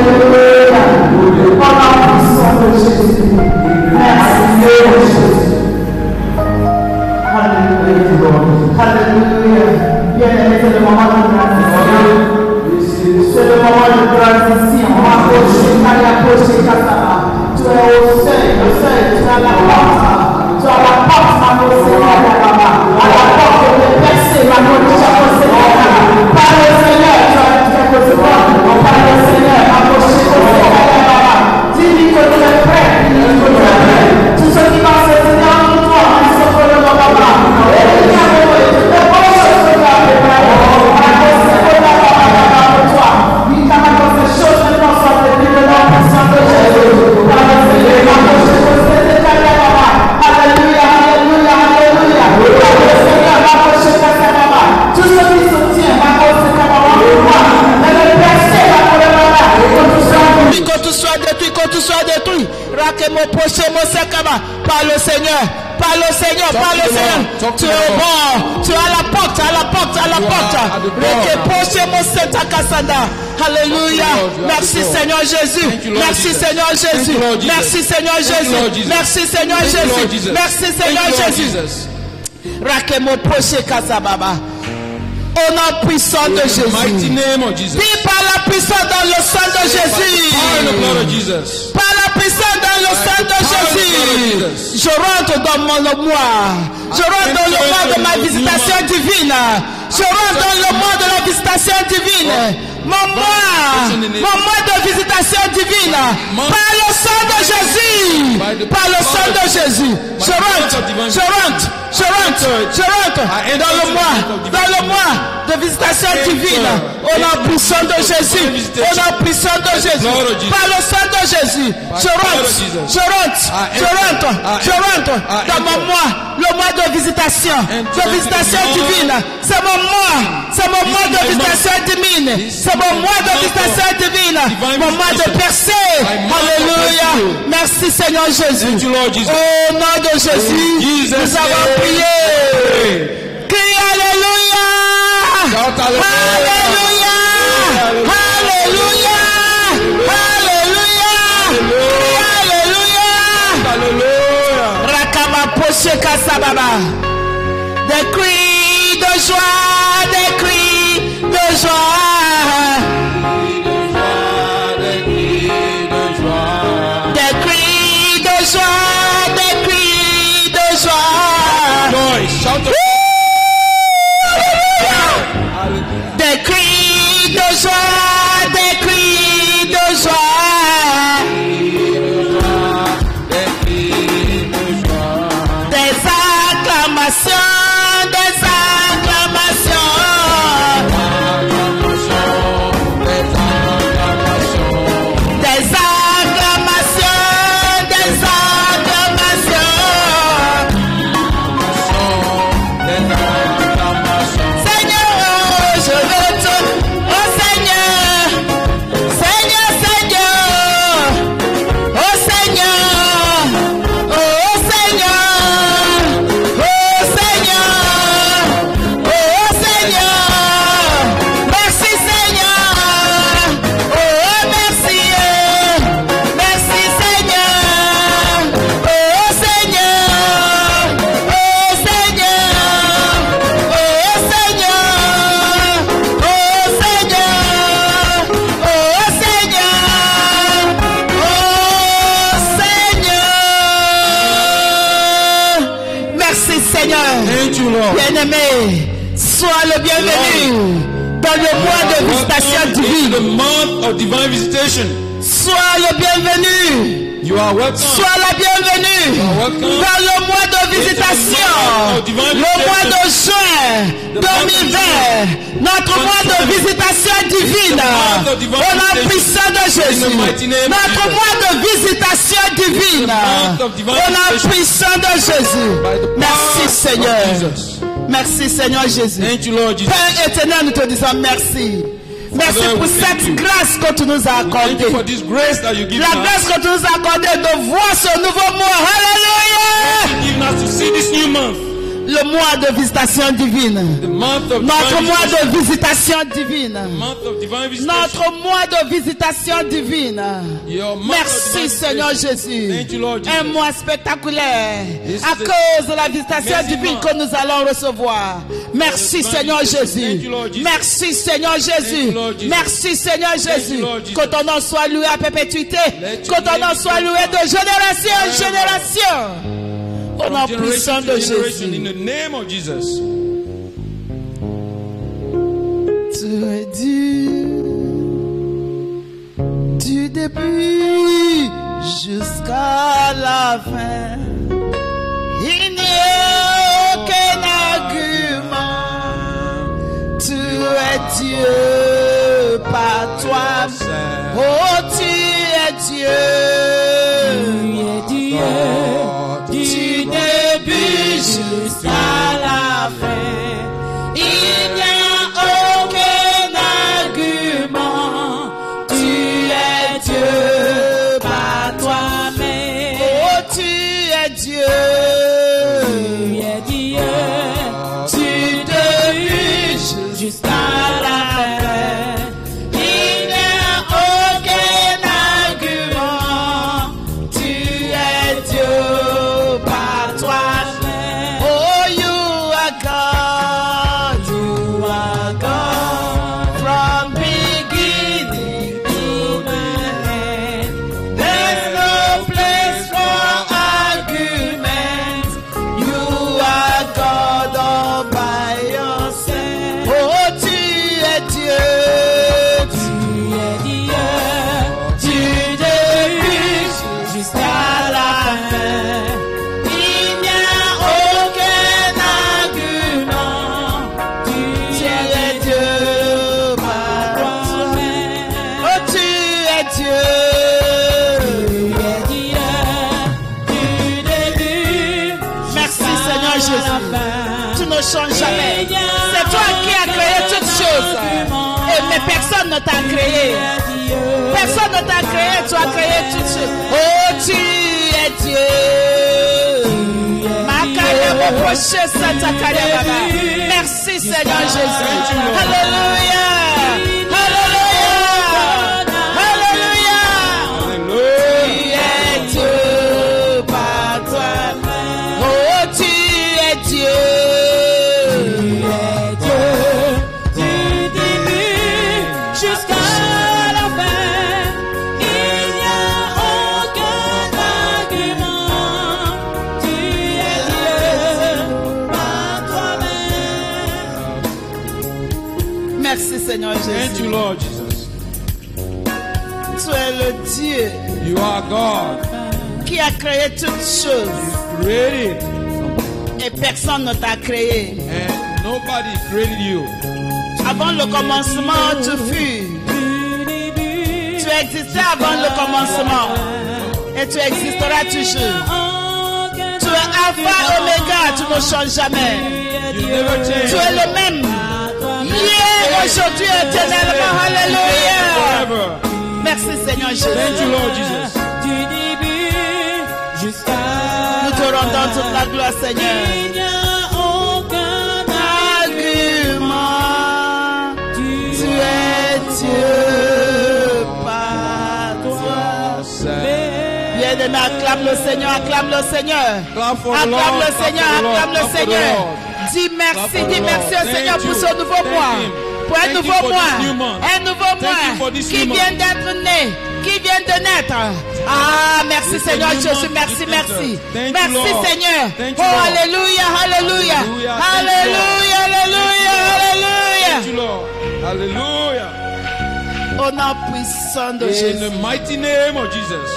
Alléluia. Au nom puissant de Jésus. Merci Seigneur Jésus. Alléluia. Alléluia. Bien-aimé, c'est le moment de transition. C'est le moment de transition. On va approcher Kassaba. Tu es au seuil, tu as la porte. Tu as la porte, ma Seigneur, à la porte de percer, ma Seigneur. Par le Seigneur, tu as recevoir. Par le Seigneur, approchez au Seigneur. Dis-lui que tu es prêt. Dis-lui que tu es prêt. Tout ce qui va se dire en toi, on se fait le moment. Et il y a de bonnes choses que tu as préparées. Que tout soit détruit. Par le Seigneur. Par le Seigneur. Par le Seigneur. Tu es bon. Tu as la porte. À la porte. À la porte. Alléluia. Merci Seigneur Jésus. Merci Seigneur Jésus. Merci Seigneur Jésus. Merci Seigneur Jésus. Merci Seigneur Jésus. Rakemo proche Kasababa. Au nom puissant de Jésus. Dis par la puissance dans le sang de Jésus. Par la puissance dans le sang de Jésus. Je rentre dans mon mois. Je rentre dans le mois de ma visitation divine. Je rentre dans le mois de la visitation divine. Mon mois de visitation divine. Par le sang de Jésus. Par le sang de Jésus. Je rentre dans le mois de visitation divine. Au nom puissant de Jésus. Au nom puissant de Jésus. Par le sang de Jésus. Je rentre dans mon mois. Le mois de visitation. De visitation divine. C'est mon mois de visitation divine. C'est mon mois de visitation divine. Mon mois de percée. Alléluia. Merci Seigneur Jésus. Au nom de Jésus, nous avons prié. Crie Alléluia. Alléluia. Alléluia. Alléluia. Alléluia. Rakama Poche Kasababa. Des cris de joie, des cris de joie. Des cris de joie, des cris de joie. Des acclamations, des acclamations. Des acclamations, des acclamations. Seigneur, je veux tout. Oh Seigneur, Seigneur, Seigneur. Oh Seigneur, oh Seigneur, oh Seigneur, oh Seigneur. Merci Seigneur, oh merci, merci Seigneur, oh Seigneur, oh Seigneur, oh Seigneur, oh Seigneur, oh Seigneur, oh Seigneur. Merci Seigneur. Thank you, Lord. Bien-aimé, sois le bienvenu dans le mois de visitation In the divine. month of divine visitation, Sois le bienvenu. you are welcome. Sois la bienvenue welcome. dans le mois de visitation, le mois de juin 2020, notre mois de visitation divine, au nom puissant de Jésus, notre mois de visitation divine, au nom puissant de Jésus. Merci Seigneur, merci Seigneur Jésus. Thank you, Lord Jesus. Père éternel, nous te disons merci. Merci Father, pour we cette thank you. grâce que tu nous as Thank accordée. you for this grace that you give La us. grâce que tu nous as accordée de voir ce nouveau mois. Alléluia! Giving us to see this new month. Le mois de visitation divine. The month of Notre divine mois visitation. de visitation divine. Month of divine visitation. Notre mois de visitation divine. Your month of Merci divine Seigneur visitation. Jésus. Thank you, Lord Jesus. Un mois spectaculaire This à is the cause de la visitation amazing divine month. que nous allons recevoir. Merci divine Seigneur visitation. Jésus. Thank you, Lord Jesus. Merci Seigneur Thank Jésus. you, Lord Jesus. Merci Seigneur Jésus. Lord Jesus. Que ton nom soit loué à perpétuité. Let Que your ton name nom be soit loué de génération en génération. Au nom From puissant generation de to generation, in Jésus. the name of Jesus. Tu es Dieu du début jusqu'à la fin. Il n'y a aucun argument. Tu es Dieu par toi. Oh, tu es Dieu. Tu es Dieu du début jusqu'à la fin. Il n'y a aucun argument. Tu es Dieu par toi-même. Oh, tu es Dieu. Tu es Dieu du début jusqu'à la fin. Il n'y a aucun argument. Tu es Dieu par toi-même. Oh, you are God. You are God from beginning to the end. There's no place for argument. You are God all by yourself. Oh, tu es Dieu. Tu es Dieu du début jusqu'à la fin. Il n'y a aucun argument. Tu es Dieu par toi-même. Oh, tu es Dieu. Tu es Dieu du début. Merci Seigneur Jésus. Tu ne changes jamais. C'est toi qui as créé toutes choses. Mais personne ne t'a créé. Personne ne t'a créé. Tu as créé toutes choses. Oh, tu es Dieu. Merci Seigneur Jésus. Alléluia. Alléluia. Alléluia. Tu es Dieu par toi-même. Oh, tu es Dieu. Tu es Dieu du début jusqu'à la fin. Il n'y a aucun argument. Tu es Dieu par toi-même. Merci Seigneur Thank you, Jésus. Lord Jesus. Tu es le Dieu You are God. qui a créé toutes choses Created, et personne ne t'a créé. and nobody created you. Avant le commencement, tu fus. Tu existais avant le commencement et tu existeras toujours. Tu es Alpha Oméga, tu ne changes jamais. You never change. Tu es le même. Hier, aujourd'hui, éternellement. Alléluia. Forever. Merci Seigneur Thank you, Jésus. Lord Jesus. Nous te rendons toute la gloire, Seigneur. Argument, tu es Dieu par toi. Bien-aimé, acclame le Seigneur, acclame le Seigneur. Clap for the Acclame Lord. le Clap Seigneur, for the Lord. acclame le Clap for the Seigneur. Lord. Dis Clap merci, for dis the merci Lord. au Seigneur Thank pour you. ce nouveau Thank mois. him. Pour un Thank you nouveau for mois. this new month. Un nouveau Thank you for mois this qui new vient month. d'être né, qui vient de naître. Ah, merci This Seigneur new Jésus, month merci, is merci. entered. Thank you, Merci Lord. Seigneur. Thank Oh, you, Lord. alléluia, alléluia. Hallelujah. Alléluia, alléluia, Thank you, alléluia. Lord. Hallelujah. Au nom puissant de In Jésus. the mighty name of Jesus.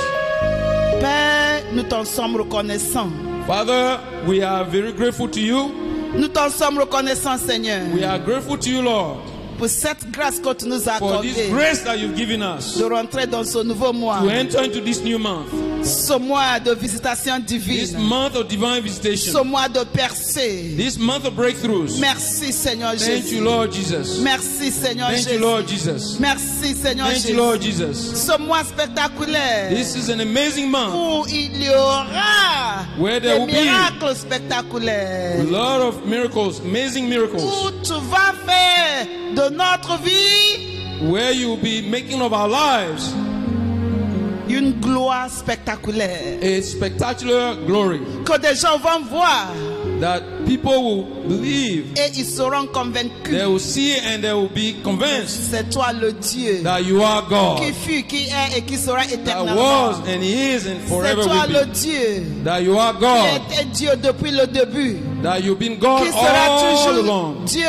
Père, nous t'en sommes reconnaissants. Father, we are very grateful to you. Nous t'en sommes reconnaissants, Seigneur. We are grateful to you, Lord. pour cette grâce que tu nous as for this accordée grace that you've given us de rentrer dans ce nouveau mois, to enter into this new month, ce mois de visitation this divine, month of divine ce visitation, mois de percée. this month of breakthroughs. Merci Seigneur Thank Jésus. you, Lord Jesus. Merci Seigneur Thank you, Jésus. Lord Jesus. Merci Seigneur Thank you, Jésus. Lord Jesus. Ce mois spectaculaire This is an amazing month, où il y aura Where there des will be miracles a spectaculaires, lot of miracles, amazing miracles, où tu vas faire de notre vie where you will be making of our lives une gloire spectaculaire. a spectacular glory, Que des gens vont voir that people will believe, et ils seront convaincus. they will see and they will be convinced C'est toi le Dieu that you are qui God, fut, qui est et qui sera that éternellement. was and He is and C'est forever toi le will be, Dieu that you are qui God, était Dieu depuis le début, that you've been God qui sera all toujours along, Dieu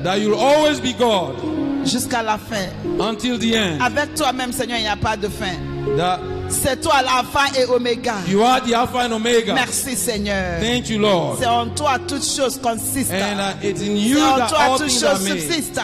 that you'll always be God jusqu'à la fin. until the end, Avec toi-même, Seigneur, il n'y a pas de fin. that C'est toi l'alpha et oméga. you are the Alpha and Omega. Merci Seigneur. Thank you, Lord. C'est en toi toutes choses consistent. And it's in you C'est en that toi all toutes things are choses made. subsistent.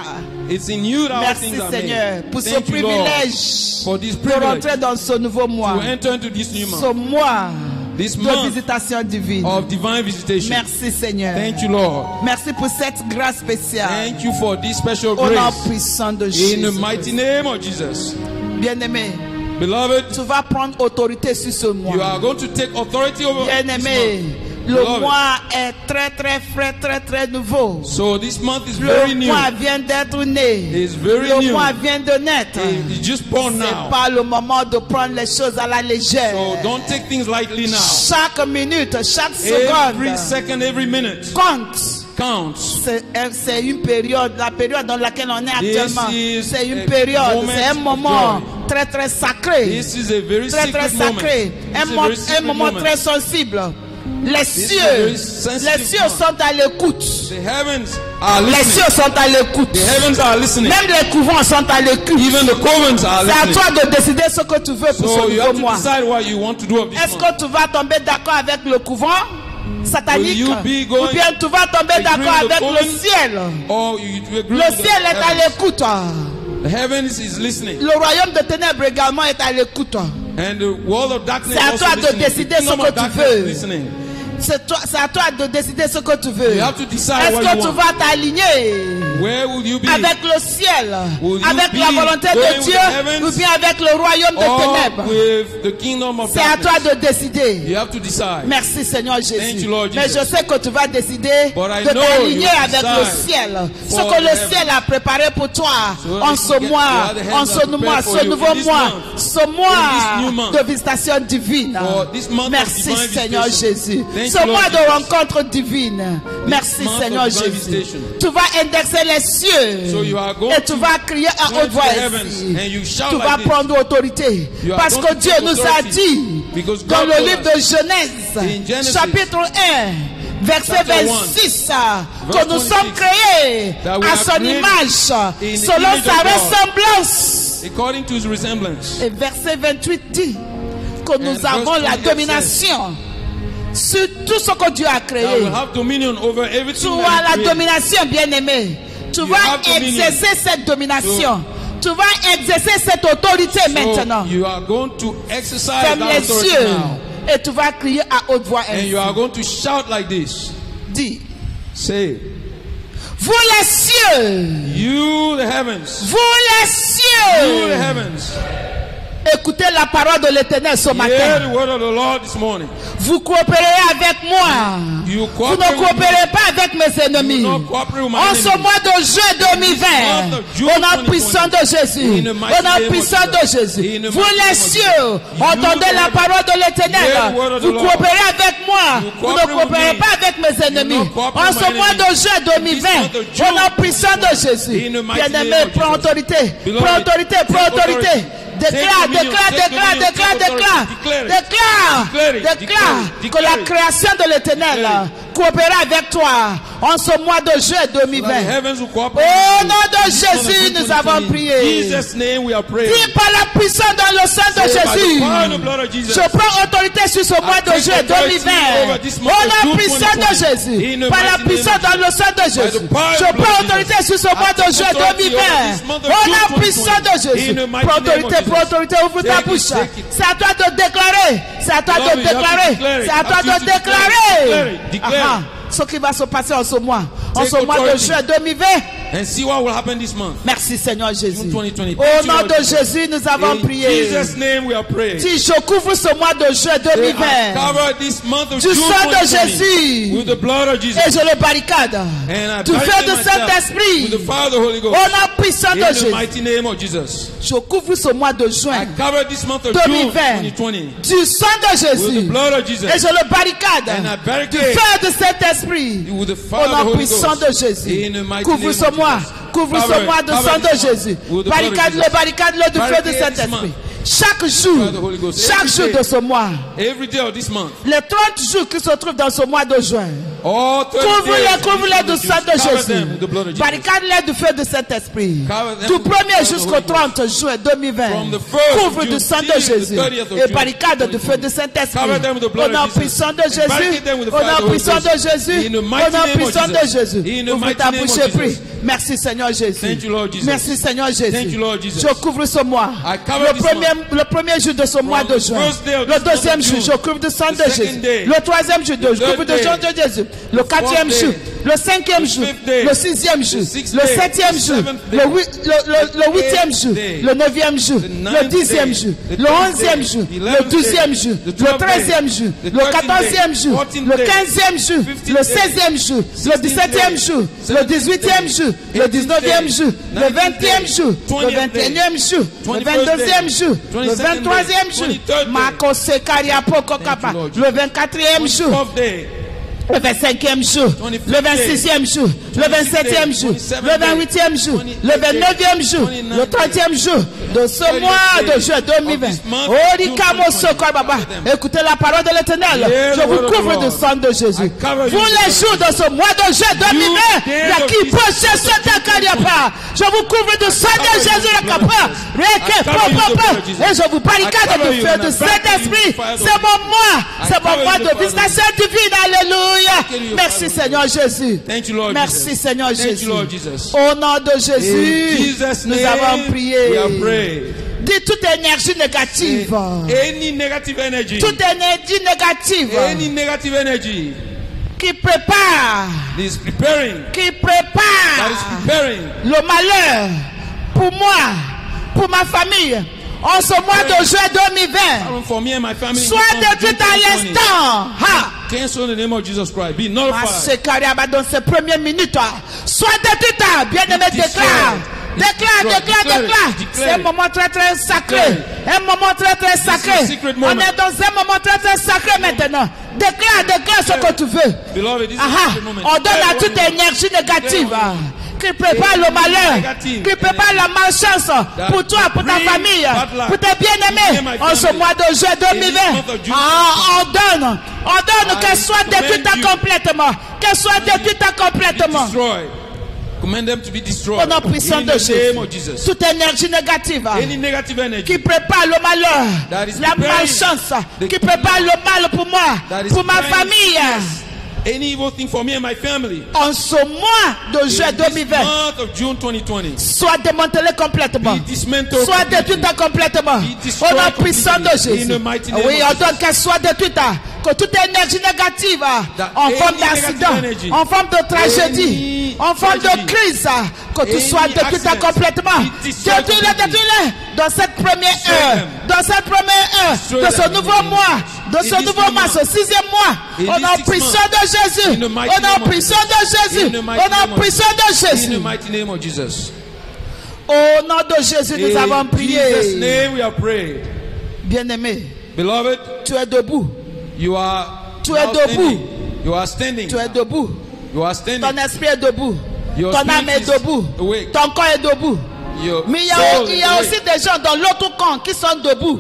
It's in you that all Merci things are Seigneur made. pour ce Thank you, Lord, privilège for this de privilege rentrer dans ce nouveau mois. to enter into this new Ce month, mois this de month visitation divine. of divine visitation. Merci Seigneur. Thank you, Lord. Merci pour cette grâce spéciale. Thank you for this special Au nom grace. puissant de In Jésus. the mighty name of Jesus. Bien-aimé, Beloved, tu vas prendre autorité sur ce mois. you are going to take authority over this Bien-aimé, month. le Beloved. mois est très très frais, très très nouveau. So this month is very Le new. mois vient d'être né. It's very Le new. mois vient de naître. It's just born C'est now. pas le moment de prendre les choses à la légère. So don't take things lightly now. Chaque minute, chaque Every seconde second, every minute compte. counts. C'est une période, la période dans laquelle on est actuellement. is C'est une a période, moment c'est un of moment joy. très très sacré. This is a very Très très secret moment. sacré. This is a very secret Un moment moment. très sensible. Les is a cieux, very sensitive les cieux moment. sont à l'écoute. The heavens are Les listening. cieux sont à l'écoute. The heavens are listening. Même les couvents sont à l'écoute. Even the covens are C'est à listening. toi de décider ce que tu veux pour So ce you nouveau have to mois. decide what you want to do of this Est-ce month. que tu vas tomber d'accord avec le couvent satanique Will you be ou going bien tu vas tomber agree d'accord with the avec le coven? ciel? Or you agree Le with the ciel est à heavens. l'écoute. The heavens is listening. Le royaume de ténèbres également est à l'écoute. And the world of darkness C'est à also toi de listening. décider The ce kingdom que of tu darkness veux. listening. C'est à toi de décider ce que tu veux. You have to decide Est-ce what que you tu want. vas t'aligner Where will you be? avec le ciel, Will you avec be la volonté going de with Dieu, the heavens ou bien avec le royaume de or ténèbres? with the kingdom of C'est à toi darkness? de décider. You have to decide. Merci Seigneur Thank Jésus. you, Lord Mais Jesus. je sais que tu vas décider But I de know t'aligner you avec decide le ciel. Ce for que le the ciel a préparé pour toi So en that ce you get- mois, you have the en heavens ce are mois, prepared for ce you nouveau in this mois, month. ce mois new month. de visitation divine. For this month of Merci divine Seigneur visitation. Jésus. Thank Ce you, Lord mois de Jesus. rencontre divine. Merci month of Seigneur divine Jésus. visitation. Tu vas indexer les cieux So you are going et tu to vas crier à go haute to voix the heavens ici. and you shout Tu like vas this. prendre autorité You are parce going que to Dieu take nous a authority. dit Because dans God le told livre us de Genèse, in Genesis, chapitre 1, verset chapter 26, verse que nous sommes 26, créés that we à are son created image, in the selon image sa of God. ressemblance. According to his resemblance. Et verset 28 dit que nous verse avons la 28 domination sur tout ce que Dieu a That créé. will have dominion over Tu everything as that la he created. domination, bien-aimé. Tu vas have dominion. exercer cette domination. Tu vas exercer cette autorité maintenant. So you are going to exercise Ferme that les authority yeux now. et tu vas crier à haute voix And ainsi. you are going to shout like this. Dis, Say it. vous les cieux, You the heavens. vous les You the cieux, heavens. écoutez la parole de l'Éternel ce Hear matin. the word of the Lord this morning. Vous coopérez avec moi. You Vous cooperate ne with me. coopérez pas avec mes ennemis. You will not cooperate with my En ce enemies. mois de juin 2020, month of June au nom 2020, puissant de Jésus, in the au mighty nom name of puissant de Jesus, Jésus, in the vous mighty les name of cieux, Jesus, entendez you la the parole de hear the l'Éternel. word of the Vous Lord. coopérez avec moi. You Vous ne cooperate with coopérez me. pas avec mes ennemis. not cooperate En with ce my mois de enemies. juin 2020, month of au June, nom puissant de Jésus, in the mighty bien-aimé, name of prends Jesus. autorité, Beloved, prends autorité, prends take autorité. authority. Déclare, Take dominion, déclare, take déclare, dominion, déclare, take déclare, authority. Declare it. déclare, Declare it, déclare declare it, que la declare it. création de l'Éternel Declare it. coopérera avec toi en ce mois de juin So that the 2020. heavens will cooperate. Au with nom you. de This month of Jésus, June nous avons 2020. prié. In Jesus' name we are praying. Dis par la puissance dans le sang de Say, by the Jésus. power and the blood of Jesus. Je prends autorité sur ce mois de take juin authority 2020. over this Au month of nom June puissant de 2020. Jésus. In the Par la mighty name puissance of dans le sang de By the Jésus. power and Je the blood prends of autorité Jesus. sur ce mois de I juin take authority 2020. over this month of Au June nom 2020. puissant de Jésus. In the mighty Prends name of autorité, Jesus. prends autorité, ouvre ta Take it, bouche. take it. C'est à toi de déclarer. C'est à toi de Lord, you have to déclarer. declare it. C'est à toi Have de to declare déclarer. it. Declare it. Ce qui va se passer en ce mois. En Take ce mois de authority. juin 2020. And see what will happen this month. Merci Seigneur Jésus. June 2020. Au Thank you, nom Lord de Jesus. Jésus, nous avons In prié. Jesus' name we are praying. Si je couvre ce mois de juin Say, 2020 I cover this month of du June sang de 2020 Jésus with the blood of Jesus. et je le barricade And I du feu barricade du myself Saint-Esprit with the fire of the Holy au Ghost. nom puissant de In the Jésus. mighty name of Jesus. Je couvre ce mois de I juin cover this month of June 2020 2020 du sang de with the Jésus blood of et Jesus. je le barricade And I du barricade feu du Saint-Esprit with the au fire of the nom Holy puissant Ghost. de Jésus. In the mighty Couvre name ce of mois, Jesus. couvre Cover ce it. mois de Cover sang it de this month Jésus. with the blood of Barricade-le, Jesus. barricade-le du feu du Barricade this Saint-Esprit. month. Chaque Fire jour, of the Holy Ghost. chaque Every jour day. de ce mois, Every day of this month. les 30 jours qui se trouvent dans ce mois de juin, All 30 days couvre-les, couvre-les du of sang de Cover Jésus. them with the blood of Jesus. Barricade-les du feu de Saint-Esprit. Cover them Du with the 1er blood of the jusqu'au Holy Ghost. 30 juin 2020. From the 1st of Couvre June du sang till de the Jésus. 30th of Et June barricade du feu de Saint-Esprit. Cover them with the Au blood nom of Jesus. puissant de And Jésus. barricade them with the Au fire of the nom Holy puissant de Ghost. Jésus. In the Au mighty nom name of puissant de Jesus. Jésus. In the Ouvre mighty ta name bouche of et prie. Jesus. Merci Seigneur Jésus. Thank you, Lord Jesus. Merci Seigneur Jésus. Thank you, Lord Jesus. Je couvre ce mois. I cover this Le premier jour de ce mois de the juin. first day of Le this month deuxième of jour, June. je couvre du sang The de second Jésus. day. Le troisième jour, je couvre third du sang day. de Jésus. Le quatrième fourth jour. day. Le cinquième The jour. fifth day. Le sixième jour. The sixth Le day. septième The jour. seventh day. Le huitième jour. day. Le neuvième jour. The Le ninth dixième day. jour. The Le tenth onzième day. jour. The Le 11th douzième day. jour. The Le 12th treizième day. jour. The Le 13th quatorzième day. jour. 14th Le day. quinzième jour. 15th Le day. seizième jour. Le 16th dix-septième day. jour. Le 17th dix-huitième day. jour. Le 18th dix-neuvième day. jour. Le 19th vingtième day. jour. Le 20th day. 21e jour. Le 21st 22e day. jour. Le 22nd day. 23e jour. 23rd day. Marco Sekaria Poko Kapa. Lord Jesus. Le 24e jour. 12th day. Le 25e jour, 25th le 26e jour, le 27e jour, le 28e jour, le 29e jour, le 30e jour de ce mois de juin 2020. Orikamo Sokor Baba. Écoutez la parole de l'Éternel. Je vous couvre du sang de Jésus. Vous les jours de ce mois de juin 2020, la qui possède cette cariapa. Je vous couvre du sang de Jésus la capa. Et je vous barricade du feu du Saint-Esprit. C'est mon mois. C'est mon mois de visitation divine. Alléluia. Merci Seigneur Jésus. Thank you, Lord Merci Jesus. Seigneur Thank Jésus. you, Lord Jesus. Au nom de In Jésus, Jesus' nous name, avons we prié. have prayed. Dis toute énergie négative. Any negative energy, Toute énergie négative any negative energy qui prépare, that is preparing, le malheur pour moi, pour ma famille, en ce mois de juin 2020, for me and my family, soit détruite à l'instant. Ha! cancel in the name of Jesus Christ. Be nullified. Masekariaba, dans ces premières minutes, soit détruite, bien-aimé, déclare. Déclare. C'est un moment très très sacré. Un moment très très sacré. On est dans un moment très très sacré maintenant. Déclare ce que tu veux. Beloved, this is Aha. the moment. On donne à toute énergie négative qui prépare le malheur, qui prépare la malchance pour toi, pour ta famille, pour tes bien-aimés en ce mois de juin 2020. On donne qu'elle soit détruite complètement. Qu'elle soit détruite complètement. Destroyed. Command them to be destroyed. Au nom puissant In de the Jésus. name of Jesus. Toute énergie négative Any negative energy qui prépare le malheur, that is la preparing malchance, the qui prépare le mal pour moi, that is pour ma preparing famille. yes, any evil thing for me and my family. En ce mois de juin In this 2020, month of June 2020, soit démantelé complètement. be dismantled. Soit détruite complètement. Be destroyed Au nom puissant de completely. Jésus. In the mighty name Oui, of on donne qu'elle soit détruite. Que toute énergie négative, en forme any d'accident, negative energy, en forme de tragédie, any en forme tragedy, de crise, que tu any sois détruite accident, complètement. be destroyed Détruis-le, completely. détruis-le. Dans cette première Destroy heure, them. dans cette première heure, Destroy de ce them. nouveau mois, de In ce this nouveau new mois, month. ce 6e mois, In au this nom 6th puissant month. de Jésus, In the mighty au nom name of puissant Jesus. de Jésus, In the mighty au nom name of puissant de In the Jésus. mighty name of Jesus. Au nom de Jésus, nous avons In Jesus' prié. name we have prayed. Bien-aimé, Beloved, tu es debout. you are Tu now es debout. standing. You are standing. Tu es debout. You are standing. Ton esprit est debout. Your Ton spirit âme est is debout. awake. Ton corps est debout. Your Mais il y soul a is awake. aussi des gens dans l'autre camp qui sont debout.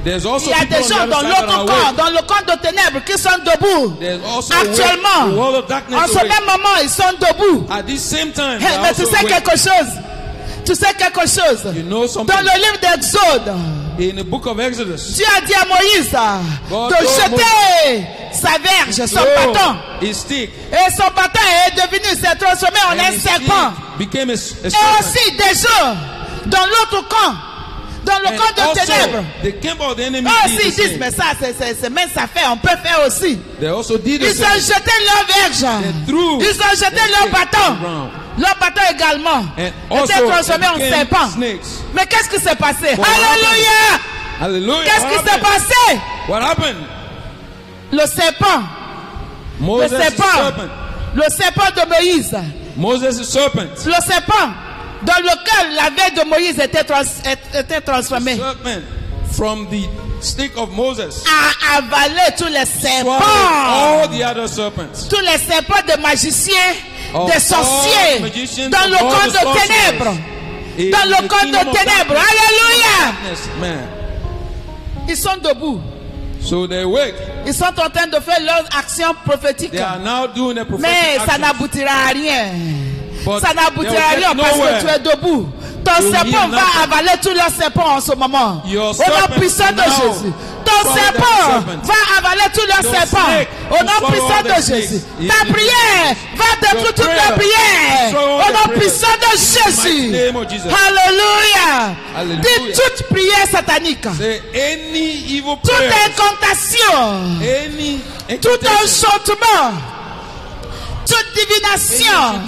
There's also Il y a people des on the gens other dans side that l'autre are camp, awake. dans le camp de ténèbres, qui sont debout. There's also Actuellement, the world of darkness en ce awake. même moment, ils sont debout. At this same time, Hey, they are mais tu also sais awake. quelque chose? Tu sais quelque chose? You know something? Dans le livre d'Exode, In the book of Exodus, Dieu a dit à Moïse God de told jeter sa verge, son bâton. his stick, Et son bâton est devenu, s'est transformé en and un his serpent. stick became a Et serpent. aussi des gens dans l'autre camp, dans le And camp de also, ténèbres. the camp of the enemy Eux did aussi ils the disent, same. mais ça, c'est même ça fait, on peut faire aussi. They also did the Ils ont same. jeté leur verge. threw Ils ont jeté their leur stick bâton. around. Leur bâton également And était also transformé en they became serpent. snakes. Mais qu'est-ce qui s'est passé? What Alléluia! Hallelujah. Qu'est-ce What qui s'est happened? passé? What happened? Le serpent. Moses Le is serpent. serpent. Le serpent de Moïse. Moses is serpent. Le serpent dans lequel la verge de Moïse était transformée. Serpent from the stick of Moses. A avalé tous les Swallowed serpents. all the other serpents. Tous les serpents des magiciens, Of des all sorciers, magicians, dans of le all camp the de sorcerers. ténèbres. In Dans le the camp kingdom de of ténèbres. darkness. Alléluia. Darkness, man. Ils sont debout. So they wake. Ils sont en train de faire leurs actions prophétiques. They are now doing a prophetic Mais ça action. n'aboutira à rien. But Ça n'aboutira à they will rien get parce nowhere. que tu es debout. Ton You serpent hear va nothing. avaler tous leurs serpents en ce moment. Your Au nom serpent puissant de now Jésus. Ton swallow serpent that serpent. va avaler tous leurs Your serpents. snake Au will nom swallow puissant all de the Jésus. snakes. Ta prière va détruire toutes les prayer prières. destroy all Au the nom prayers. puissant de In the mighty Jésus. name of Jesus. Alléluia. Hallelujah. Dis toute prière satanique. Say any evil Toute prayer, incantation. any Tout incantation, enchantement, toute divination,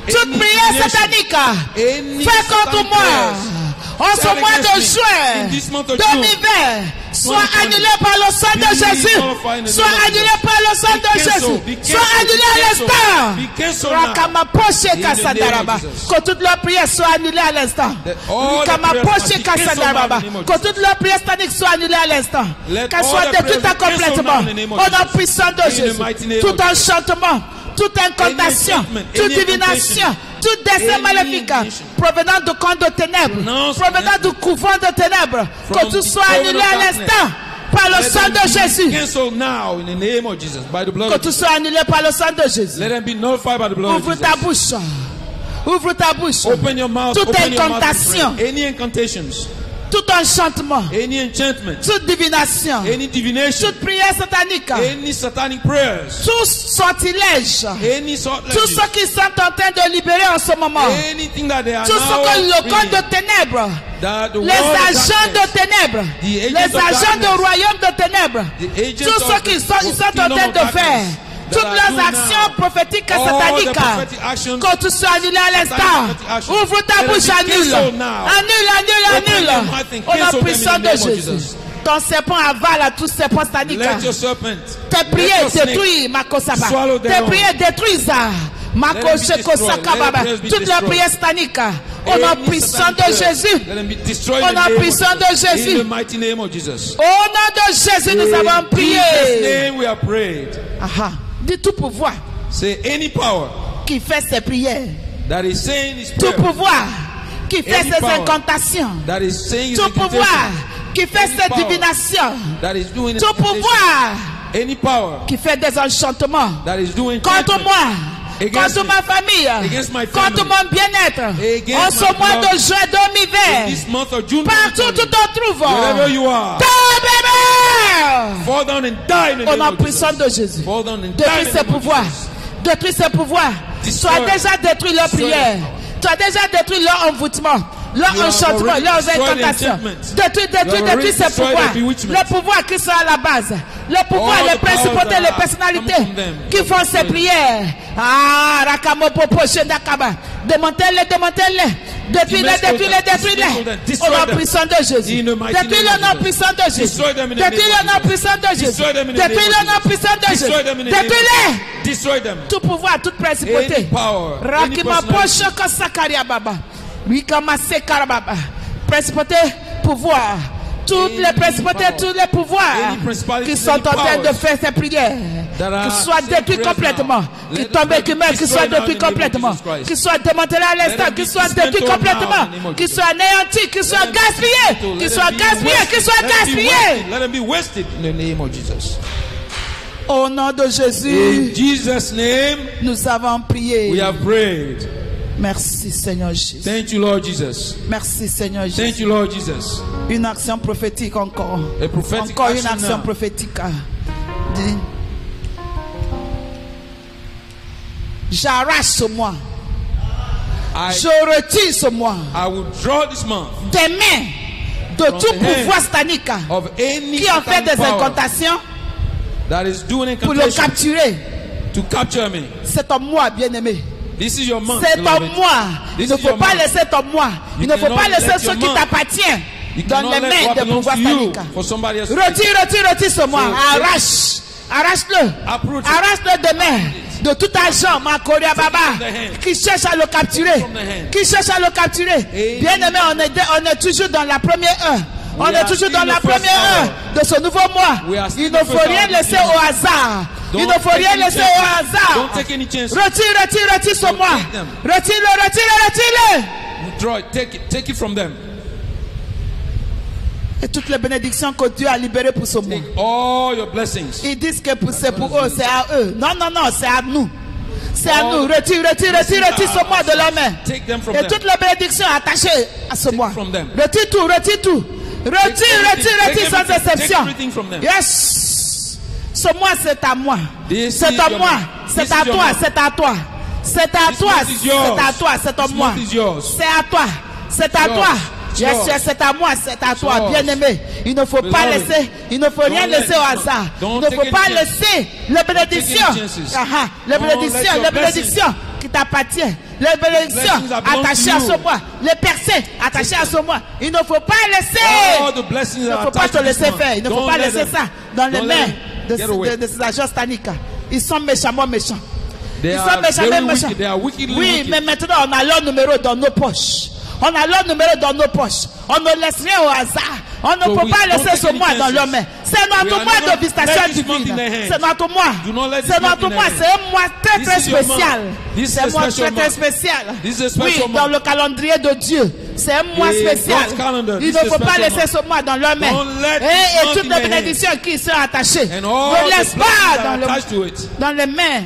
toute prière satanique, fait contre moi. En ce mois de juin 2020, soit annulé par le sang de Jésus. Soit annulé par le sang de Jésus. Soit annulé à l'instant. Rakamaposhe Kassadaraba. Que toute leur prière soit annulée à l'instant. Rakamaposhe Kassadaraba. Que toute leur prière satanique soit annulée à l'instant. Qu'elle soit détruite complètement. Au nom puissant de Jésus. Tout enchantement, toute incantation, toute divination, tout dessein maléfique provenant du camp de ténèbres, provenant du couvent de ténèbres, que tout soit annulé à l'instant par le sang de Jésus. cancel now in the name of Jesus by the blood Que of tout Jesus. soit annulé par le sang de Jésus. Let them be nullified by the blood Ouvre of ta Jesus. bouche. Ouvre ta bouche. Open your mouth. Toute Open your mouth and incantation, pray. Any incantations, tout enchantement, any enchantment, toute divination, any divination, toute prière satanique, any satanic prayers, tout sortilège, any sort tout ce qui sont en train de libérer en ce moment, anything that they are tout ce now que le camp freeing, de ténèbres, that the les world of agents darkness, de ténèbres, the les agents of agents du darkness, royaume de ténèbres, the agents tout ce of qu'ils the sont en kingdom train of de faire, darkness toutes that are leurs doing actions now, prophétiques et all the sataniques, prophetic actions, que tout soit annulé à l'instant. satanic actions, Ouvre ta let bouche, them be annule. canceled now. Annule, Open annule, your annule. mouth and Au cancel nom them in puissant the de name of Jésus. Jesus. Ton serpent avale à tous serpents sataniques. Let your serpent, Tes let prières your snake détruisent, Makosaba. swallow them Tes all. prières détruisent. Makosakababa. Let them be Toutes les destroyed. prières sataniques. Au nom Any puissant satanic de prayer, Jésus. let them be destroyed Au in the nom name of puissant de Jesus. Jésus. In the mighty name of Jesus. Au nom de Jésus, nous avons In prié. Jesus' name we are prayed. Aha. Dis tout pouvoir Say any power qui fait ses prières. that is saying his Tout prayer, pouvoir qui fait Any ses power incantations. that is saying his Tout pouvoir incantation, qui fait Any ses power divinations. that is doing his Tout incantation, pouvoir any power qui fait des enchantements. that is doing Contre enchantment moi. against Contre me, ma famille. against my Contre family, mon bien-être. against En ce my mois de belonging, juin in 2020. this month of June, Partout où tu te trouves. wherever you are, Tombe. fall down and die in the Au name nom of puissant Jesus. de Jésus. Fall down and die in Détruis the ses name of pouvoirs. Jesus. Détruis ses pouvoirs. Tu Destroy. as déjà détruit leurs Destroy. prières. Tu as déjà détruit leur envoûtement, leur You have enchantement, already leurs destroyed the incantations. enchantment. Détruis You have ces already destroyed pouvoirs. the bewitchment. Les pouvoirs qui sont à la base. Les pouvoirs, All les the powers principautés, that les are personnalités coming from them. qui font ces prières. Ah, Rakamopopo, Shendakaba. Démontez-les, démontez-les. Détruis-les, Dismantle them, détruis-les. destroy Au nom them. puissant de Jésus. In the mighty Détruis name le of nom Jesus. puissant de Jésus. Destroy them in the Détruis name le of nom Jesus. puissant de Jésus. Destroy them in the name Détruis of le nom Jesus. puissant de Jésus. Destroy them in the name of Détruis-les. Jesus. Destroy them. Tout pouvoir, toute principauté. Any power, any Rakima personality. Posho Sakaria Baba. Wikama Sekara Baba. Principauté, pouvoir toutes les principautés, tous les pouvoirs qui sont en train de faire ces prières, qu'ils soient détruits complètement, qu'ils tombent, qu'ils meurent, qu'ils soient détruits complètement, qu'ils soient démantelés à l'instant, qu'ils soient détruits complètement, qu'ils soient anéantis, qu'ils soient gaspillés, qu'ils soient gaspillés, qu'ils soient gaspillés. Let them be wasted in the name of Jesus. Au nom de In Jésus, Jesus' name, nous avons prié. we have prayed. Merci Seigneur Jésus. Thank you, Lord Jesus. Merci Seigneur Thank Jésus. you, Lord Jesus. Une action prophétique encore. A prophetic Encore une action action now. prophétique. Dis, j'arrache ce mois. Je retire ce mois I will draw this month des mains de From tout the hand pouvoir satanique of any qui ont fait satanic des power incantations that is doing pour le incantation capturer. to capture me. C'est un mois, bien-aimé. This is your month, C'est un beloved. mois. Il This ne is faut your pas month. laisser ton mois. Il You ne faut pas cannot laisser let ce your qui month. t'appartient You dans cannot les let mains what des belongs pouvoirs to you sataniques. for somebody else to Retire ce mois. So, Arrache. Arrache-le. Approach it. Arrache-le demain. De tout agent, ma Korea Baba, qui cherche à le capturer. From the hand. Qui cherche à le capturer. Amen. Bien-aimé, on est toujours dans la première heure. On We est are toujours dans still la the first première heure hour. de ce nouveau mois. We are still Il ne the faut first rien hour. laisser au hasard. Il Don't ne faut take rien any laisser chances. au hasard. Don't take any chances. Retire ce Don't mois. take them. Retire-le. Draw it. Take it from them. Et toutes les bénédictions que Dieu a libérées pour ce mois. Take all your blessings. Ils disent que c'est pour eux, c'est à eux. Non, c'est à nous. C'est à All nous. Retire ce mois de la main. Take them from Et them. toutes les bénédictions attachées à ce mois. from them. Retire tout. Retire Take sans everything. exception. Take everything from them. Yes. Ce mois, c'est à moi. This C'est is à your moi. month. C'est This à is your toi. month. C'est à toi. C'est à This toi. month is yours. C'est à toi. C'est à This moi. month is yours. C'est à toi. C'est à Yours. toi. Yes, Yours. c'est à moi, c'est à toi, Yours. bien-aimé. Il ne faut pas Beloved. laisser, il ne faut rien Don't laisser au let- hasard. don't Il ne faut take pas any chances. laisser les bénédictions. any chances. Les Don't let bénédictions, your les bénédictions qui t'appartiennent. Les bénédictions blessings that belong attachées to à you. ce mois. Les percées attachées à ce mois. Il ne faut pas laisser. All the blessings Il ne are faut pas attached te to this laisser month. faire. Il ne faut Don't pas let laisser them- ça dans les don't let mains them get away. de ces agents sataniques. Ils sont méchamment méchants. They Ils are sont méchamment very méchants. wicked. They are wickedly Oui, wicked. mais maintenant on a leur numéro dans nos poches. On a leur numéro dans nos poches. On ne laisse rien au hasard. On ne So peut we pas don't laisser take ce any mois dans chances. leurs mains. C'est We notre are mois not de visitation let this month in divine. their hands. C'est notre mois. Do not let this C'est month notre in mois. their C'est un mois très This très is your month. spécial. This is C'est a un mois special très très month. spécial. This is a Oui, special dans month. le calendrier de Dieu. C'est un mois In spécial. God's calendar, Il this ne is a faut pas special laisser ce mois dans leurs mains. Don't let this Et month toutes in les their bénédictions qui sont attachées. And all Ne the laisse blessings pas that dans, are attached to it. dans les mains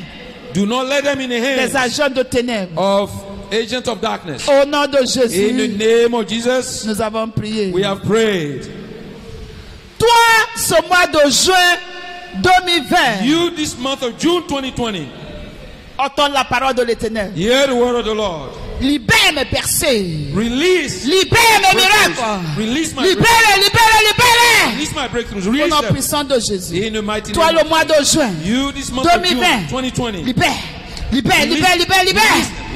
Do not let them in the des hands agents de ténèbres. of agents of darkness. Au nom de In the Jésus, name of Jesus, nous avons prié. we have prayed. Toi, ce mois de juin 2020, You, this month of June 2020, entends la parole de l'Éternel. hear the word of the Lord. Libère mes percées. Release. Libère mes breakthroughs. miracles. Release my Libère, breakthroughs. libère. Release my breakthroughs. Au Release nom them. puissant de Jésus. In the mighty Toi, name le of mois de juin you, this month of June 2020, 2020. libère.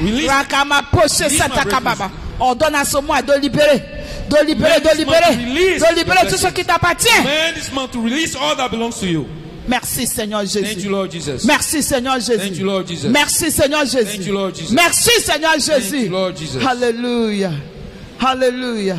Release. Rakama poche Release my satakababa. Ordonne à ce mois de libérer. De libérer, de libérer. De libérer tout ce qui t'appartient. Man, this month to release all that belongs to you. Merci Seigneur Thank Jésus. you, Lord Jesus. Merci Seigneur Thank Jésus. you, Lord Jesus. Merci Seigneur Thank Jésus. you, Lord Jesus. Merci Seigneur Jésus. you, Lord Jesus. Alléluia. Alléluia.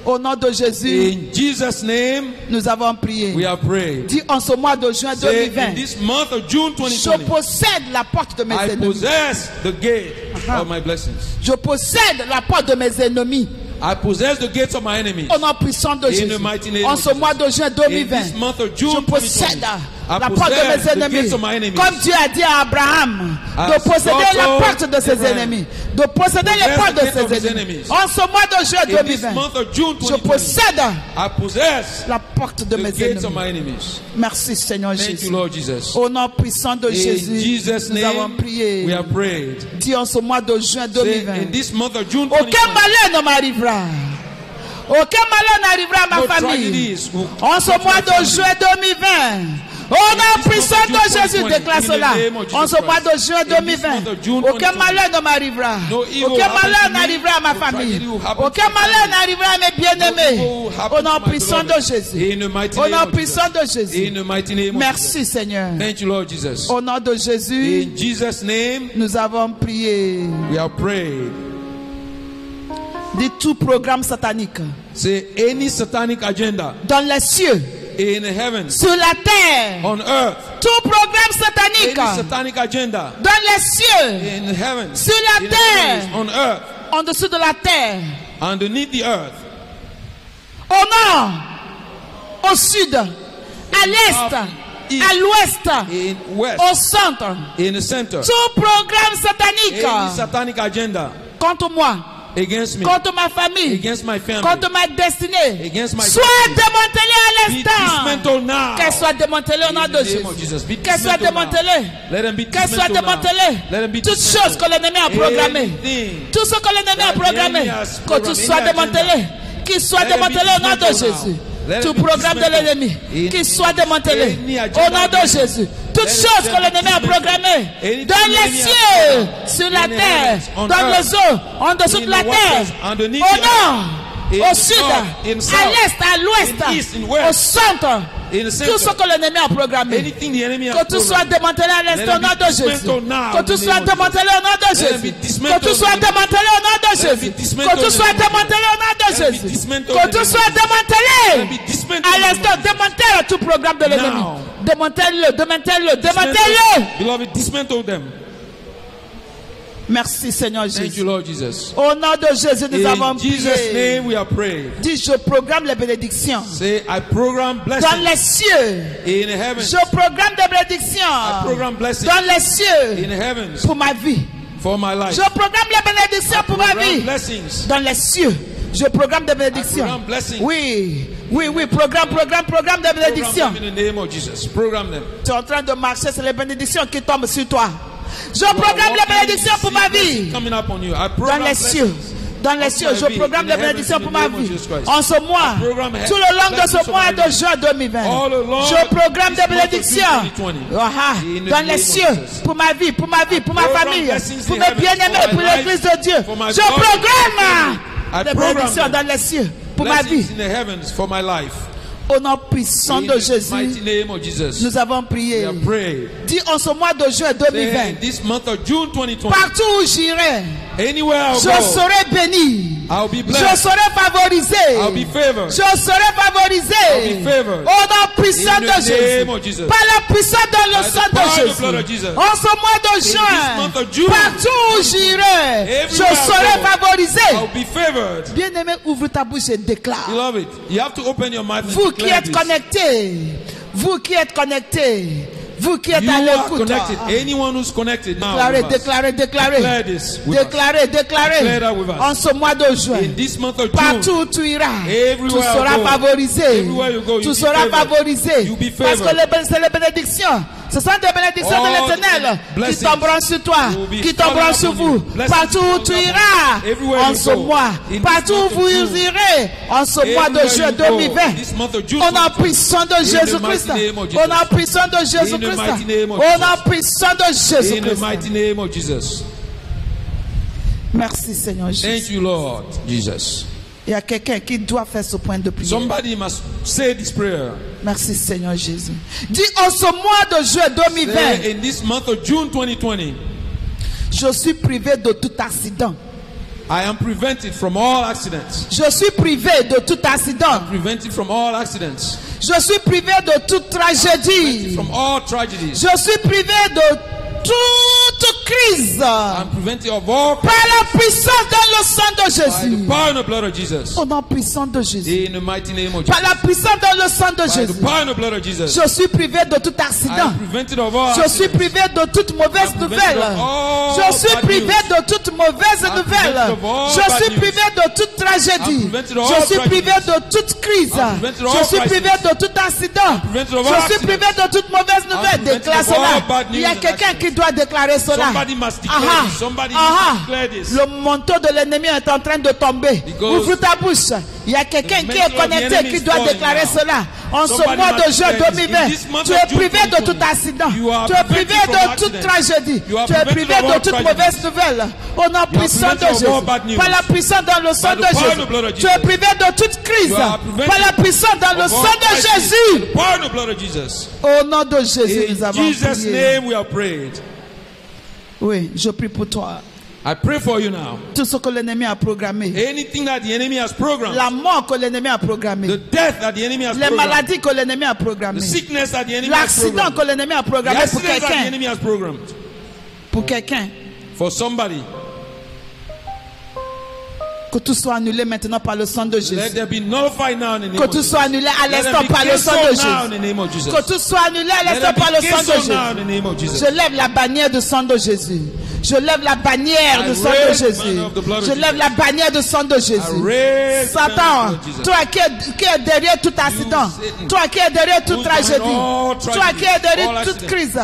Au nom de Jésus, In Jesus' name, nous avons prié. we have prayed. Dis en ce mois de juin Say, in 2020, this month of June je 2020, possède la porte de mes I ennemis. possess the gate of my blessings. Je possède la porte de mes ennemis. I possess the gates of my enemies. Au nom puissant de In Jésus. the mighty name En of ce Jesus. mois de juin In 2020, this month of je June possède 2020, I la porte de possess mes the ennemis. gates of my enemies. Comme Dieu a dit à Abraham de As posséder God la told porte de ses Abraham, ennemis. De posséder les possess portes the de gate of his ses ennemis. enemies. En ce mois de juin In this 2020, month of June je 2020, possède I possess la porte de the mes gates of ennemis. my enemies. Merci Seigneur Thank Jésus. you, Lord Jesus. Au nom puissant de In Jésus, Jesus' nous avons name, prié. we have prayed. Dis en ce mois de juin Say, 2020. in this month of June Aucun 2020, malheur ne m'arrivera. Aucun malheur n'arrivera à ma no famille. tragedies will En ce come to mois my de family. juin 2020. Au nom puissant de Jésus, déclare cela. En ce mois de juin 2020. Aucun malheur ne m'arrivera. Aucun malheur n'arrivera à ma famille. Aucun malheur n'arrivera à mes bien-aimés. Au nom puissant de Jésus. In the mighty Au name nom of Jesus. puissant de Jésus. In the mighty name of Jesus. Merci Seigneur. Thank you, Lord Jesus. Au nom de Jésus, In Jesus' name, nous avons prié. we have prayed. Dis tout programme satanique Say any satanic agenda dans les cieux, in the heavens, sur la terre, on earth, tout programme satanique any satanic agenda dans les cieux, in the heavens, sur la in the terre, heavens, on earth, en dessous de la terre, underneath the earth, au nord, au sud, à l'est, à l'ouest, in west, au centre, in the center, tout programme satanique any satanic agenda contre moi, against me, contre ma famille, against my family, contre ma destinée, against my soit démantelée à be l'instant. dismantled now. Qu'elle soit démantelée au nom In de the name of Jésus. Jesus. Be Qu'elle soit dismantled now. démantelée. Let them be Qu'elle soit dismantled now. démantelée. Let them be Toutes dismantled. choses que l'ennemi a programmées. Anything Tout ce que l'ennemi a that the programmé. enemy has Que tout programmed, soit any agenda. démantelé. Qu'il soit Let them be démantelé au nom de dismantled now. Jésus. Let Tout them be programme de dismantled. l'ennemi. In Qu'il soit démantelé. any Au agenda nom of the de enemy. Jésus. Toutes Let choses them que be l'ennemi a dismantled. programmées. Anything Dans the les enemy has cieux. programmed. Sur la In the terre. heavens, on Dans earth. les eaux. En dessous In de la the waters, terre. underneath Au the nord. in Au the sud. north, in À south, l'est. À l'ouest. in east, in west, Au centre. in the Tout ce center, que l'ennemi a programmé. anything the enemy has Que tout soit programmed, démantelé à l'instant au Let nom them de be Jésus. dismantled now Que in tout the soit name of démantelé au nom de Let them Jésus. be Que dismantled tout soit in the name of démantelé au nom de Let them be Jésus. dismantled Que tout in the soit name of démantelé au nom de Let them be Jésus. dismantled Que in the tout name soit of Let them démantelé. be dismantled À in the name l'instant, of Jesus. démantèle tout programme de l'ennemi. Now. Démantèle-le, démantèle-le, démantèle-le. Beloved, dismantle them. Merci Seigneur Thank you, Jésus. Lord Jesus. Au nom de Jésus, nous avons In Jesus' prié. name we are praying. Dis, je programme les bénédictions. Say, I program Dans blessings les cieux. in the heavens. Je programme des bénédictions. I program blessings Dans les cieux. in the heavens Pour ma vie. for my life. Je programme les bénédictions pour ma Program vie. blessings. Dans les cieux. Je programme des I bénédictions. program blessings. Oui, oui, oui. Programme des Program bénédictions. them in the name of Jesus. Program them. Tu es en train de marcher sur les bénédictions qui tombent sur toi. Je programme les bénédictions pour ma vie. Coming up on you. I Dans program les cieux. blessings. Dans les cieux, je programme les bénédictions pour ma vie. En ce mois, tout le long de ce mois de juin 2020, je programme des bénédictions. Dans les cieux, pour ma vie, pour ma vie, pour ma famille, pour mes bien-aimés, pour l'église de Dieu. Je programme les bénédictions dans les cieux pour ma vie. Blessings in the heavens for my life. Au nom puissant In de the mighty Jésus, name of Jesus. nous avons We prié. have prayed. Dis en ce mois de juin Say, 2020, this month of June 2020, partout où j'irai, anywhere I'll je go, serai béni. I'll be Je blessed. serai favorisé. I'll be favored. Je serai favorisé. I'll be favored. Au nom puissant In de the Jésus. name of Jesus. Par la puissance dans le By the sang power of de the blood of Jésus. Jesus. En ce mois de this juin, month of June, partout où j'irai, je everywhere I serai go, favorisé. I'll be favored. Bien-aimé, ouvre ta bouche et déclare. Beloved, you have to open your mouth and Vous qui declare êtes this. connectés, vous qui êtes connectés, vous qui êtes You à are l'écoute. connected. Anyone who's connected now. Déclarez, with us. déclarez, déclarez. Declare this with us. Déclarez, déclarez. Declare that with us. En ce mois de juin. In this month of Partout June, où tu iras, Everywhere tu I seras go, favorisé. everywhere you go, Tu you'll be seras favored. favorisé. You'll be Parce favored. que c'est les bénédictions. Ce sont des bénédictions de All l'Éternel the qui blessings tomberont sur toi, will be qui tomberont falling sur upon vous. you. Blessings Partout où will tu come upon iras, you. Everywhere en you ce go. mois. In this Partout où month of vous June. irez, en ce mois de Everywhere juin you go. 2020. This month of June Au nom 2020. puissant de In the Jésus-Christ. mighty name of Au Jesus. nom puissant de In the Jésus-Christ. mighty name of Au nom Jesus. puissant de In the Jésus-Christ. mighty name of Jesus. Merci Seigneur Thank Jésus. you, Lord Jesus. Il y a quelqu'un qui doit faire ce point de prière. Somebody must say this prayer. Merci Seigneur Jésus. Dis en ce mois de juin 2020, Say, in this month of June 2020, je suis privé de tout accident. I am prevented from all accidents. Je suis privé de tout accident. Prevented from all accidents. Je suis privé de toute tragédie. From all tragedies. Je suis privé de toute crise. I'm prevented of all Par la puissance dans le sang de by Jésus. the power and the blood of Jesus. Au nom puissant de Jésus. In the mighty name of Par Jesus. la puissance dans le sang de By the Jésus. power and the blood of Jesus. Je suis privé de tout I accident. am prevented of all Je suis accidents. privé de toute mauvaise I'm nouvelle. prevented of all Je suis bad privé news. de toute mauvaise I'm nouvelle. prevented of all Je bad suis news. privé de toute tragédie. I'm prevented of Je all suis privé tragedies. de toute crise. I'm prevented of Je all suis privé crises. de tout accident. prevented of all Je suis accidents. privé de toute mauvaise nouvelle. prevented Déclare of all cela. bad Il y a news and quelqu'un qui doit déclarer cela. Somebody must declare Aha. this. Somebody Aha. must declare this. Le manteau de l'ennemi est en train de tomber. Because Ouvre ta bouche. Il y a quelqu'un the qui est mantle of the connecté enemy qui is doit falling déclarer now. cela. En ce Somebody mois de must juin declare this. 2020, In this month tu of es June privé de 2020, tout accident. you are Tu es privé prevented de from toute accident. tragédie. You are Tu es prevented privé of de all toute tragedy. mauvaise nouvelle. Au nom puissant de prevented of all Jésus. bad news. Par la puissance dans le sang By the de power and the blood of Jésus. Tu es Jesus. privé de toute crise. You are prevented Par la puissance dans le of all sang de crises. Jésus. The power and the blood of Jesus. Au nom de Jésus, In nous avons Jesus' prié. name we have prayed. Oui, je prie pour toi. I pray for you now. Tout ce que l'ennemi a programmé. Anything that the enemy has programmed, La mort que l'ennemi a programmé. the death that the enemy has Les programmed, maladies que l'ennemi a programmé. the sickness that the enemy has L'accident programmed, que l'ennemi a the programmé pour accidents that the quelqu'un. enemy has programmed Pour quelqu'un. for somebody. Que tout soit annulé maintenant par le sang de Let Jésus. there be nullified now in the name Que of tout Jesus. soit annulé à Let l'instant them be par le sang de cancelled now in Jésus. the name of Jesus. Que tout soit annulé à Let l'instant them par le be sang de cancelled now in Jésus. the name of Jesus. Je lève la bannière de sang de Jésus. Je lève la bannière I de sang de raise the Jésus. banner of the blood of Je lève Jesus. la bannière de sang de I Jésus. raise the Satan, banner of Jesus. toi qui es derrière tout accident, Satan, toi qui es derrière toute who's behind tragédie, all toi tragedy, qui es derrière all toute accident. crise,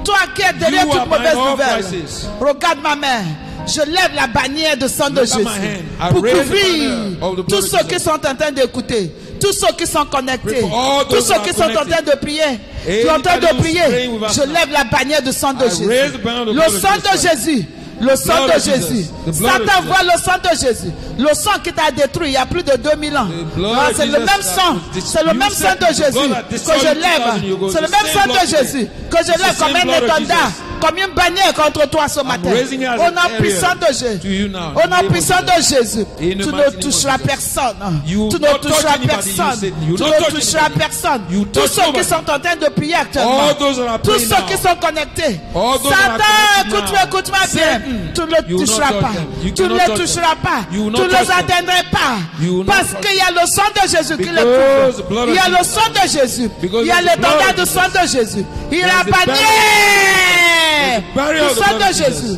toi qui es derrière You toute are behind mauvaise all nouvelle, crisis. regarde ma main. Je lève la bannière de sang de Look at my Jésus hand. I pour raise the couvrir banner of the blood tous of ceux Jesus. qui sont en train d'écouter, tous ceux qui sont connectés, Pray for all tous those ceux who qui are sont en train connected. de prier, qui Anybody sont en train de who's prier. praying with us Je now. lève la bannière de sang de I Jésus. raise the banner of the Le blood of sang Jesus de Christ. Jésus. Le sang blood de of Jésus. Jesus. The blood of Satan Jesus. voit le sang de Jésus. Le sang qui t'a détruit il y a plus de 2000 ans. The blood Ah, of c'est le Jesus même that sang. was C'est le you même said sang de the Jésus blood that que destroyed je 2000 lève. ago. C'est le The même same sang blood de Jésus que je It's the lève comme same un blood of étendard, Jesus. comme une bannière contre toi ce matin. raising it as Au an nom area puissant de Jésus. to you now. Au In the nom name of puissant de Jésus. In the Tu mighty ne name of toucheras Jesus. personne. You Tu will ne not touch toucheras anybody, you personne. said. You will Tu not ne touch toucheras anybody. personne. You Tous touch ceux qui nobody. sont en train de prier actuellement. All those that are Tous praying ceux qui now. sont connectés. All those that are Satan, connected écoute-moi, now. écoute-moi bien. Satan, Tu ne you will not toucheras touch pas. them. You Tu ne cannot les touch toucheras them. pas. You will Tu not ne les touch them. atteindras pas. You will not Parce touch qu'il y a le sang de Jésus qui les Because the couvre. blood Il y of a le Jesus. sang de Jésus. Because Il y a of the blood l'étendard of de Jesus. sang de Jésus. Il y a la There's the bannière barrier du of the sang blood de of Jesus. Jésus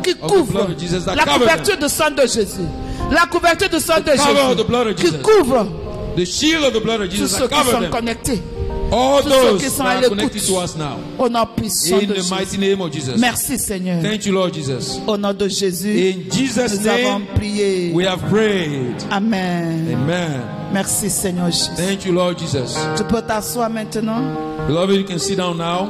qui Of the couvre blood of Jesus that la covered couverture de sang de Jésus. La couverture de sang de cover of the blood Jésus of qui Jesus. couvre The shield of the blood of tous Jesus ceux that qui sont covered them. connectés. All Tous ceux those qui sont that à are l'écoute. connected to us now. Au nom puissant In de the Jésus. mighty name of Jesus. Merci Seigneur. Thank you, Lord Jesus. Au nom de Jésus, In Jesus' nous avons name, prié. we have prayed. Amen. Amen. Merci Seigneur Jésus. Thank you, Lord Jesus. Tu peux t'asseoir maintenant. Beloved, you can sit down now.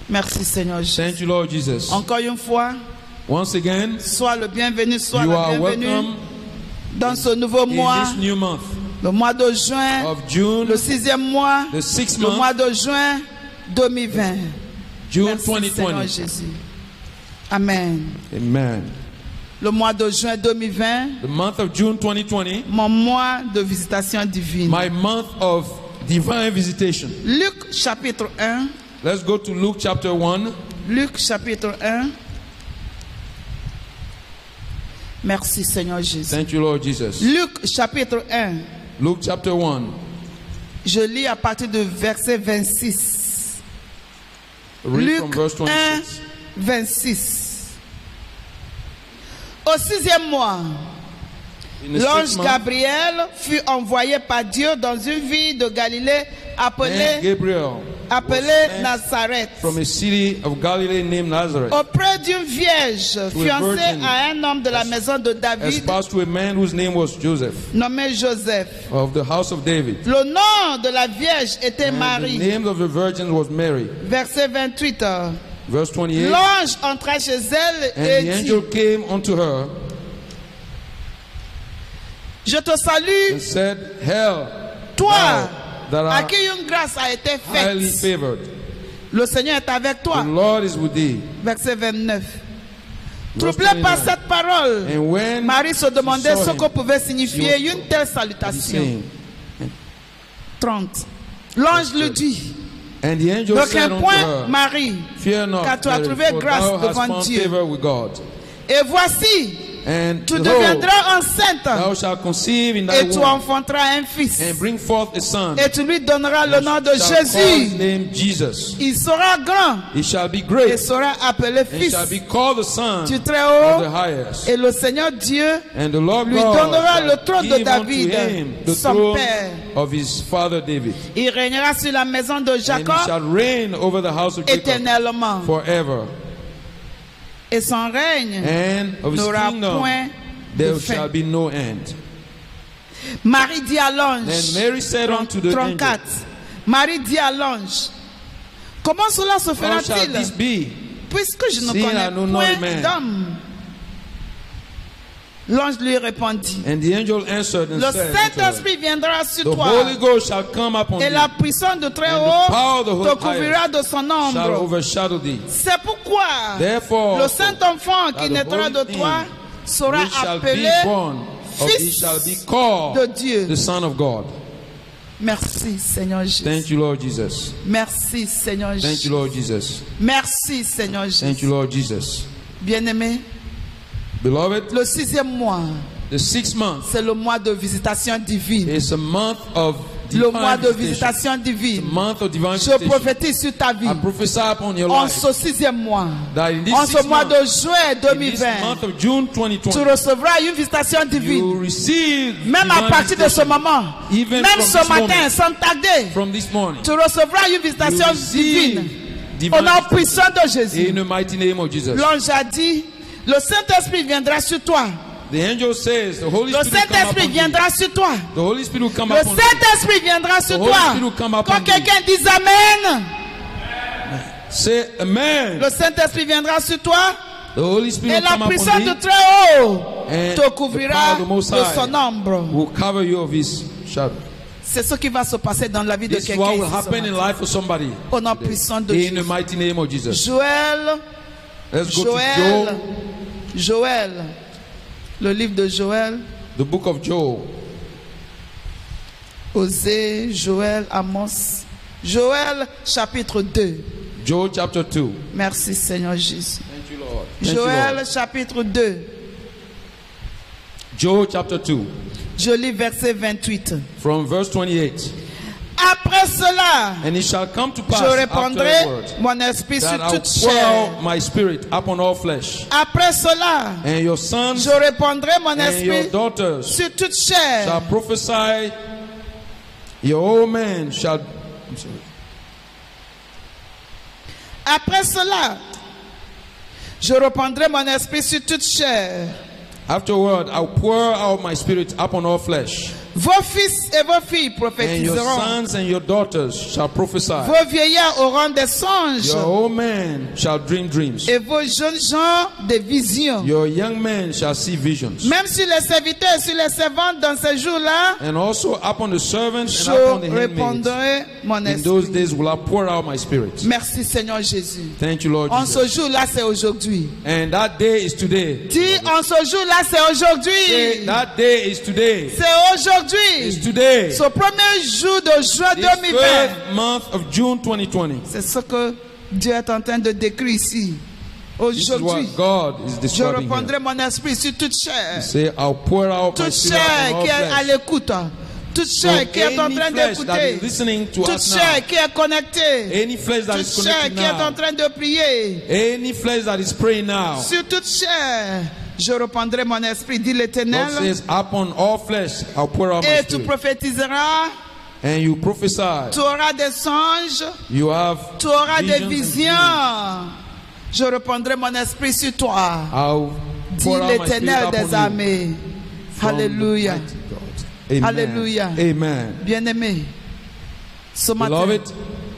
Merci Seigneur Jésus. Thank you, Lord Jesus. Encore une fois, Once again, sois le bienvenu, sois you le are bienvenu welcome dans ce nouveau in mois, this new month le mois de juin, of June, le 6e mois, the 6th le mois month, de juin 2020. June Merci Seigneur 2020. Jésus. Amen. Amen. Le mois de juin 2020, The month of June 2020, mon mois de visitation divine. my month of divine visitation. Luc chapitre 1. Let's go to Luke chapter 1. Luc chapitre 1. Merci Seigneur Jésus. Thank you, Lord Jesus. Luc chapitre 1. Luke chapter 1. Je lis à partir du verset 26. Read from Luc verse 1, 26. 26. Au 6e mois, In the l'ange 6th month, Gabriel fut envoyé par Dieu dans une ville de Galilée and appelée Gabriel appelée Nazareth, from a city of Galilee named Nazareth, auprès d'une vierge fiancée virgin. à un homme de la maison de David espoused to a man whose name was Joseph, nommé Joseph. of the house of David. Le nom de la vierge était And the Marie. name of the virgin was Mary. Verset 28. Verse 28. L'ange entra chez elle And et the dit, angel came unto her je te salue, and said, Hail, toi, thou that à art qui une grâce a été highly faite. favored. Le Seigneur est avec The toi. Lord is with thee. Verset 29. Verse Troublé par 29. cette parole, And when Marie se demandait she saw ce que him, pouvait signifier she was une telle he salutation. saying, 30. L'ange lui dit, and the angel ne said crains unto point, her, Marie, Fear not, car tu as Mary, trouvé for grâce thou hast devant found Dieu. favor with God. Et voici, And tu behold, deviendras enceinte thou shalt conceive in thy et tu womb, enfanteras un fils. and bring forth a son, Et tu lui donneras le nom de shall call his Jésus. name Jesus. Il sera grand He shall be et great, sera appelé and fils shall be called the Son du of the Très-Haut. highest. Et le Seigneur Dieu And the Lord lui God donnera le shall trône de give unto David, him the son throne père. of his father David. Il régnera sur la maison de And he Jacob shall reign over the house of Jacob éternellement. forever. Et son règne And of his n'aura kingdom point there de shall fin. be no end. Marie dit à l'ange, Then Mary said unto the 34, Marie dit à l'ange, comment cela se How shall fera-t-il this be, puisque je ne seeing I connais know not point man? d'homme? L'ange lui répondit, And the angel answered and le said unto her, Saint-Esprit viendra sur The toi, Holy Ghost shall come upon et thee, la puissance de très and the haut power of the te Holy couvrira de son shall ombre. overshadow thee. C'est pourquoi Therefore, le Saint-Enfant qui that the naîtra de Holy toi sera which shall be appelé born of thee Fils shall be called de Dieu. the Son of God. Merci Seigneur Jésus. Thank you, Lord Jesus. Merci Seigneur Thank Jésus. you, Lord Jesus. Merci Seigneur Thank Jésus. you, Lord Jesus. Bien-aimé, Beloved, le 6e mois, the 6th month c'est le mois de visitation divine. is a month of Le mois divine de visitation. visitation The divine. month of divine Je visitation. prophétise sur ta vie. I prophesy upon your En life ce 6e mois, that in this en ce 6th mois month, de juin in this 2020, month of June tu 2020, recevras une visitation you divine. receive Même à divine partir de ce visitation. moment, Even même from ce this matin, moment, sans tarder, from this morning, tu recevras une visitation you receive divine. divine Au nom visitation puissant de Jésus. in the mighty name of Jesus. L'ange a dit, le Saint-Esprit viendra sur toi. The angel says the Holy Le Spirit will come Saint-Esprit upon thee. viendra sur toi. The Holy Spirit will come Le upon thee. Saint-Esprit viendra sur The Holy toi. Spirit will come upon Quand thee. quelqu'un dise Amen, Say amen. le Saint-Esprit viendra sur toi. The Holy Spirit Et will la come upon puissance thee de très haut and te the couvrira power of the Most de High son ombre. will cover you of His shadow. C'est ce qui va se passer dans la vie de This is quelqu'un. what will ici ce happen in matin. life for somebody. Au nom puissant de In the Jésus. mighty name of Jesus. Joël, Let's go to Joël, Joel, Joël, le livre de Joël, the book of Joel. Osée, Joël, Amos. Joël, chapitre 2. Joel chapter 2. Merci Seigneur Jésus. Thank you, Lord. Thank you, Joël, Lord. chapitre 2. Joel chapter 2. Je lis verset 28. From verse 28. Après cela, And it shall come to pass je répandrai afterward mon esprit sur that I will toute pour chair. out my spirit upon all flesh. Après cela, And your sons je répandrai mon and your esprit daughters sur toute chair. shall prophesy. Your old man shall. I'm sorry. Après cela, je répandrai mon esprit sur toute chair. Afterward, I'll pour out my spirit upon all flesh. Vos fils et vos filles And your prophétiseront. sons and your daughters shall prophesy. Vos vieillards auront des songes. Your old man shall dream dreams. Et vos jeunes gens des visions. Your young men shall see visions. Même sur les serviteurs et sur les servantes dans ces jours-là, And also upon the servants je and upon the handmaids. répandrai mon In those esprit. days will I pour out my spirit. Merci Seigneur Jésus. Thank you, Lord En ce Jesus. jour-là, c'est aujourd'hui. And that day is today. Dis, en ce jour-là, c'est aujourd'hui. That day is today. C'est It's aujourd'hui. today. Ce premier jour de juin This 2020. first month of June 2020. C'est ce que Dieu est en train de décrire ici. This is what Aujourd'hui, God is je describing répandrai here. mon esprit sur toute chair. Say, I'll pour out my Toute spirit chair upon all qui est à flesh. l'écoute. Toute So chair qui est en any train flesh that is d'écouter. listening to Toute us now, chair qui est connectée. any flesh that is Toute chair connected qui est en now, train de prier. any flesh that is praying now, Sur toute chair, je répandrai mon esprit, dit God l'Éternel. says, upon all flesh I'll pour out my Et tu spirit. prophétiseras. And you prophesy. Tu auras des songes. You have Tu auras des visions and visions. dreams. Je répandrai mon esprit sur toi. I'll Dit pour out my spirit l'Éternel des upon you. armées. From the Alléluia. mighty God. Amen. Alléluia. Amen. Bien-aimé, ce matin, Beloved,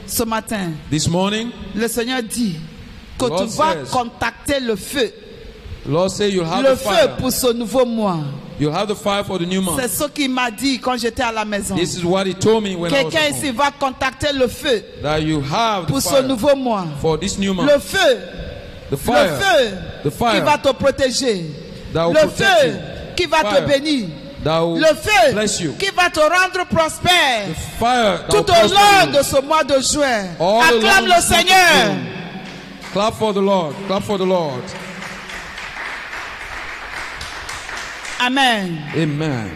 ce matin, this morning, le Seigneur dit que The Lord tu vas says, contacter le feu. the Lord say you'll have Le the feu fire. pour ce nouveau mois. You'll have the fire for the new C'est month. ce qu'il m'a dit quand j'étais à la maison. This is what he told me when I was Quelqu'un at ici home. va contacter le feu That you have the pour ce fire nouveau mois. for this new Le month. feu, The le fire feu The fire qui va te protéger. that will Le protect feu you. qui va te Fire bénir. that will Le feu bless you. qui va te rendre prospère. The fire that will Tout au long prosper de you. ce mois de juin. All Acclame along le this month of Seigneur. June. Clap for the Lord. Clap for the Lord. Amen. Amen.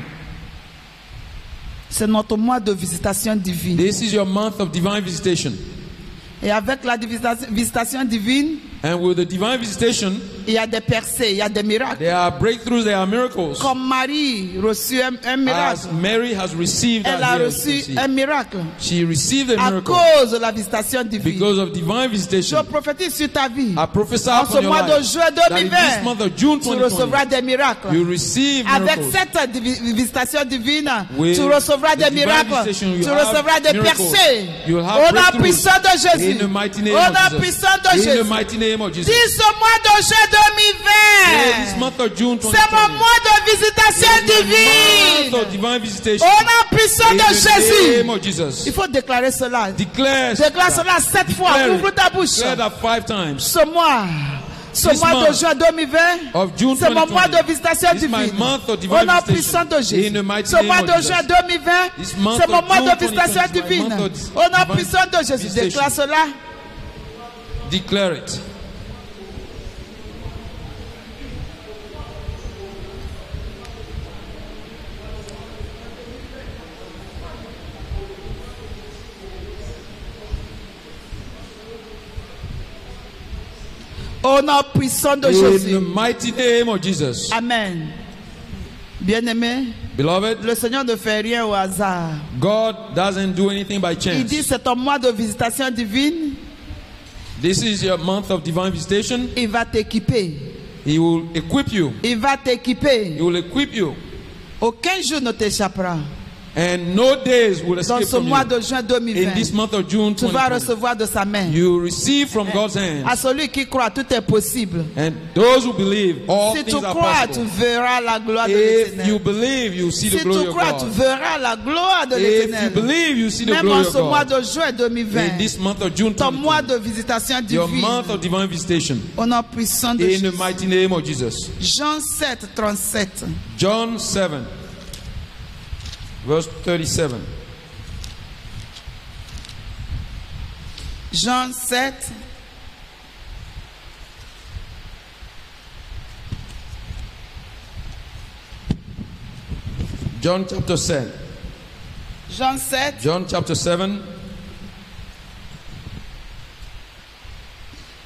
C'est notre mois de visitation divine. This is your month of divine visitation. Et avec la visitation divine, And with the divine visitation, il y a des percées, il y a des miracles. there are breakthroughs, there are miracles. Comme Marie reçut un miracle. As Mary has received Elle a that here, you reçu can see. un miracle She received a à miracle cause de la visitation divine. because of divine Je visitation. prophétise sur ta vie. I prophesy En ce upon your mois de life juin that in 2020, this month of June tu recevras 2020, des miracles. you receive Avec miracles. cette visitation divine, With tu recevras the des divine miracles. visitation, you Tu have recevras des miracles. percées. You will have Au nom breakthroughs puissant de in Jésus. the mighty name Au nom of Jesus. puissant de In the Jésus. mighty name of Jesus. Dis ce mois de juin This 2020. month of June C'est 2020. mon mois de visitation Month divine. of divine visitation. Au nom puissant In de the Jésus. name of Jesus. Il faut déclarer cela. Declare Déclare cela 7 fois. Declare it. Ouvre ta bouche. Declare that 5 times. Ce mois de month juin 2020, of June c'est mon 2020. mois de visitation This is my divine. month of Au divine nom visitation. puissant de In Jésus. the mighty Ce name mois of de Jesus. juin 2020, This month c'est mon of mois June de visitation 2020 is my divine. month of Au nom divine puissant de Jésus. visitation. Déclare cela. Declare it. Au nom puissant de In Jésus. the mighty name of Jesus. Amen. Bien-aimé, Beloved, le Seigneur ne fait rien au hasard. God doesn't do anything by Il chance. dit c'est ton mois de visitation divine. This is your month of divine visitation. Il va t'équiper. He will equip you. Il va t'équiper. He will equip you. Aucun jour ne t'échappera. And no days will Dans escape ce from mois you. de juin In this 2020, month of June tu vas 2020, recevoir de sa main. you receive from God's À hand. celui qui croit, tout est possible. And those who believe, all Si tu things are crois, tu possible. verras la gloire de If you l'Éternel. believe, you see the Si glory tu of crois, tu God. verras la gloire de If you l'Éternel. believe, you see the Même glory en of ce mois God. de juin In 2020, this month of June ton mois 2020, de visitation your divine, month of divine visitation. au nom puissant de In the Jésus. mighty name of Jesus. Jean 7, 37. John 7, verse 37. Jean 7, John chapter 7. Jean 7, John chapter 7.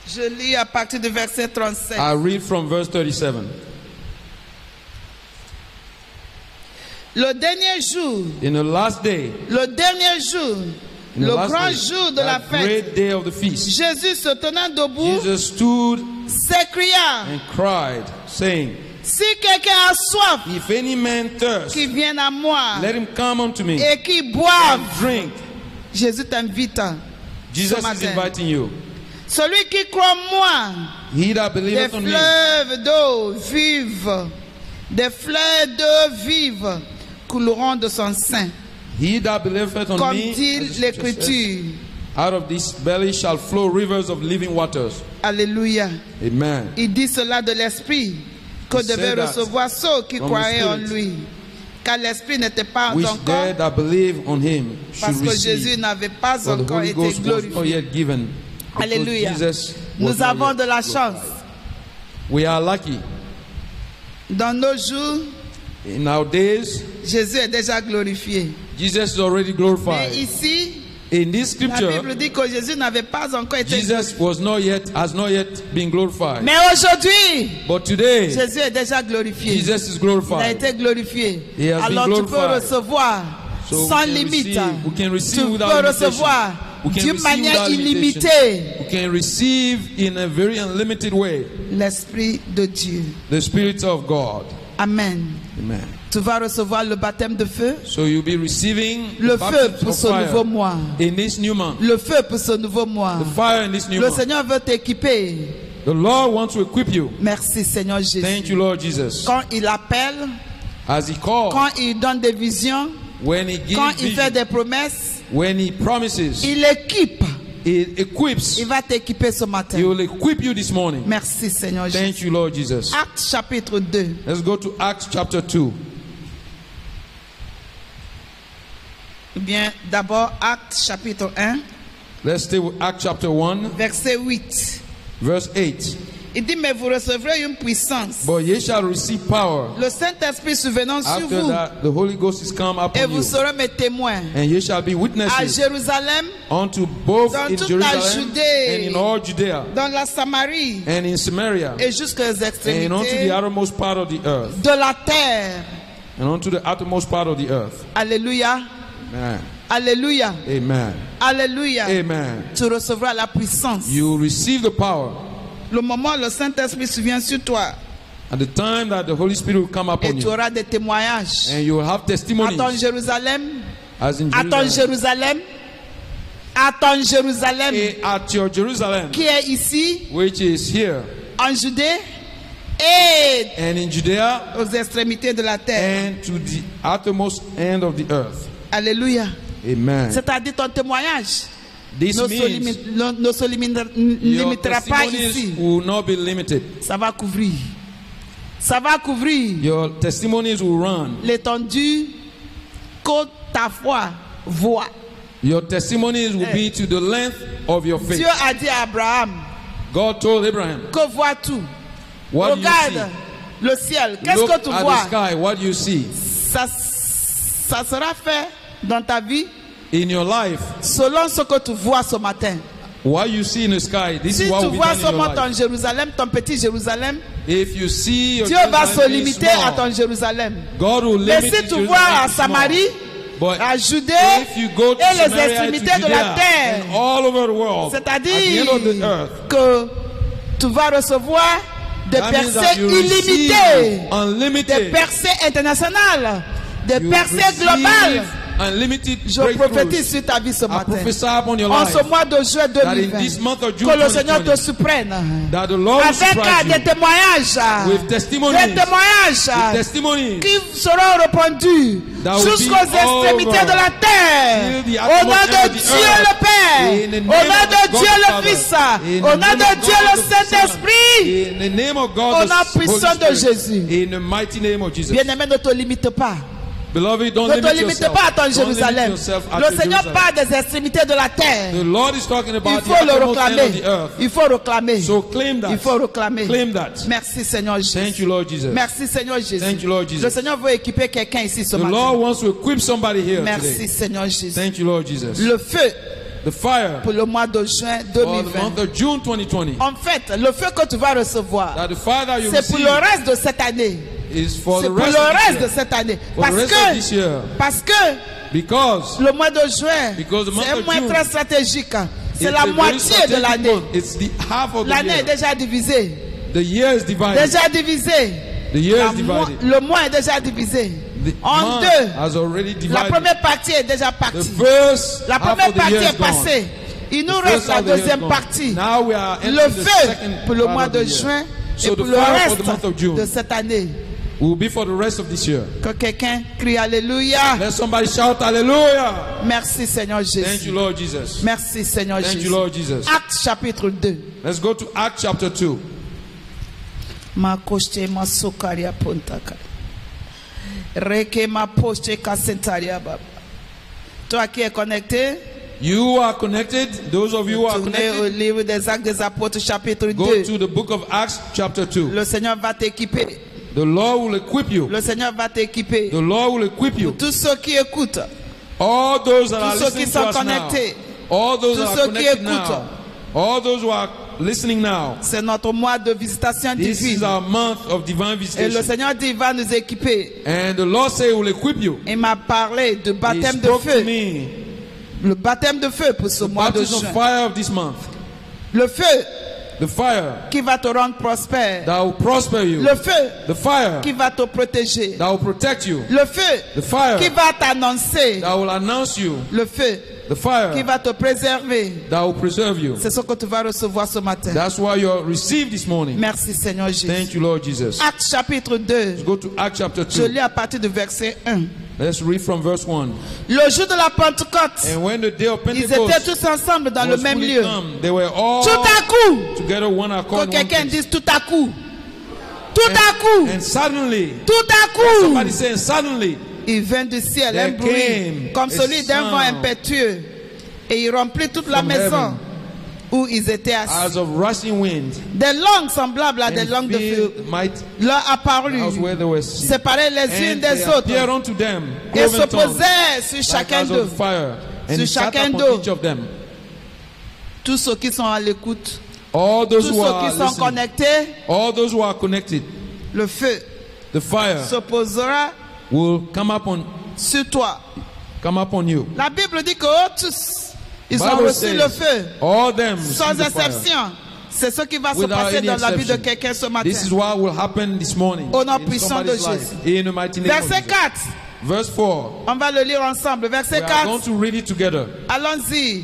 je lis à partir du verset 37. I read from verse 37. Le dernier jour, In the last day, le dernier jour, in the le last grand day, jour de la that fête, great day of the feast, Jésus se tenant debout, Jesus stood s'écria, and cried, saying, si quelqu'un a soif, If any man thirst, qu'il vienne à moi let him come unto me et qu'il boive. and drink. Jésus t'invite. Jesus Ce is matin. inviting you. Celui qui croit en moi, He that des believeth on me, fleuves d'eau vive, des fleuves d'eau vive couleront de son sein. he that believeth on Comme me, dit as the scripture says, l'Écriture. out of this belly shall flow rivers of living waters. Alléluia. Amen. Il dit cela de l'Esprit que He devaient said that recevoir ceux qui from the croyaient en Spirit. lui. Car l'Esprit n'était pas Which encore, they that believe on him should parce que Jésus receive. n'avait pas For the encore Holy été Ghost was not glorifié. yet given. because Alléluia. Jesus was Nous not avons yet de la glorified. chance. We are lucky. Dans nos jours, In our days, Jésus est déjà glorifié. Jesus is already Mais glorified. ici, In this la scripture, Bible dit que Jésus n'avait pas encore été glorifié. Jesus has not yet been glorified. Mais aujourd'hui, But today, Jésus est déjà glorifié. Jesus is Il a glorified. été glorifié. He has been Alors tu peux glorified. recevoir So sans we can limite. receive- we can receive Tu without peux limitation. recevoir We can d'une receive manière without limitation. illimitée We can receive in a very unlimited way l'Esprit de Dieu. the Spirit of God. Amen. Amen. Tu vas recevoir le baptême de feu, So you'll be receiving le the feu baptism pour of ce fire nouveau mois. in this new month. Le feu pour ce nouveau mois. The fire in this new Le month. Seigneur veut t'équiper. The Lord wants to equip you. Merci Seigneur Jésus. Thank you, Lord Jesus. Quand il appelle, As He calls, quand il donne des visions, when He quand gives il fait vision, des promesses, when He promises, il équipe. He equips. Il va t'équiper ce matin. He will equip you this morning. Merci Seigneur Jésus. Thank you, Lord Jesus. Acte chapitre 2. Let's go to Acts chapter 2. Eh bien, d'abord, Acte chapitre 1, Let's stay with Acts chapter 1, verset 8. verse 8. Il dit, mais vous recevrez une puissance. But ye shall receive power. Le Saint-Esprit survenant sur After vous, that, the Holy Ghost is come et upon vous you. serez mes témoins And ye shall be à witnesses Jérusalem, unto both dans in toute la Jerusalem Judée, and in all Judea dans la Samarie and in Samaria et jusqu'aux and unto extrémités the uttermost part of the earth. de la terre. And unto the uttermost part of the earth. Alléluia. Amen. Alléluia. Amen. Alléluia. Amen. Tu recevras la puissance. You will receive the power Le moment où le Saint-Esprit survient sur toi at the time that the Holy Spirit will come et upon tu you. auras des témoignages. And you will have À testimonies ton Jérusalem, as in à ton Jerusalem. Jérusalem, à ton Jérusalem At your Jerusalem, qui est ici, which is here en Judée, et and in Judea, aux extrémités de la terre. and to the uttermost end of the earth. Alléluia. Amen. C'est-à-dire ton témoignage This ne means se your limitera pas ici. testimonies will not be limited. Ça va couvrir. Ça va couvrir Your testimonies will run. l'étendue que ta foi voit. Your testimonies will be to the length of your faith. Dieu a dit à Abraham, God told Abraham, que vois-tu? what do you Regarde le ciel. see? Qu'est-ce Look que tu at vois? the sky. What do you see? Ça sera fait dans ta vie In your life, selon ce que tu vois ce matin. what you see in the sky, this Si is what tu will be vois done in your seulement life. ton Jérusalem, ton petit Jérusalem, If you see your Dieu va se Jerusalem being limiter à small, ton Jérusalem. God will Mais limit si his tu Jerusalem vois à to small. Samarie, But à Judée if you go to et les Samaria, to extrémités de la Judea, terre, and all over the world, at the end of the c'est-à-dire earth, que tu vas recevoir des that means that percées you receive illimitées, des unlimited, percées internationales, des you percées receive globales. unlimited Je prophétise breakthroughs. sur ta vie ce I matin. prophesy upon your En life ce mois de juin that in 2020, this month of June que le Seigneur te 2020, surprenne that the Lord will avec surprise des you témoignages, with testimonies, des témoignages testimonies qui seront répandus that will jusqu'aux be extrémités over de la terre. till the Au nom utmost end de of the Dieu earth. le Père, In the au name nom of de God Dieu the le Father, Fils, in au the nom name de of Dieu God le the Son, Saint-Esprit, in the name of God au the nom puissant Holy de Spirit, Jésus. in the mighty name of Jesus. Bien-aimé, ne te limite pas. Beloved, don't Ne te limit limite yourself. pas à ton Don't limit Jérusalem. yourself at Le your Seigneur Jerusalem. parle des extrémités de la terre. The Lord is talking Il about the faut le uttermost end of réclamer. the earth. Il faut réclamer. So claim that. Il faut réclamer. Claim that. Merci Seigneur Jésus. Thank you, Lord Jesus. Merci Seigneur Jésus. Thank you, Lord Jesus. Le Seigneur veut équiper quelqu'un ici ce The matin. Lord wants to equip somebody here Merci today. Seigneur Jésus. Thank you, Lord Jesus. Le feu The fire pour le mois de juin for the 2020. month of June 2020. En fait, le feu que tu vas recevoir, That the fire that you c'est pour receive le reste de cette année. is for C'est the pour le rest of reste this de year. cette année. For the rest of this year. Parce que Because le mois de juin, Because the month c'est un of mois June très stratégique. C'est it's la a very moitié de strategic l'année. month. It's the half of the L'année est year. déjà divisée. The year is divided. Déjà divisée. The year is divided. Le mois est déjà divisé. The En month deux. has already La divided. première partie est déjà The partie. first La half première of the partie year is est passée. gone. Il nous The reste first la half of the year is deuxième gone. partie. Now we are Le entering the feu second pour le part mois of de the year. juin So et the pour le fire for the month reste of June de cette année. will be for the rest of this year. Que quelqu'un crie Alléluia. Let somebody shout hallelujah. Merci Seigneur Thank you, Jésus. Lord Jesus. Merci Seigneur Thank you, Jésus. Lord Jesus. Acte chapitre 2. Let's go to Acts chapter 2. Ma koshte ma sokaria pontaka. Reke ma poste kasentaria baba. Toi qui es connecté, You are connected. Those of you who are tournez au connected, livre des Actes des Apôtres chapitre go 2. to the book of Acts chapter 2. Le Seigneur va t'équiper. The Lord will equip you. Le Seigneur va t'équiper. The Lord will equip you. Tous ceux qui écoutent, All those that are tous ceux qui listening to sont us now. connectés, All those tous that are ceux qui connected écoutent. now. All those who are listening now. c'est notre mois de visitation This is divine. our month of divine Et le visitation. Seigneur dit, il va nous équiper. And the Lord say he will equip you. Il m'a parlé de He baptême de spoke to feu. me. Le baptême de feu pour ce mois de Baptism juin. of fire of this month. Le feu The fire qui va te rendre prospère. that will prosper you. Le feu The fire qui va te protéger. that will protect you. Le feu The fire qui va t'annoncer. that will announce you. Le feu The fire qui va te préserver. that will preserve you. C'est ce que tu vas recevoir ce matin. That's why you received this morning. Merci Seigneur Jésus. Thank you, Lord Jesus. Acte chapitre 2. Go to Acts chapter Je 2. lis à partir du verset 1. Let's read from verse 1. Le jour de la Pentecôte, And when the day of ils étaient Pentecost tous ensemble dans le was même fully lieu. come, they were all Tout à coup, together one que accord. in one quelqu'un place. dise tout à coup. Tout à coup. And suddenly, Tout à coup. somebody saying suddenly, Il vint du ciel There un bruit came comme a celui d'un vent sound impétueux. Et il remplit toute la from maison heaven où ils étaient assis. as of rushing wind, Des langues semblables à des and langues de feu filled might leur apparurent, house where they were sitting. séparées les unes And des they appeared autres, unto them, et cloven se tongues, posaient sur like chacun as d'eux. of fire, and Sur he sat chacun upon d'eux. each of them. Tous ceux qui sont à l'écoute, All tous those ceux who are qui sont listening, connectés, all those who are connected, le feu the fire se posera will come sur toi. upon you. La Bible dit que eux tous, ils ont Bible reçu says, le feu, all them sans receive the fire. exception. C'est ce qui va se Without passer any dans la vie de exception. quelqu'un ce matin. This is what will happen this morning Au nom in puissant de somebody's life. Jésus. In the mighty name of Verset Jesus. 4, Verse 4. on va le lire ensemble. We Verset are going 4, to read it together. allons-y.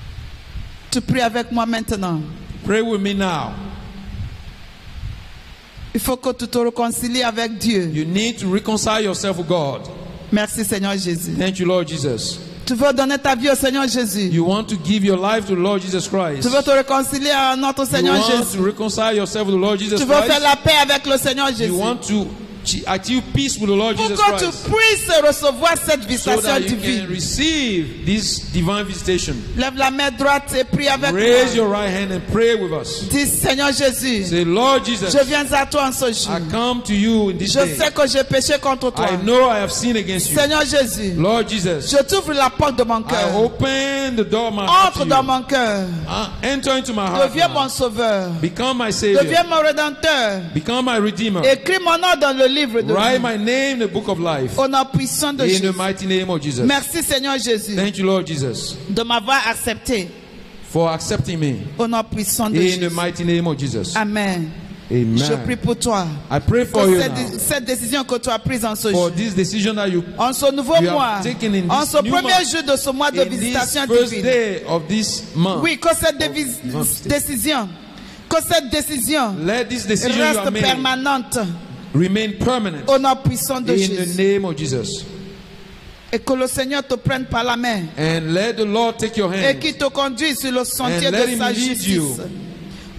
Tu pries avec moi maintenant. Pray with me now. Il faut que tu te réconcilies avec Dieu. You need to reconcile yourself with God. Merci Seigneur Jésus. Thank you, Lord Jesus. Tu veux donner ta vie au Seigneur Jésus. You want to give your life to the Lord Jesus Christ. Tu veux te réconcilier à notre You Seigneur want Jésus. to reconcile yourself with the Lord Jesus Tu veux faire Christ. la paix avec le Seigneur You Jésus. want to achieve peace with the Lord Pour Jesus que tu Christ. puisses recevoir cette So visitation that you can divine. receive this divine visitation. Lève la main droite et prie avec Raise moi. your right hand and pray with us. Dis Seigneur Jésus, Say, Lord Jesus, je viens à toi en ce jour. I come to you in this Je day. sais que j'ai péché contre toi. I know I have sinned against you. Seigneur Jésus, Lord Jesus, je t'ouvre la porte de mon I cœur. open the door of my heart to Entre dans you. mon cœur. Enter into my heart Deviens now. mon sauveur. Become my Savior. Deviens mon rédempteur. Become my Redeemer. Écris mon nom dans le livre de Write vie. my name in the book of life. Au nom puissant de In Jésus. the mighty name of Jesus. Merci Seigneur Jésus Thank you, Lord Jesus, de m'avoir accepté. for accepting me. Au nom puissant de In the Jésus. mighty name of Jesus. Amen. Je prie Amen. pour toi. I pray for Que you now. cette décision que tu as prise en ce For jour. this decision that you En ce nouveau You have mois. taken in En this ce new premier month, jour de ce mois de in this visitation first divine. day of this month. Oui, que cette décision. Que cette décision Let this decision you have reste made permanente. remain permanent. Au nom puissant de In the Jésus. name of Jesus. Et que le Seigneur te prenne par la main. And let the Lord take your Et hand. qu'il te conduise sur le sentier And let de him sa lead justice. you.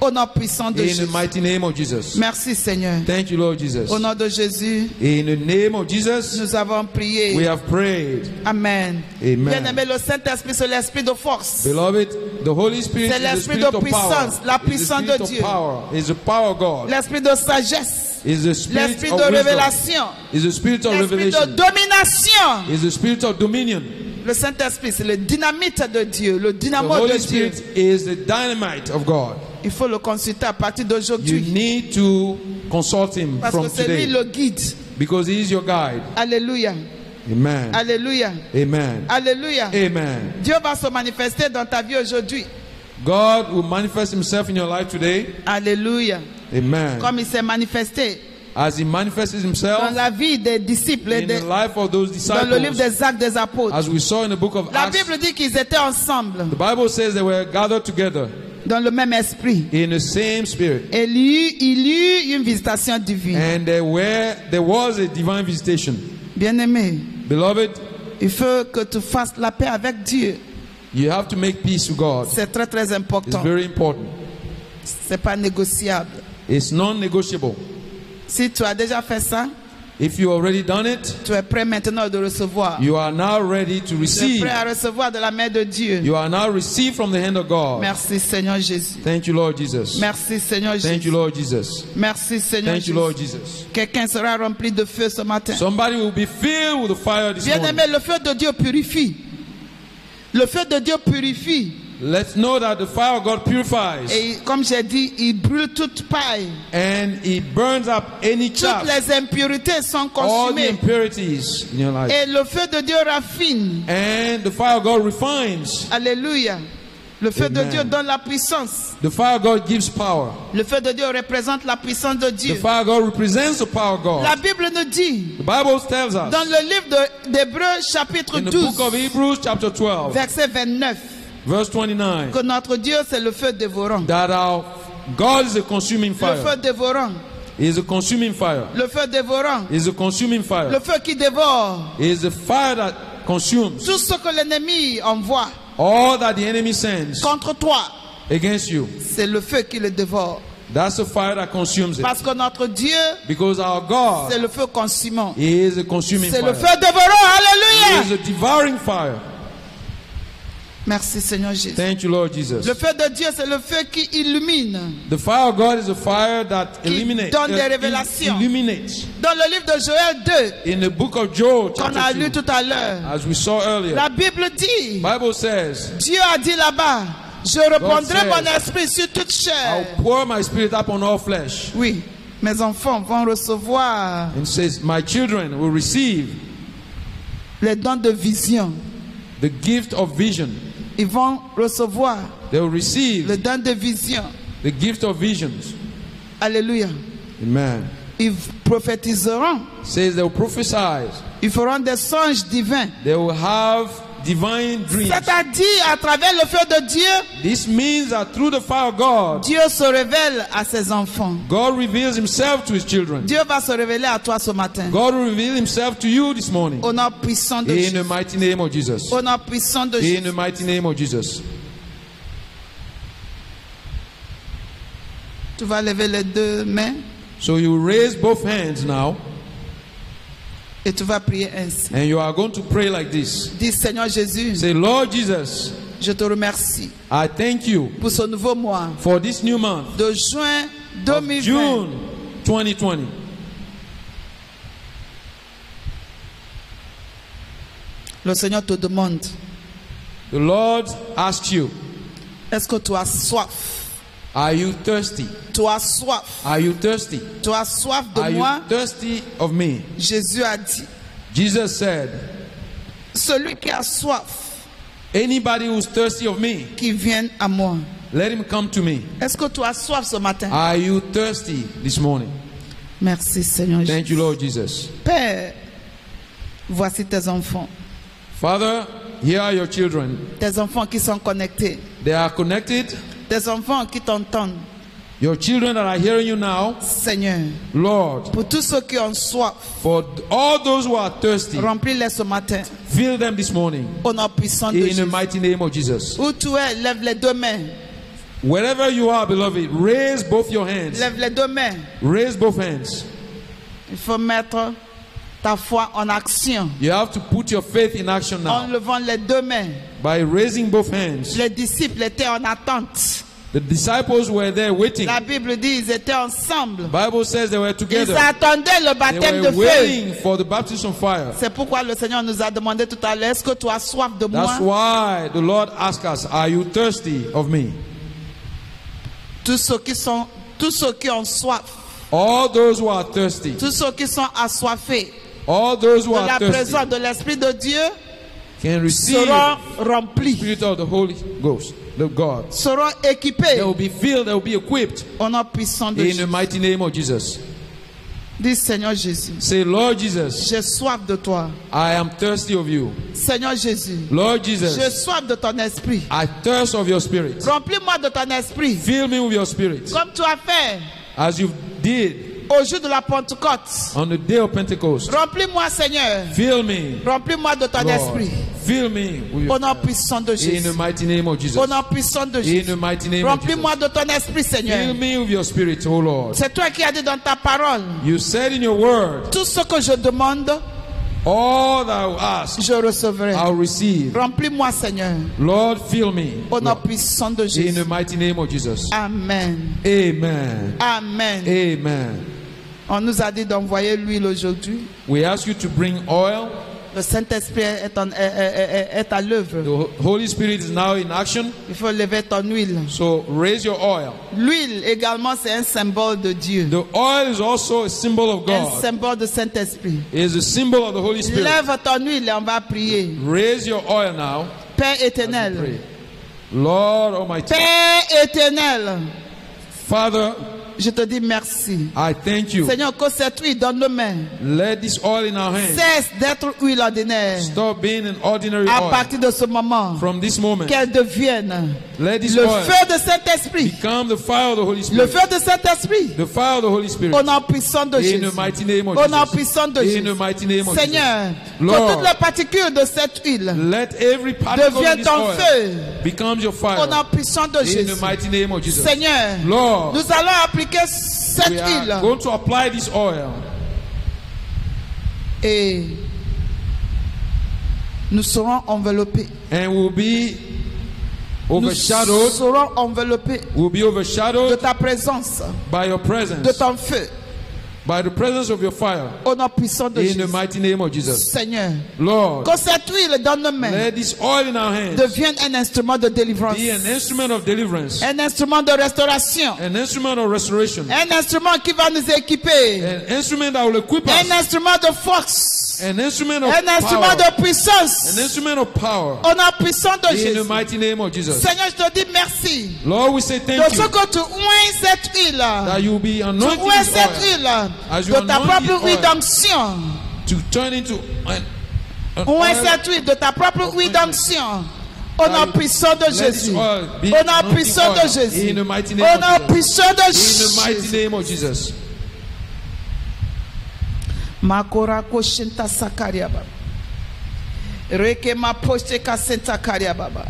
Au nom puissant de In Jésus. the mighty name of Jesus. Merci Seigneur. Thank you, Lord Jesus. Au nom de Jésus, In the name of Jesus, nous avons prié. we have prayed. Amen. Amen. Bien-aimé, le Saint-Esprit, c'est l'esprit de force. Beloved, the Holy Spirit C'est is the l'esprit spirit de of puissance, power. la Is the puissance spirit de of Dieu. power. Is the power of God. L'esprit de sagesse. Is the spirit L'esprit of de wisdom. révélation. Is the spirit of L'esprit de revelation. domination. Is the spirit of dominion. Le Saint-Esprit, c'est le dynamite de Dieu, le The dynamo de Holy Dieu. Spirit is the dynamite of God. Il faut le consulter à partir You d'aujourd'hui. need to consult Him Parce que from c'est lui today le guide. because He is your guide. Alléluia. Amen. Alléluia. Amen. Alléluia. Amen. Dieu va se manifester dans ta vie aujourd'hui. God will manifest Himself in your life today. Alléluia. Amen. Comme il s'est manifesté As He manifests dans Himself la vie des disciples et in the life of those dans le livre disciples, des Actes des Apôtres. as we saw in the book of La Acts, Bible dit qu'ils étaient ensemble the Bible says they were gathered together dans le même esprit. in the same spirit, Et il y eut une visitation divine. and there was a divine visitation. Bien-aimé, Beloved, il faut que tu fasses la paix avec Dieu. you have to make peace with God. C'est très très It's important. very important. C'est pas négociable. It's non-negotiable. Si tu as déjà fait ça, If you already done it, tu es prêt maintenant de recevoir. you are now ready to Tu es receive. prêt à recevoir de la main de Dieu. You are now received from the hand of God. Merci Seigneur Jésus. Thank you, Lord Jesus. Merci Seigneur Thank you, Jésus. Lord Jesus. Merci Seigneur Thank you, Jésus. Lord Jesus. Quelqu'un sera rempli de feu ce matin. Somebody will be filled with the fire this morning. Bien-aimé, le feu de Dieu purifie. Le feu de Dieu purifie. Let's know that the fire of God purifies Et comme j'ai dit, il brûle toute paille. and it burns up any Toutes chaff, les impuretés sont all the consumées. impurities in your life. Et le feu de Dieu raffine. And the fire of God refines. Alléluia. Le feu de Amen. Dieu donne la puissance. The fire of God gives power. Le feu de Dieu représente la puissance de The Dieu. fire of God represents the power of La God. Bible nous dit, The Bible tells us dans le livre d'Hébreux chapitre in the 12, book of Hebrews chapter 12, verset 29, verse 29, que notre Dieu c'est le feu dévorant. that our God is a consuming Le feu fire. dévorant. He is a consuming fire. Le feu dévorant. He is a consuming Le fire. feu qui dévore. He is a fire that consumes Tout ce que l'ennemi envoie all that the enemy sends contre toi, against you. c'est le feu qui le dévore. That's the fire that consumes it. Parce que notre Dieu, Because our God, c'est le feu consumant. He is a consuming C'est le fire. feu dévorant. He Alléluia. is a devouring fire. Merci Seigneur Jésus. Thank you, Lord Jesus. Le feu de Dieu, c'est le feu qui illumine. The fire of God is a fire that Qui donne des révélations. illuminates. Dans le livre de Joël 2, In the book of Joel, qu'on a chapter lu 2, tout à l'heure, as we saw earlier, la Bible dit, Bible says, Dieu a dit là-bas, je répandrai says, mon esprit sur toute chair. I'll pour my spirit upon all flesh. Oui, mes enfants vont recevoir And says, my children will receive les dons de vision. the gift of vision. Ils vont recevoir They will receive le don de vision. the gift of visions. Alléluia. Amen. Ils prophétiseront. Says they will prophesy. Ils feront des songes divins. They will have divine dreams. C'est-à-dire, à travers le feu de Dieu, This means that through the fire of God, Dieu se révèle à ses enfants. God reveals himself to his children. Dieu va se révéler à toi ce matin. God will reveal himself to you this morning. Au nom puissant de In Jésus. the mighty name of Jesus. Au nom puissant de In Jésus. the mighty name of Jesus. Tu vas lever les deux mains So you raise both hands now, et tu vas prier ainsi. and you are going to pray like this. Dis, Seigneur Jésus, Say, Lord Jesus, je te remercie I thank you pour ce nouveau mois for this new month de juin of 2020. June 2020. Le Seigneur te demande, The Lord asks you, est-ce que tu as soif? are you thirsty? Tu as soif. Are you thirsty? Tu as soif de Are moi? you thirsty of me? Jésus a dit, Jesus said, celui qui a soif, anybody who's thirsty of me, qui vienne à moi. let him come to me. Est-ce que tu as soif ce matin? Are you thirsty this morning? Merci Seigneur Thank you, Jésus. Lord Jesus. Père, voici tes enfants. Father, here are your children. Tes enfants qui sont connectés. They are connected. Tes enfants qui t'entendent. Your children that are hearing you now, Seigneur, Lord, pour tous ceux qui ont soif, for all those who are thirsty, remplis-les ce matin. fill them this morning. Au nom puissant de In the Jésus. mighty name of Jesus. Où tu es, lève les deux mains. Wherever you are, beloved, raise both your hands. Lève les deux mains. Raise both hands. Il faut mettre ta foi en action. You have to put your faith in action En now. levant les deux mains. By raising both hands. Les disciples étaient en attente. The disciples were there waiting. La Bible dit ils étaient ensemble. Bible says they were Ils together. attendaient le They baptême were de feu. waiting for the baptism of fire. C'est pourquoi le Seigneur nous a demandé tout à l'heure, est-ce que tu as soif de That's moi? why the Lord asked us, are you thirsty of me? Tous ceux qui ont soif, All those who are thirsty, tous ceux qui sont assoiffés all those who de are la thirsty présence de l'Esprit de Dieu can receive seront the remplis, Spirit of the Holy Ghost, the God. seront équipés They will be filled, they will be equipped au nom puissant de in the Jésus. mighty name of Jesus. Dis Seigneur Jésus, Say, Lord Jesus, j'ai soif de toi. I am thirsty of you. Seigneur Jésus, Lord j'ai Jesus, soif de ton esprit. I thirst of your Spirit. Remplis-moi de ton esprit, Fill me with your Spirit, comme tu as fait as you did au jour de la Pentecôte. on the day of Pentecost. Remplis-moi Seigneur, Fill me, remplis-moi de ton Lord. esprit. Fill me with Au your nom Spirit. puissant de In the Jésus. mighty name of Jesus. Au nom puissant de In Jésus. the mighty name of Jesus. Remplis-moi de ton esprit, Fill Seigneur. me with your Spirit, O Lord. C'est toi qui as dit dans ta parole, You said in your word, tout ce que je demande, all that I ask, je recevrai. I'll receive. Remplis-moi, Seigneur. Lord, fill me. Au nom Lord. puissant de In Jésus. the mighty name of Jesus. Amen. Amen. Amen. Amen. On nous a dit d'envoyer l'huile aujourd'hui. We ask you to bring oil. Le Saint-Esprit est à l'œuvre. The Holy Spirit is now in action. Il faut lever ton huile. So raise your oil. L'huile également, c'est un symbole de Dieu. The oil is also a symbol of Un God. symbole de Saint-Esprit. It is a symbol of the Holy Spirit. Lève ton huile et on va prier. Raise your oil now. Père As éternel. we pray. Lord Almighty. Père éternel. Father, Je te dis merci. I thank you. Seigneur, que cette huile dans nos mains Let this oil in our hands cesse d'être huile ordinaire. stop being an ordinary À oil. partir de ce moment, From this moment, qu'elle devienne let this le oil feu de Saint-Esprit. become the fire of the Holy Le Spirit. feu de Saint-Esprit. The fire of the Holy Spirit. Au nom puissant de In Jésus. the mighty name of Au nom Jesus. puissant de In Jésus. the mighty name of Seigneur, Jesus. que Lord, toutes les particules de cette huile let every particle of deviennent this ton oil feu. becomes your fire. Au nom puissant de In Jésus. the mighty name of Jesus. Seigneur, Lord, nous allons appliquer cette we are huile going to apply this oil. et nous serons enveloppés. And we'll be Nous overshadowed. serons enveloppés We'll be de overshadowed ta présence, by your de presence. ton feu. By the presence of your fire. Au nom puissant de In Jésus. the mighty name of Jesus. Seigneur, Lord, que cette huile dans nos mains let this oil in our hands devienne un instrument de délivrance, be an instrument of deliverance. un instrument de restauration, An instrument of restoration. un instrument qui va nous équiper, An instrument that will equip us. un instrument de force, An instrument of un instrument power. de puissance. An instrument of power. Au nom puissant de In the Jésus. mighty name of Jesus. Seigneur, je te dis merci Lord, we say de thank ce you que tu oins cette huile. that you will be Tu anointing oins this cette oil huile As you de ta anoint propre the oil. rédemption. to turn into Oint cette huile de ta propre huile d'onction. Au nom puissant de Jésus. Au nom puissant de Jésus. Au nom puissant de Jésus. In the mighty name of Jesus. Makora koshinta sakaria baba. Reke ma poche kasenta karia baba.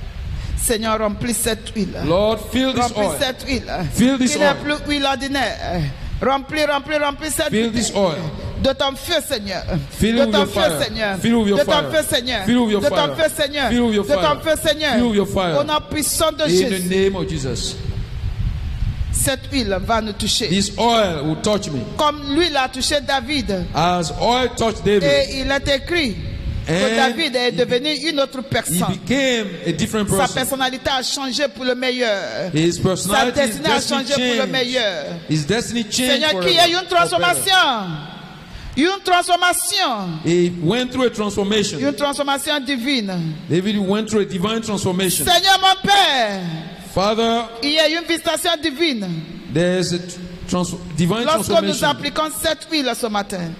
Seigneur, remplis cette huile. Lord, fill this oil. Remplis cette huile. Fill this Il n'est oil. plus huile ordinaire. Remplis cette Fill huile. this oil. De ton feu, Seigneur. Fill De it with ton your feu, fire. Seigneur. Fill it with your De ton fire. feu, Seigneur. Fill it with your De ton fire. feu, Seigneur. Fill it with your De ton fire. feu, Seigneur. Fill it with your fire. Au nom puissant de In the Jésus. name of Jesus. Cette huile va nous toucher. This oil will touch me. Comme l'huile a touché David. As oil touched David, Et il est écrit que And David est devenu une autre he personne. became a different Sa person. personnalité a changé pour le meilleur. His Sa personality, his destinée a destiny changé pour le changed. meilleur. His destiny changed Seigneur, qu'il y ait une transformation. Une transformation. He went through a transformation. Une transformation divine. David went through a divine transformation. Seigneur, mon Père, Father, il y a une visitation divine. there's a divine Lorsque nous transformation. appliquons cette huile ce matin.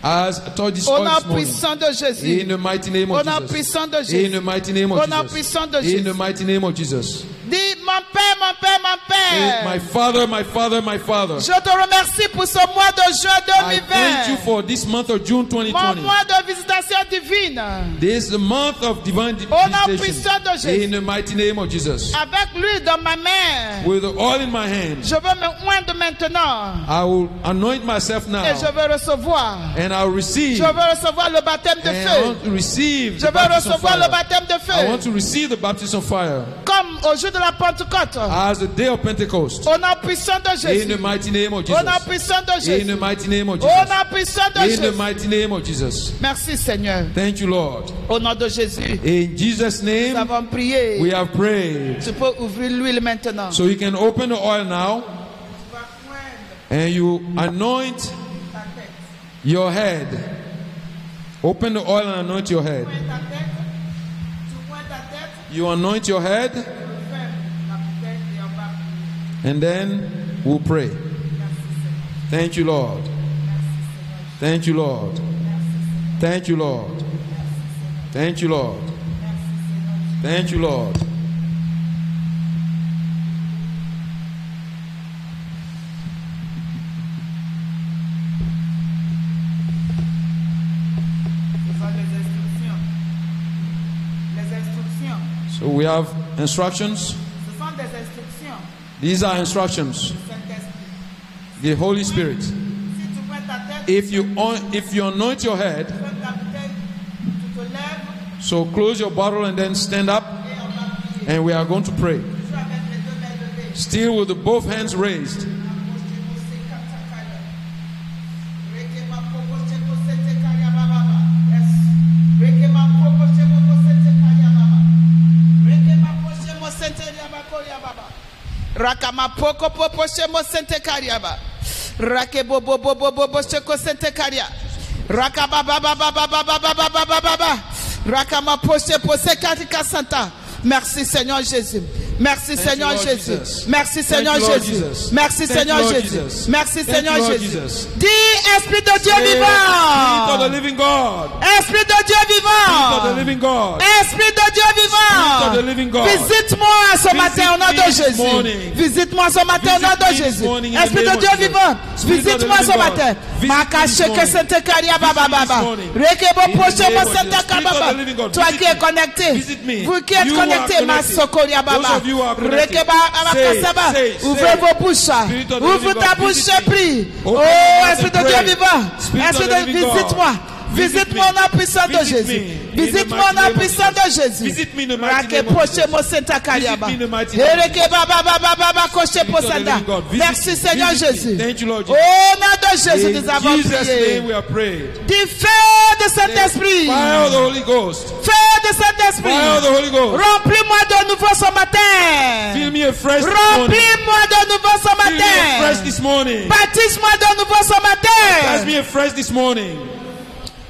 As I told this Au oil nom this morning. puissant de Jésus. In the mighty name Au of nom Jesus. puissant de In Jésus. the mighty name Au of nom Jesus. puissant de In Jésus. the mighty name of Jesus. Dis, mon Père, mon Père, mon Père. My Father, my Father, my Father. Je te remercie pour ce mois de juin I thank you 2020. for this month of June Mon 2020. mois de visitation divine. This is the month of divine Au nom visitation. puissant de Jésus. In the mighty name of Jesus. Avec l'huile dans ma main. With the oil in my hand, Je veux me oindre maintenant. I will anoint myself now. Et je veux recevoir. And I'll receive. Je veux recevoir le baptême de And I feu. want to receive Je the veux baptism of recevoir le fire. baptême de I want feu. to receive the baptism of fire. Comme au jour de la Pentecôte. As the day of Pentecost. Au nom puissant de In Jésus. the mighty name of Au nom Jesus. puissant de In the Jésus. mighty name of Au Jesus. nom puissant de In the Jésus. mighty name of Jesus. Merci Seigneur. Thank you, Lord. Au nom de Jésus. In Jesus' Nous name, avons prié. we have prayed. Tu peux ouvrir l'huile maintenant. So you can open the oil now and you anoint your head. Open the oil and anoint your head. You anoint your head and then we'll pray. Thank you, Lord. Thank you, Lord. Thank you, Lord. Thank you, Lord. Thank you, Lord. So we have instructions. These are instructions. The Holy Spirit. If you anoint your head, so close your bottle and then stand up, and we are going to pray. Still with both hands raised. Rakama poko popo shemo sente kariaba. Rake bobo bobo bobo sheko sente karia. Rakaba baba baba baba baba baba baba. Rakama poshe pose katika santa. Merci Seigneur Jésus. Merci Seigneur Jésus. Merci Seigneur Jésus. Merci Seigneur Jésus. Merci Seigneur Jésus. Dis Esprit de Dieu vivant. Spirit of the living God. Esprit de Dieu Spirit of the vivant. living God. Esprit de Dieu Spirit of the vivant. living God. Visite-moi ce matin au nom de this morning. Jésus. Visite-moi ce matin au nom de Visit me this Jésus. morning in the Esprit name de of Dieu Jesus. vivant. Spirit of the Visite-moi living ce God. matin. Visit me Makache this que morning. sente karia baba Visit me this baba. morning. Rekebo In the poche name mo of sente Jesus. Spirit of kababa. the living God. Toi Visit qui es me. connecté. Visit me. Vous qui êtes You who are connectés. Ma connected. sokoria baba. Those of you who are connected. Rekeba Say, abakasaba. say, Ouvrez say. vos bouches. Spirit of the Ouvre living ta God. bouche Visit et me. prie. Open Oh, your mouth Esprit and de Dieu pray. vivant. Spirit Esprit of the de living God. visite-moi. Visite-moi au nom puissant de Visit me. Jésus. In the Visite-moi mighty au nom name of puissant de Jesus. Jésus. Visit me in the mighty Rake name of poche Jesus. mo senta kariaba. Visit me in the mighty name of Ereke baba baba baba koche Spirit of the posenda. living God. Visit Merci me. Seigneur Visit me. Jésus. Thank you, Lord Au Jesus. nom de Jésus, In nous avons Jesus' name prié. we are prayed. Du feu de Saint-Esprit. Fire of the Holy Ghost. Feu de Saint-Esprit. Fire of the Holy Ghost. Remplis-moi de nouveau ce matin. Fill me afresh this morning. Remplis-moi de nouveau ce Fill me afresh matin. this morning. Baptise-moi de nouveau ce Baptize matin. me afresh this morning.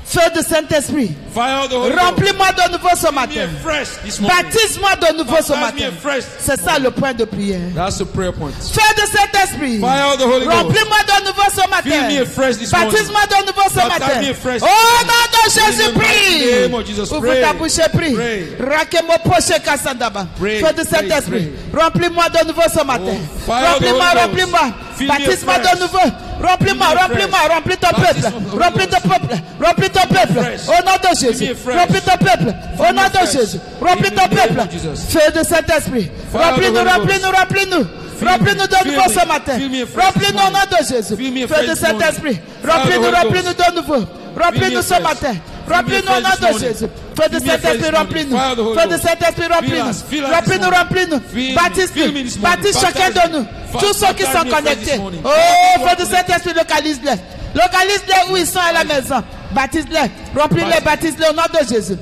Feu de Saint-Esprit. Fire of the Holy Ghost. Remplis-moi de nouveau ce Fill me matin. afresh this morning. Baptise-moi de nouveau ce Baptize me matin. afresh. C'est ça le point de prière. That's the prayer point. Feu de Saint-Esprit. Fire of the Holy Ghost. Remplis-moi de nouveau ce Fill matin. me afresh this morning. Baptise-moi de nouveau ce Baptize matin. me afresh. Au nom de Jésus, In the mighty name of Jesus, prie. Ouvre pray. ta bouche et prie. Pray. Rakemo poche kasandaba. Pray, Feu de Saint-Esprit. Remplis-moi de nouveau ce matin. Oh, fire of the Remplis-moi, Holy Ghost. remplis-moi. Fill me Baptise-moi afresh. de nouveau. Remplis-moi, Fill me remplis-moi. afresh. Remplis ton peuple. Baptise of the Holy Remplis ton Ghost. peuple. Remplis ton peuple. afresh. Au nom de Fill me Jésus. afresh. Remplis ton peuple. Au Fill me nom de afresh. Jésus. Remplis In ton the name peuple. of Jesus. Feu de Saint-Esprit. Fire of the Remplis-nous, Holy Ghost. remplis-nous, remplis-nous. Fill Remplis-nous me. de Fill nouveau me. ce matin. Fill me afresh Remplis-nous au this nom de Jésus. Fill me Feu afresh de this morning. Saint-Esprit. Fire of the Remplis-nous, Holy remplis-nous Ghost. de nouveau. Remplis-nous ce afresh. matin. Fill me Remplis-nous au nom afresh de this Jésus. morning. Feu de Fill me afresh Saint-Esprit, this morning. remplis-nous. Fire of the Holy Feu de Ghost. Saint-Esprit, remplis-nous. Fill us this Remplis-nous, morning. remplis-nous. Fill me this Baptise-nous. morning. Baptise chacun de nous. Tous ceux qui sont Baptize me afresh connectés. this morning. Oh, feu de Saint-Esprit, localise-les. Localise-les où ils sont à la maison. Baptise-les. Remplis-les, baptise-les au nom de Jésus.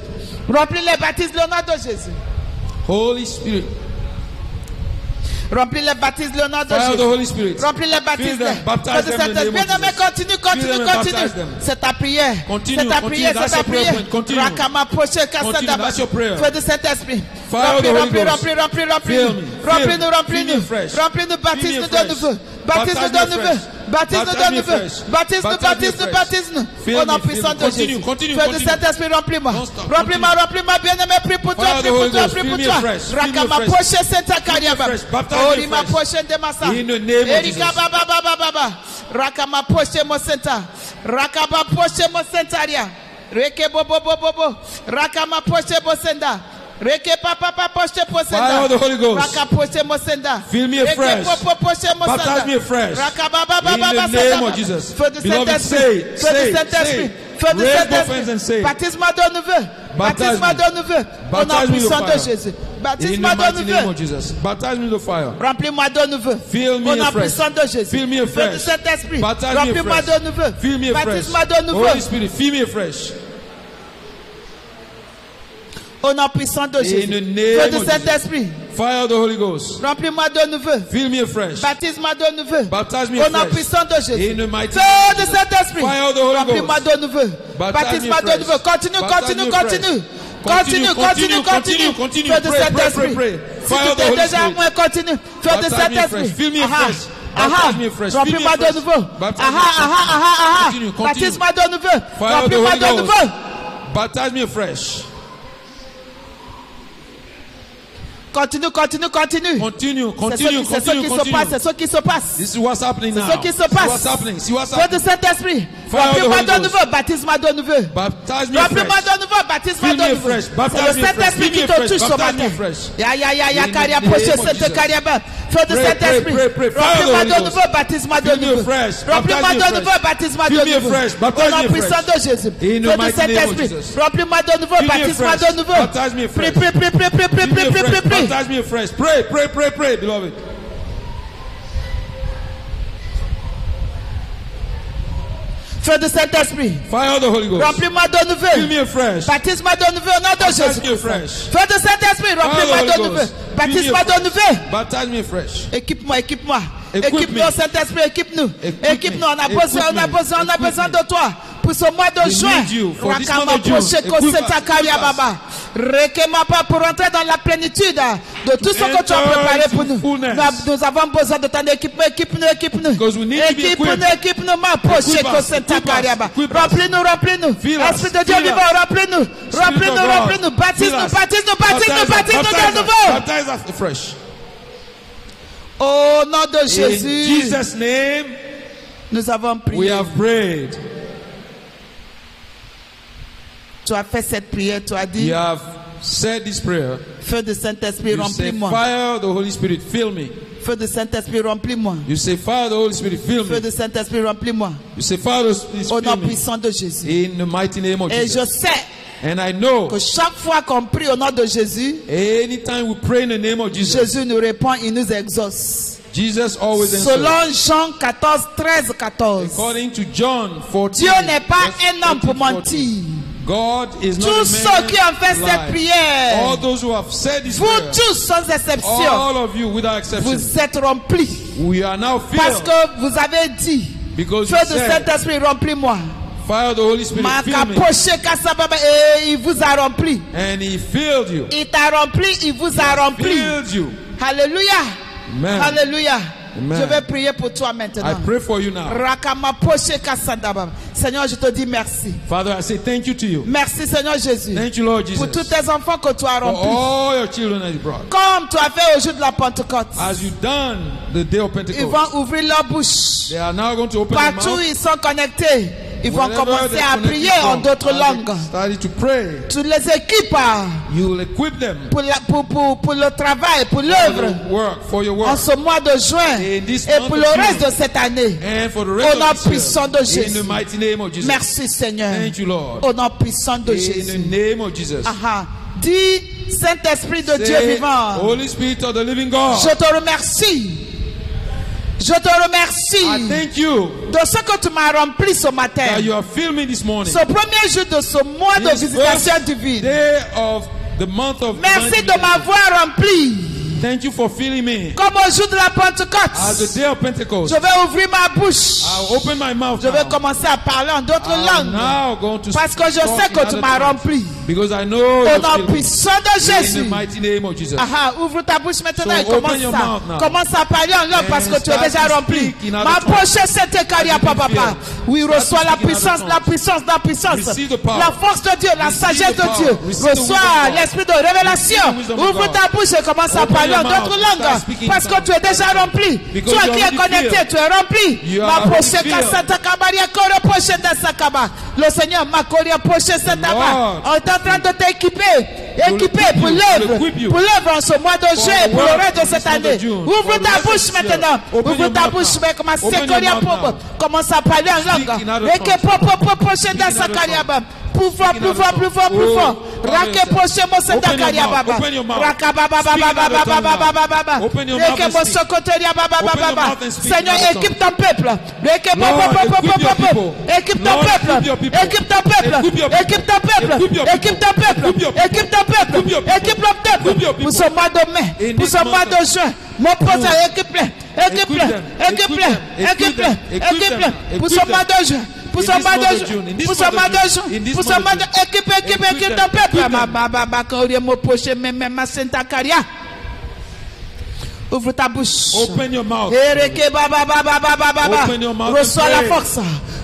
Remplis-les, baptise-les au nom de Jésus. Holy Spirit. Remplis-les, baptise-les au nom de Fire of the Jésus. Holy Spirit. Remplis-les, Fill baptise-les. them, baptize them in the name of Bien-aimé, Jesus. continue, Fill continue, them and continue. baptize them. C'est ta prière. Continue, C'est ta continue. prière, That's c'est ta your prayer prière. point. Continue. Rakama poche kassadaba. That's your prayer. Feu de Saint-Esprit. Fire of the Remplis, Holy remplis, Ghost. remplis, remplis, remplis. Fill me. Remplis-nous, Fill me remplis-nous. fresh. Remplis-nous, Fill baptise-nous me de fresh. nouveau. Baptise-nous Baptize de me nouveau. fresh. Baptise-nous Baptize de me nouveau. fresh. Baptise-nous, Baptize me baptise-nous, fresh. baptise-nous. Fill Au nom me, puissant fill me. de Continue, Jésus. continue, Feu de continue. Saint-Esprit, remplis-moi. Don't stop. Remplis-moi, remplis-moi, bien-aimé, prie pour toi, Fire of prie the pour Holy toi, Ghost. prie Fill pour me toi. afresh. Fill me Rakama afresh. poche Saint-Akariaba. Fill me afresh. Baptize me Orima afresh. poche de massa. In the name of Erika Jesus. baba baba baba. Rakama poche mo senta. Rakaba poche mo sentaria. Reke bobo bobo bobo. Rakama poche mo senda. Reke papa papa poche mo senda. Fire of the Holy Ghost. Raka poche mo senda. Fill me Reke afresh. popo poche mo Baptize senda. me afresh. Raka baba baba In the baba name senda. of Jesus. Feu de Beloved, Saint-Esprit. say, Feu de say, Saint-Esprit. say. Feu de Raise both hands and say. Saint-Esprit. Baptise-moi de nouveau. Baptize Baptise-moi me. de nouveau. Au nom Baptize me with puissant de fire. Jésus. In Baptise-moi the de mighty name nouveau. of Jesus. Baptize me with fire. Remplis-moi de nouveau. Fill me Au nom afresh. puissant de Jésus. Fill me Feu de afresh. Saint-Esprit. Baptize me Remplis-moi afresh. de nouveau. Fill me afresh. Baptise-moi de nouveau. Holy Spirit, fill me afresh. Au nom puissant de In Jésus. the Feu name de of Saint-Esprit. Fire of the Holy Ghost. Remplis-moi de nouveau. Fill me afresh. Baptise-moi de nouveau. Baptize me Au nom afresh. puissant de Jésus. In the mighty Feu name de of Jesus. Saint-Esprit. Fire of the Holy Remplis-moi Ghost. de nouveau. Baptize Baptise-moi me de afresh. nouveau. Continue, Baptize continue, me afresh. continue. Continue, continue, continue. continue. Feu de Pray, pray, Saint-Esprit. pray, pray. Si Fire tu of the t'es Holy déjà Spirit. moins, continue. Feu de Baptize me Saint-Esprit. afresh. Fill me Aha. afresh. Aha. Baptize me afresh. Fill me Remplis-moi de afresh. nouveau. Baptize me Aha, afresh. aha, aha, aha. Continue, continue. Baptise-moi de nouveau. Fire of the Remplis-moi Holy de Ghost. nouveau. Baptize me afresh. Continue, continue, continue. Continue, C'est ce continue, qui se continue, passe, c'est ce qui se passe. This is what's happening now. C'est ce qui se See passe. what's happening. See what's Feu happening. de Saint-Esprit. Fire of the Remplis-moi Holy de Ghost. nouveau. Baptise-moi de nouveau. Baptize me Remplis-moi afresh. de nouveau. Baptise-moi Fill de me nouveau. afresh. C'est Baptize le me afresh. Saint-Esprit Fill qui me te afresh. touche ce Baptize me matin. afresh. Ya, ya, ya, ya, In the Karia, name Poche, of Sainte Jesus. Kariaba. Feu de Pray, Saint-Esprit. pray, pray, pray. Fire of the Remplis-moi Holy de Ghost. nouveau. Baptise-moi de Fill me nouveau. afresh. Remplis-moi Baptize me de nouveau. afresh. Baptise-moi Fill de me nouveau. afresh. Au Baptize nom me puissant afresh. de Jésus. In the Feu de mighty name of Saint-Esprit. Jesus. Remplis-moi de nouveau. Fill me Baptise-moi afresh. de nouveau. Baptize me Prie, afresh. prie, prie, prie, prie, prie, Fill me prie, prie, afresh. prie, prie. Baptize me afresh. Pray, pray, pray, pray, beloved. Feu de Saint-Esprit. Fire of the Holy Ghost. Remplis-moi de Fill nouveau. me afresh. Baptise-moi de nouveau au nom de Baptize Jésus. me afresh. Feu de Saint-Esprit. Remplis-moi Fire of the de Holy nouveau. Ghost. Baptise-moi Fill me de nouveau. Baptize me afresh. Équipe-moi, équipe-moi. Équipe-moi. Équipe-nous, Saint-Esprit, équipe-nous. Équipe-moi. Équipe-nous, on a besoin, on a besoin, on a besoin de toi. Pour ce mois de We juin. need you. For this Rakama month of June. Poche Equip Koseta us. Karia Baba. Rekema pas pour entrer dans la plénitude de tout ce que tu as enter préparé into pour nous. fullness. Nous avons besoin de ton équipement, équipe-nous, équipe-nous. Because we need to be Équipe-nous, equipped. équipe-nous, ma Poche Equip us, Koseta equip us, Karia Baba. equip us. Remplis-nous, remplis-nous. Fill us, Esprit de Dieu fill vivant, us. remplis-nous. Spirit of Remplis-nous, God. remplis-nous. Baptise-nous, Fill us. baptise-nous, baptise-nous, baptise-nous de nouveau. Baptize us afresh. Au nom de In Jésus, Jesus' name, nous avons we prié. have prayed. Tu as fait cette prière, tu as dit, You have said this prayer. Feu de Saint-Esprit, You say, remplis-moi. fire of the Holy Spirit, fill me. Feu de Saint-Esprit, remplis-moi. You say, fire of the Holy Spirit, fill Feu me. de Saint-Esprit, remplis-moi. You say, fire of the Spirit, Au nom fill me. puissant de Jésus. In the mighty name of Et je Jesus. sais And I know, que chaque fois qu'on prie au nom de Jésus, anytime we pray in the name of Jesus, Jésus nous répond, il nous exauce. Jesus always answers. Selon Jean 14, 13, 14. According to John 14, Dieu n'est pas verse un homme pour 14. mentir. God is not Tous a ceux man qui ont fait to cette lie. prière, All those who have said this vous prayer, tous sans exception, all of you without exception, vous êtes remplis. we are now Parce filled que vous avez dit, because Feu you de said, Saint-Esprit, remplis-moi. Fire of the Holy Spirit filled me. Et il vous a rempli. And he filled you. Il t'a rempli, il vous a rempli. Filled you. Alléluia. Amen. Alléluia. Amen. Je vais prier pour toi maintenant. I pray for you now. Seigneur, je te dis merci. Father, I say thank you to you. Merci Seigneur Jésus. Thank you, Lord Jesus. Pour tous tes enfants que tu as For remplis. all your children that you brought. Comme tu as fait au jour de la Pentecôte. As you done the day of Ils Pentecost. vont ouvrir leur bouche. They are now going to open their Partout où mouth. ils sont connectés, ils vont Wherever commencer they're à connected prier en from, d'autres as they langues. started to pray. Tu les équipes You will equip them pour le travail, pour for l'œuvre your work, for your en work. ce mois de juin In this et month pour of le June. reste de cette année. And for the Au rest nom of this puissant de year, in Jésus. the mighty name of Jesus. Merci Seigneur. Thank you, Lord. Au nom puissant de In the Jésus. name of Jesus. Aha. Dis, Saint-Esprit de Dieu Say, vivant, Holy Spirit of the living God, je te remercie. Je te I remercie thank you de ce que tu m'as rempli ce matin. that you have filled me this morning. Ce premier jour de ce mois de This visitation first divine. day of the month of Merci divine de m'avoir rempli. Thank you for filling me. Comme au jour de la Pentecôte. As the day of Pentecost, Je vais ouvrir ma bouche. I'll open my mouth Je vais now. commencer à parler en d'autres I'm langues. now going to Parce que je talk sais in que tu other m'as tongues. rempli. Because I know Au you nom filled me. puissant de In the Jésus. mighty name of Jesus. Aha, ouvre ta bouche maintenant So et commence open your mouth now. Commence à parler en langue parce que tu es start déjà to rempli. speak in other Ma tongues. poche c'était caria As you papa. feel. Oui, Start reçois to la speak in puissance, other la tongues. puissance, la puissance. Receive the power. La force de Dieu, la Receive sagesse the de power. Dieu. Receive the wisdom Reçois of God. l'esprit de révélation. Receive the wisdom of Ouvre God. ta bouche et commence à Open parler your en d'autres mouth. langues. Start speaking Parce in que tu es déjà rempli. Because Toi you qui es already connecté, filled. tu es rempli. You are Ma already poche filled. Santa Cabaria Koro poche de Sakaba. Le Seigneur m'a coria poche Santa Lord. On est en train de t'équiper. Équiper equip pour you. l'œuvre. Will equip you. Pour l'œuvre en ce mois de For juin et the pour le work reste de in cette this month of année. June. Ouvre For the ta rest of bouche this year. maintenant. Open Ouvre your ta mouth bouche now. mais commence à Open your Sekoria mouth Popo. now. Commence à parler en langue. Speak in other Et que tongues. Popo poche Speak in dans other Sakariaba. tongues. Plus fort, Speak in plus other fort, plus tongues. fort, plus Oh, fort. Father, Rake poche mo Santa Open your Kariaba. mouth. Open your mouth. Rakababa Speak in baba other baba tongues baba now. baba. Open your mouth Reke and mo speak. Sokotoria baba Open your baba. mouth and speak in Seigneur, other équipe tongues. ton peuple. Reke Lord, popo equip your popo. people. Équipe ton Lord, peuple. equip your people. Équipe ton peuple. Equip your people. Équipe ton peuple. Equip your Équipe ton people. peuple. Equip your people. Équipe ton peuple. Equip your people. Équipe le Equip your peuple. people. Pour ce mois de mai. In Pour this ce mois month de juin. Mon pote, équipe-le. Équipe-le. them. Équipe-le. Equip them. Équipe-le. Equip Équipe-le. them. Pour Equip ce mois them. de juin. Pour In ce this mois month de of juin. June. In this Pour ce month mois of de June. juin. In this Pour ce month mois of de June. équipe Equip them. ton peuple. Equip them. Baba Kauria mo poche même Santa Caria. Ouvre ta bouche. Open your mouth. Ereke baba baba baba baba. Open your mouth Reçois and la pray. force.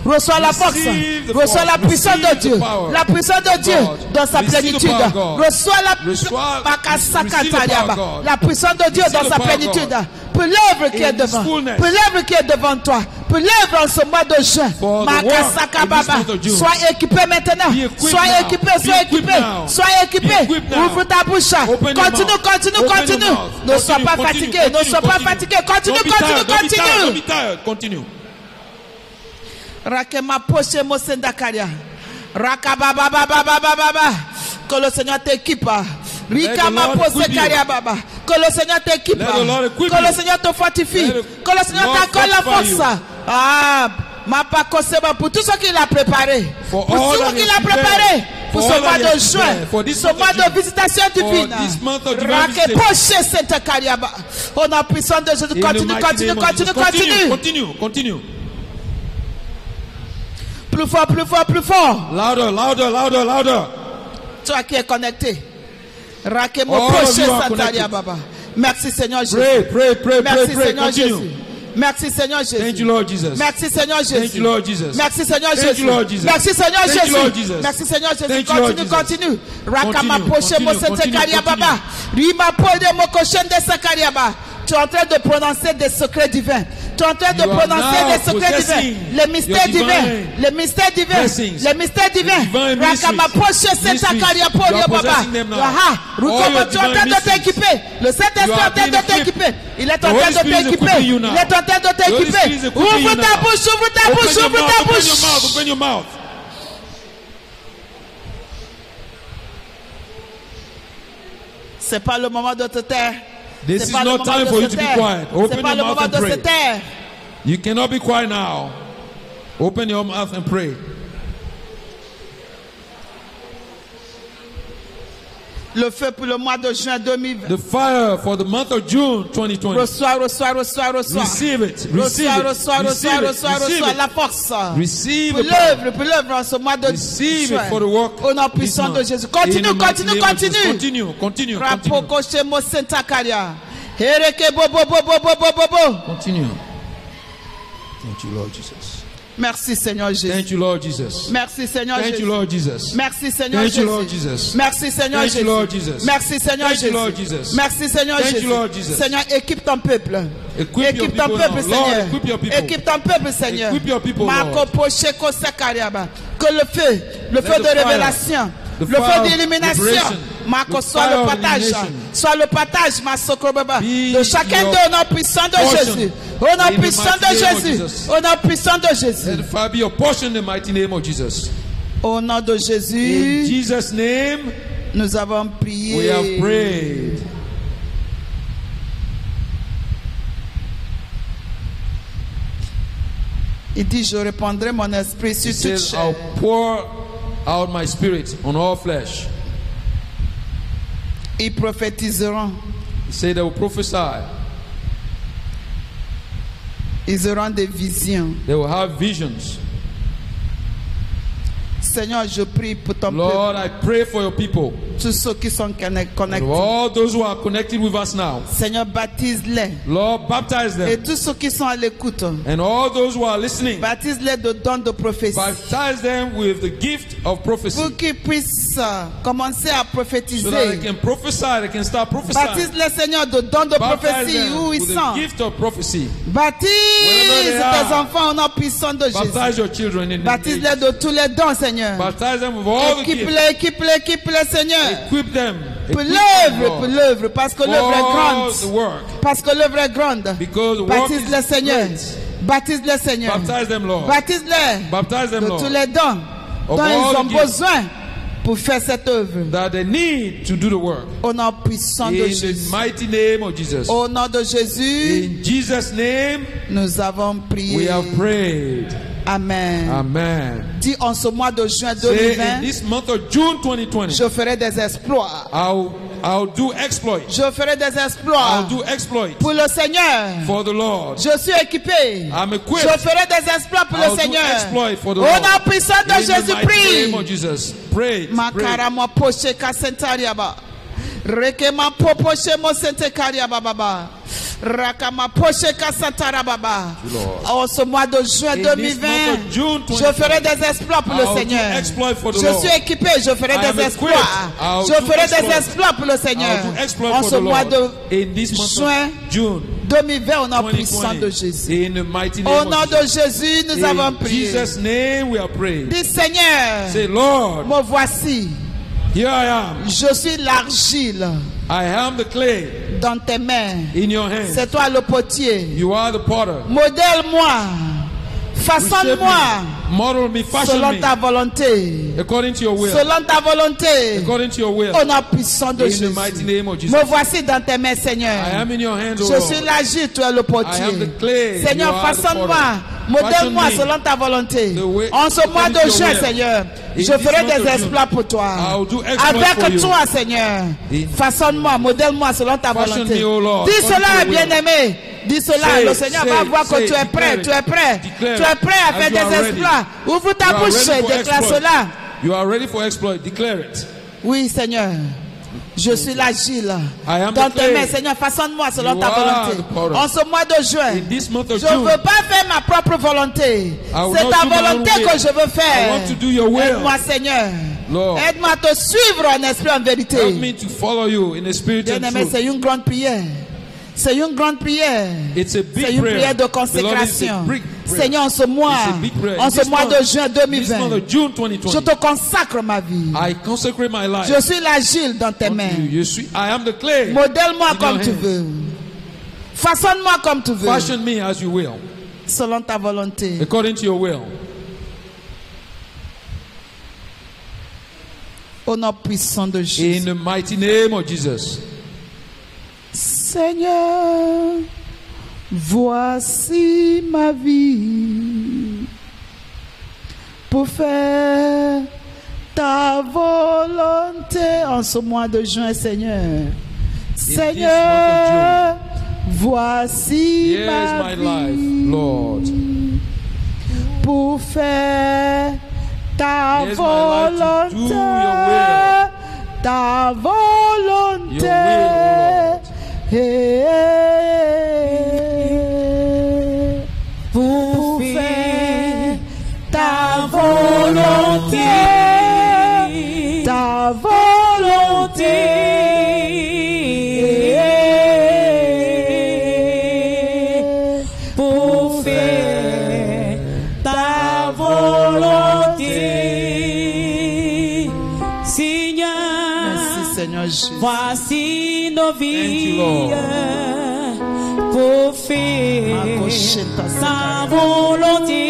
Reçois la force. Receive the Reçois la power. puissance de Receive Dieu. the power La puissance de of Dieu God. dans sa Receive the plénitude. power of God. Reçois Receive the power la of God. la puissance de Dieu Receive dans the sa power of plénitude. God. Pour l'œuvre qui In est His devant. fullness. Pour l'œuvre qui est devant toi. Pour l'œuvre en ce mois de juin. For the work Makasaka in this baba. month of June. Sois équipé maintenant. Be equipped Sois now. équipé, Be sois equipped équipé. now. Sois équipé. Be equipped now. Ouvre ta bouche. Open your Continue, mouth. continue, Open your continue. mouth. Ne sois Continue, pas continue, fatigué. Ne continue, sois pas continue. fatigué. Continue, Don't be continue, tired. Don't be tired. Don't continue. be tired. Continue. Rakema poche mosenda karia. Rakababa baba baba baba. Que le Seigneur t'équipe. Rikama Lord pose equip you. karia baba. Que le Seigneur t'équipe. Let the Lord equip Que le you. Seigneur te fortifie. Let Que le Seigneur Lord t'accorde la fortify force. Ah, ma pas koseba pour tout ce qu'il a préparé. For Pour all tout that ce qu'il he a has préparé. Pour For ce all mois that he de has juin. prepared. For this Ce month of mois de June. visitation divine. this month of divine Rake visitation. poche cette kariaba. On a puissance de Jésus. In the Continue, mighty continue, name of continue, Jesus. continue. Continue. Continue. Plus fort, plus fort, plus fort. Louder, louder, louder, louder. Toi qui es connecté. Rakemo All of proche you are Santaria connected. Baba. Merci Seigneur Jésus. Pray, pray, pray, pray, Merci pray. Seigneur Continue. Jésus. Merci Seigneur Jésus. Thank you, Lord Jesus. Merci Seigneur Jésus. Thank you, Lord Jesus. Merci Seigneur Thank Jésus. you, Lord Jesus. Merci Seigneur Thank you, Lord Jésus. Jesus. Merci Seigneur Jésus. Thank you, Lord Continue, Jesus. continue. Rakama Continue, poche continue, Mosete continue, Karia continue. Baba. Rima Pode Mokoshen de Sakariaba. Tu es en train de prononcer des secrets divins. Tu es en train de You are prononcer now des secrets divins. possessing Les mystères your divins. divine Les mystères divins. blessings. Les mystères divins. divine Rakama mysteries. poche Seta Mysteries. Karia You Pode are Baba. possessing them now. Aha. All Rukomo, your tu es en train divine de mysteries. t'équiper. Le Saint-Esprit You est en are train being de equipped. t'équiper. Il est en The train Holy de Spirit is t'équiper. equipping you Il now. est en train de The Holy t'équiper. Spirit is equipping Ouvre you ta now. bouche, ouvre ta bouche, Open your ouvre mouth, ta open your bouche. mouth, open your mouth. C'est pas le moment de te taire. This C'est is pas le not moment time de for se you to be taire. quiet. C'est Open pas your le mouth moment and de se pray. taire. You cannot be quiet now. Open your mouth and pray. Le feu pour le mois de juin 2020. The fire for the month of June 2020. Reçois, reçois, reçois, reçois. Receive it. Receive Reçois, it. reçois, Receive reçois, it. reçois, Receive reçois it. la force. Receive Pour the power. l'œuvre en ce mois de Receive juin. it for the work. Au nom this puissant de month. Jésus. Continue, In the mighty continue, name of Jesus. continue. Continue, continue, continue. Rapoko shemo sentakaria. Hereke bo bo bo bo bo bo bo bo. Continue. Thank you, Lord Jesus. Merci Seigneur Jésus. Thank you, Lord Jesus. Merci Seigneur Thank Jésus. you, Lord Jesus. Merci Seigneur Thank you, Lord Jésus. Jesus. Merci Seigneur Thank you, Jésus. Lord Jesus. Merci Seigneur Thank you, Lord Jésus. Jesus. Merci Seigneur Thank you, Jésus. Lord Jesus. Seigneur, équipe ton peuple. Equip your Équipe ton people peuple, now. Lord, Seigneur. equip your people. Équipe ton peuple, Seigneur. Equip your people, Marco Lord. Pocheko Sakariaba. Que le feu Let de the fire, révélation, the le fire feu of d'illumination, liberation, Marco, the soit fire le of partage, illumination, soit le partage, ma Sokrobaba, be de chacun your d'eux au nom puissant de portion. Jésus. Au nom In the puissant de mighty name of Jésus. Jesus. Au nom puissant de Jésus. Let the fire be your portion in the mighty name of Jesus. Au nom de In Jésus, Jesus' name, nous avons prié. we have prayed. Il dit, je répandrai mon esprit He sur toute says, chair. I'll pour out my spirit on all flesh. Ils prophétiseront. He said they will prophesy. Ils auront des visions. They will have visions. Seigneur, je prie pour ton Lord, I pray for your people. peuple, tous ceux qui sont And connectés. all those who are connected with us now. Seigneur, baptise-les. Lord, baptize Et them. tous ceux qui sont à l'écoute, And all those who are listening, baptise-les de dons de prophétie. baptize them with the gift of prophecy. Pour qu'ils puissent commencer à So that they prophétiser. can prophesy, they can start prophesying. Baptise-les, Seigneur, de dons de Baptize prophétie them où ils with the sont. gift of prophecy. Baptise Wherever they tes are. enfants au nom puissant de Jésus. Baptize your children in the Baptise-les de tous les dons, Seigneur. Baptize them with all the gifts. Équipe-les, équipe-les, équipe-les, Seigneur. Equip them. Pour Equip them, l'œuvre, pour Lord, l'œuvre, parce que l'œuvre est for the grande. work. Parce que l'œuvre est grande. Because the work Baptise-les, is Seigneur. great. Baptise-les, Seigneur. Baptize them, Lord. Baptise-les Baptize them, de Lord. tous les dons Of dont all ils ont the gifts. besoin pour faire cette œuvre. That they need to do the work. Au nom puissant de In the Jésus. mighty name of Jesus. Au nom de Jésus, In Jesus' name, nous avons we prié. have prayed. Amen. Amen. Dis en ce mois de juin Say, in 2020, this month of June 2020, je ferai des exploits. I'll do exploit. Je ferai des I'll exploits do exploit pour le Seigneur. for the Lord. Je suis équipé. I'm Je equipped. ferai des exploits pour I'll le do Seigneur. exploit for the Au Lord. nom puissant de In the Jésus, mighty name of prie. Jesus. Pray. Pray. Makarama poche kasentariaba. Rekema popoche mo sente kariaba baba. Rakama poche kasantarababa. En ce mois de juin In this 2020, month of June je 2020, ferai des exploits pour le I'll do Seigneur. exploit for the Je Lord. suis équipé, je ferai I am des exploits. equipped. I'll Je do ferai des exploits. exploits pour le Seigneur. I'll do exploit En for ce the mois Lord. de In this month juin of June 2020, au nom puissant de 2020. Jésus. In the mighty Au name nom of de Jesus. Jésus, nous avons In prié. Jesus' name we are praying. Dis Seigneur, Say, Lord, me voici. here I am. Je suis l'argile I am the clay dans tes mains. in your hands. C'est toi le potier. You are the potter. Modèle-moi. Reshape Façonne-moi me. Model me, fashion selon me ta volonté. according to your will. Selon ta volonté. According to your will. Au nom puissant de In the Jésus. mighty name of Jesus. Me voici dans tes mains, Seigneur. I am in your hands, O Je Lord. suis l'argile, tu es le potier. I am the clay, Seigneur, you are the façonne-moi. potter. Modèle-moi Fashion me selon ta volonté. the way- En ce mois according de to your juin, will. Seigneur, In je this ferai month of des June, exploits pour toi. I'll do exploits for Avec you. toi, Seigneur. In- Façonne-moi, modèle-moi selon ta Fashion volonté. me, O Lord, Dis according to cela, your will. bien-aimé. Dis cela. Say, Le Seigneur say, va voir que say, tu es prêt. declare Tu es prêt. Declare Tu es prêt à as faire you are des ready. exploits. Ouvre ta You are bouche ready et for déclare exploit. cela. You are ready for exploit. Declare it. Oui, Seigneur. Je suis l'agile. I am Dans the tes clay. mains, Seigneur, façonne-moi selon You ta are volonté. the potter. En ce mois de juin, In this month of je ne June, veux pas faire ma propre volonté. will C'est not ta do my own volonté will. que je veux I faire. want to do your will. Aide-moi, Seigneur. Lord. Aide-moi à te suivre en esprit, en vérité. Help me to follow you in the spirit and Bien-aimé, truth. c'est une grande prière. C'est une grande prière. It's a big C'est une prayer. prière de Beloved, it's a consécration. big prayer. Seigneur, en ce mois, It's a big prayer. en In ce this mois month- de juin This month 2020, of June je 2020, te consacre ma vie. I consecrate my life. Je suis l'agile dans tes unto mains. you. I am the clay. Modèle-moi in comme your tu hands. veux. Façonne-moi comme tu veux. Fashion me as you will, Selon ta volonté. according to your will. Au nom puissant de In Jésus. the mighty name of Jesus. Seigneur, voici ma vie pour faire ta volonté en ce mois de juin, Seigneur. Seigneur, voici ma vie, Lord. Pour faire ta volonté, ta volonté. Pour faire ta volonté, ta volonté. Pour faire ta volonté, Seigneur. Merci Seigneur Jésus. Voici nos vies pour faire ta volonté.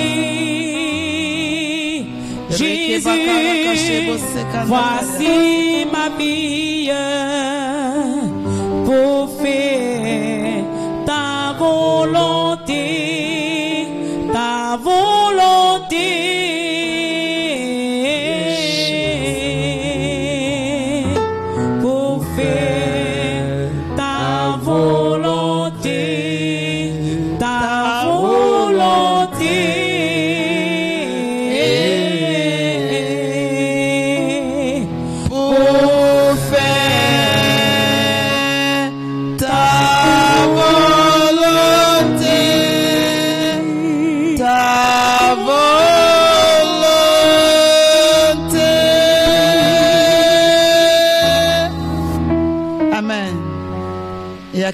Jésus, voici ma vie pour faire ta volonté, ta volonté. Pour faire ta volonté, ta volonté.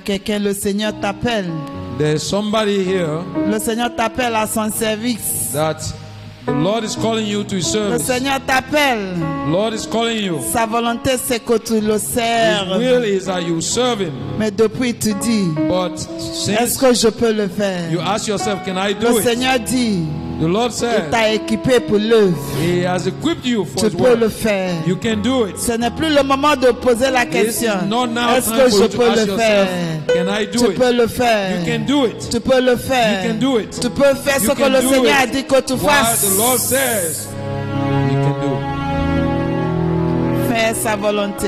Quelqu'un, le Seigneur t'appelle. There's somebody here. Le Seigneur t'appelle à son service. That the Lord is calling you to His service. Le Seigneur t'appelle. Lord is calling you. Sa volonté c'est que tu le serves. His will is that you serve Him. Mais depuis tu dis, est-ce que je peux le faire? You ask yourself, can I do it? Le it? Seigneur dit, the Lord said, il t'a équipé pour l'œuvre. He has equipped you for tu His peux work. le faire. You can do it. Ce n'est plus le moment de poser la question. Est-ce que je peux le faire? Can I do tu it? peux le faire. You can do it. Tu peux le faire. You can do it. Tu peux faire ce que le Seigneur a dit que tu fasses. What the Lord says, you can do it. Faire sa volonté.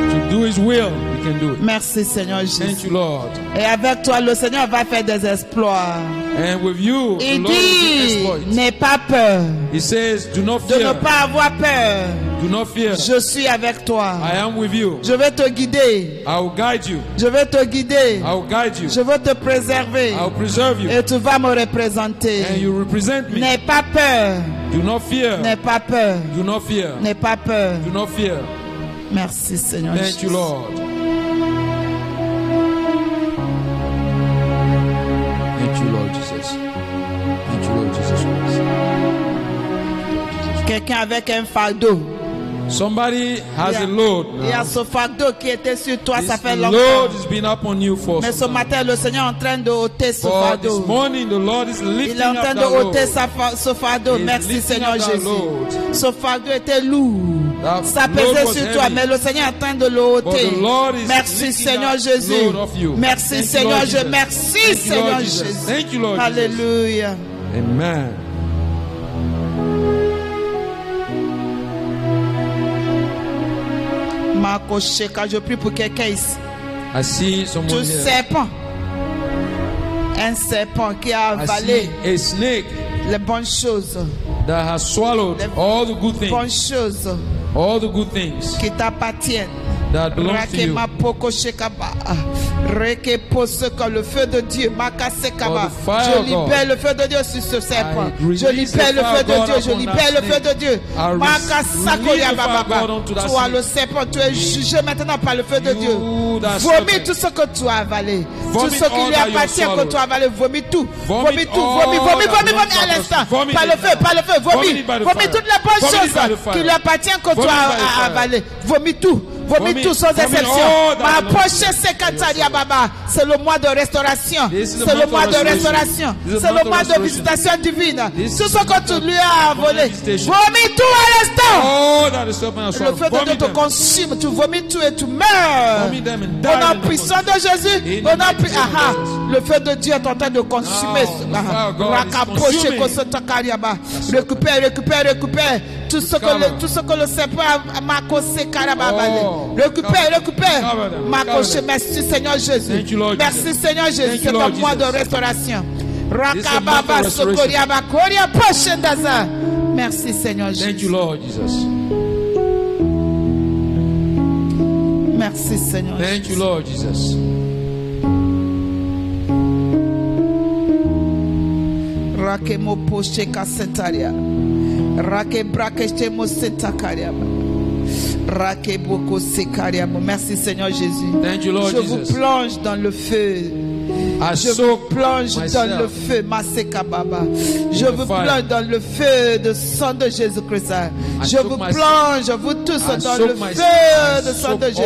To do His will, you can do it. Merci Seigneur Jésus. Thank you, Lord. Et avec toi, le Seigneur va faire des exploits. And with you, il the Lord will do dit, exploits. n'aie pas peur. He says, do not De fear. ne pas avoir peur. Do not fear. Je suis avec toi. I am with you. Je vais te guider. I will guide you. Je vais te guider. I will guide you. Je vais te préserver. I will preserve you. Et tu vas me représenter. And you represent me. N'aie pas peur. Do not fear. N'aie pas peur. Do not fear. N'aie pas peur. Do not fear. Merci Seigneur. Thank you, Lord. Thank you, Lord Jesus. Thank you, Lord Jesus Christ. Quelqu'un avec un fardeau. Somebody has a load. Il y a ce fardeau qui était sur toi, ça fait This longtemps. load has been upon you for Mais ce matin, le Seigneur est en train de ôter ce But fardeau. this morning, the Lord is Il lifting est en up train de that load. ôter ce fardeau. He is Merci lifting Seigneur up that Jésus. load. Ce fardeau était lourd. That Ça load pesait was sur toi, heavy. mais le Seigneur est en train de le But ôter. the Lord is Merci lifting Seigneur that Jésus. load off you. Merci Thank you, Seigneur Lord Jésus. Jesus. Merci Thank you, Seigneur Lord Jesus. Jésus. Thank you, Lord Jesus. Alléluia. Amen. Marco Sheka, je prie pour quelqu'un ici. I see someone Tu here. serpent. Un serpent qui a I avalé see a snake les bonnes choses. that has swallowed all the good Bonnes things. choses All the good things qui t'appartiennent. that belong to you. Rakema poko shekaba. Reke pose que le feu de Dieu. Makasekaba. Oh, the fire Je of God. libère le feu de Dieu sur ce serpent. I release Je libère the le fire feu of de God Dieu. Je upon libère that le feu de snake. Dieu. I release Makasako the ya fire of baba. God onto that Toi snake. le serpent, tu es jugé maintenant par le feu de You, Dieu. that Vomis serpent. tout ce que tu as avalé. Tout Vomit ce qui all lui that you appartient que swallowed. tu as avalé. Vomis tout. Vomit Vomis tout. all Vomis, vomis, that vomis, belongs vomis à to us. l'instant. Vomit Par le it feu, par le feu. Vomit Vomis. it by the Vomis fire. toutes les bonnes Vomit it choses by the fire. qui lui appartiennent que tu Vomit it by the as fire. avalé. Vomis tout. Vomis tout sans Vomit exception. all that Ma belongs poche to you. Sekataria Baba. C'est le mois de restauration. This is the C'est le month mois of de restoration. restauration. This is the C'est le month of mois de restoration. visitation divine. This Tout is ce the que month tu of lui as volé. visitation. Vomis tout à l'instant. All that the serpent has Le swallowed. feu de Dieu Vomit te them. consume, tu vomis tout et tu meurs. Vomit them and die Au nom in the puissant de Jésus, In au the nom mighty puissant. name of Jesus. Le feu de Dieu est en train de consumer. Now, the fire of God is Rakapoche consuming. kosotakariaba. Récupère, récupère, récupère. Tout ce que le serpent a marcossé, récupère. Marcoché, merci Seigneur Jésus. Merci Seigneur Jésus. C'est un mois de restauration. Rakababa Sokoriaba Koria Poshendaza. Merci Seigneur Jésus. Thank you, Lord Jesus. Merci Seigneur. Thank you, Lord Jesus. Rakemo Poshe Kasentaria. Rake Brakeste Mosentakaria. Rake Boko Sekaria. Merci Seigneur Jésus. Thank you, Lord Je vous Jesus. plonge dans le feu. Je vous plonge dans le feu, Maseka Baba. Je vous plonge dans le feu de sang de Jésus-Christ. Je vous plonge, vous tous, dans le feu de sang de Jésus.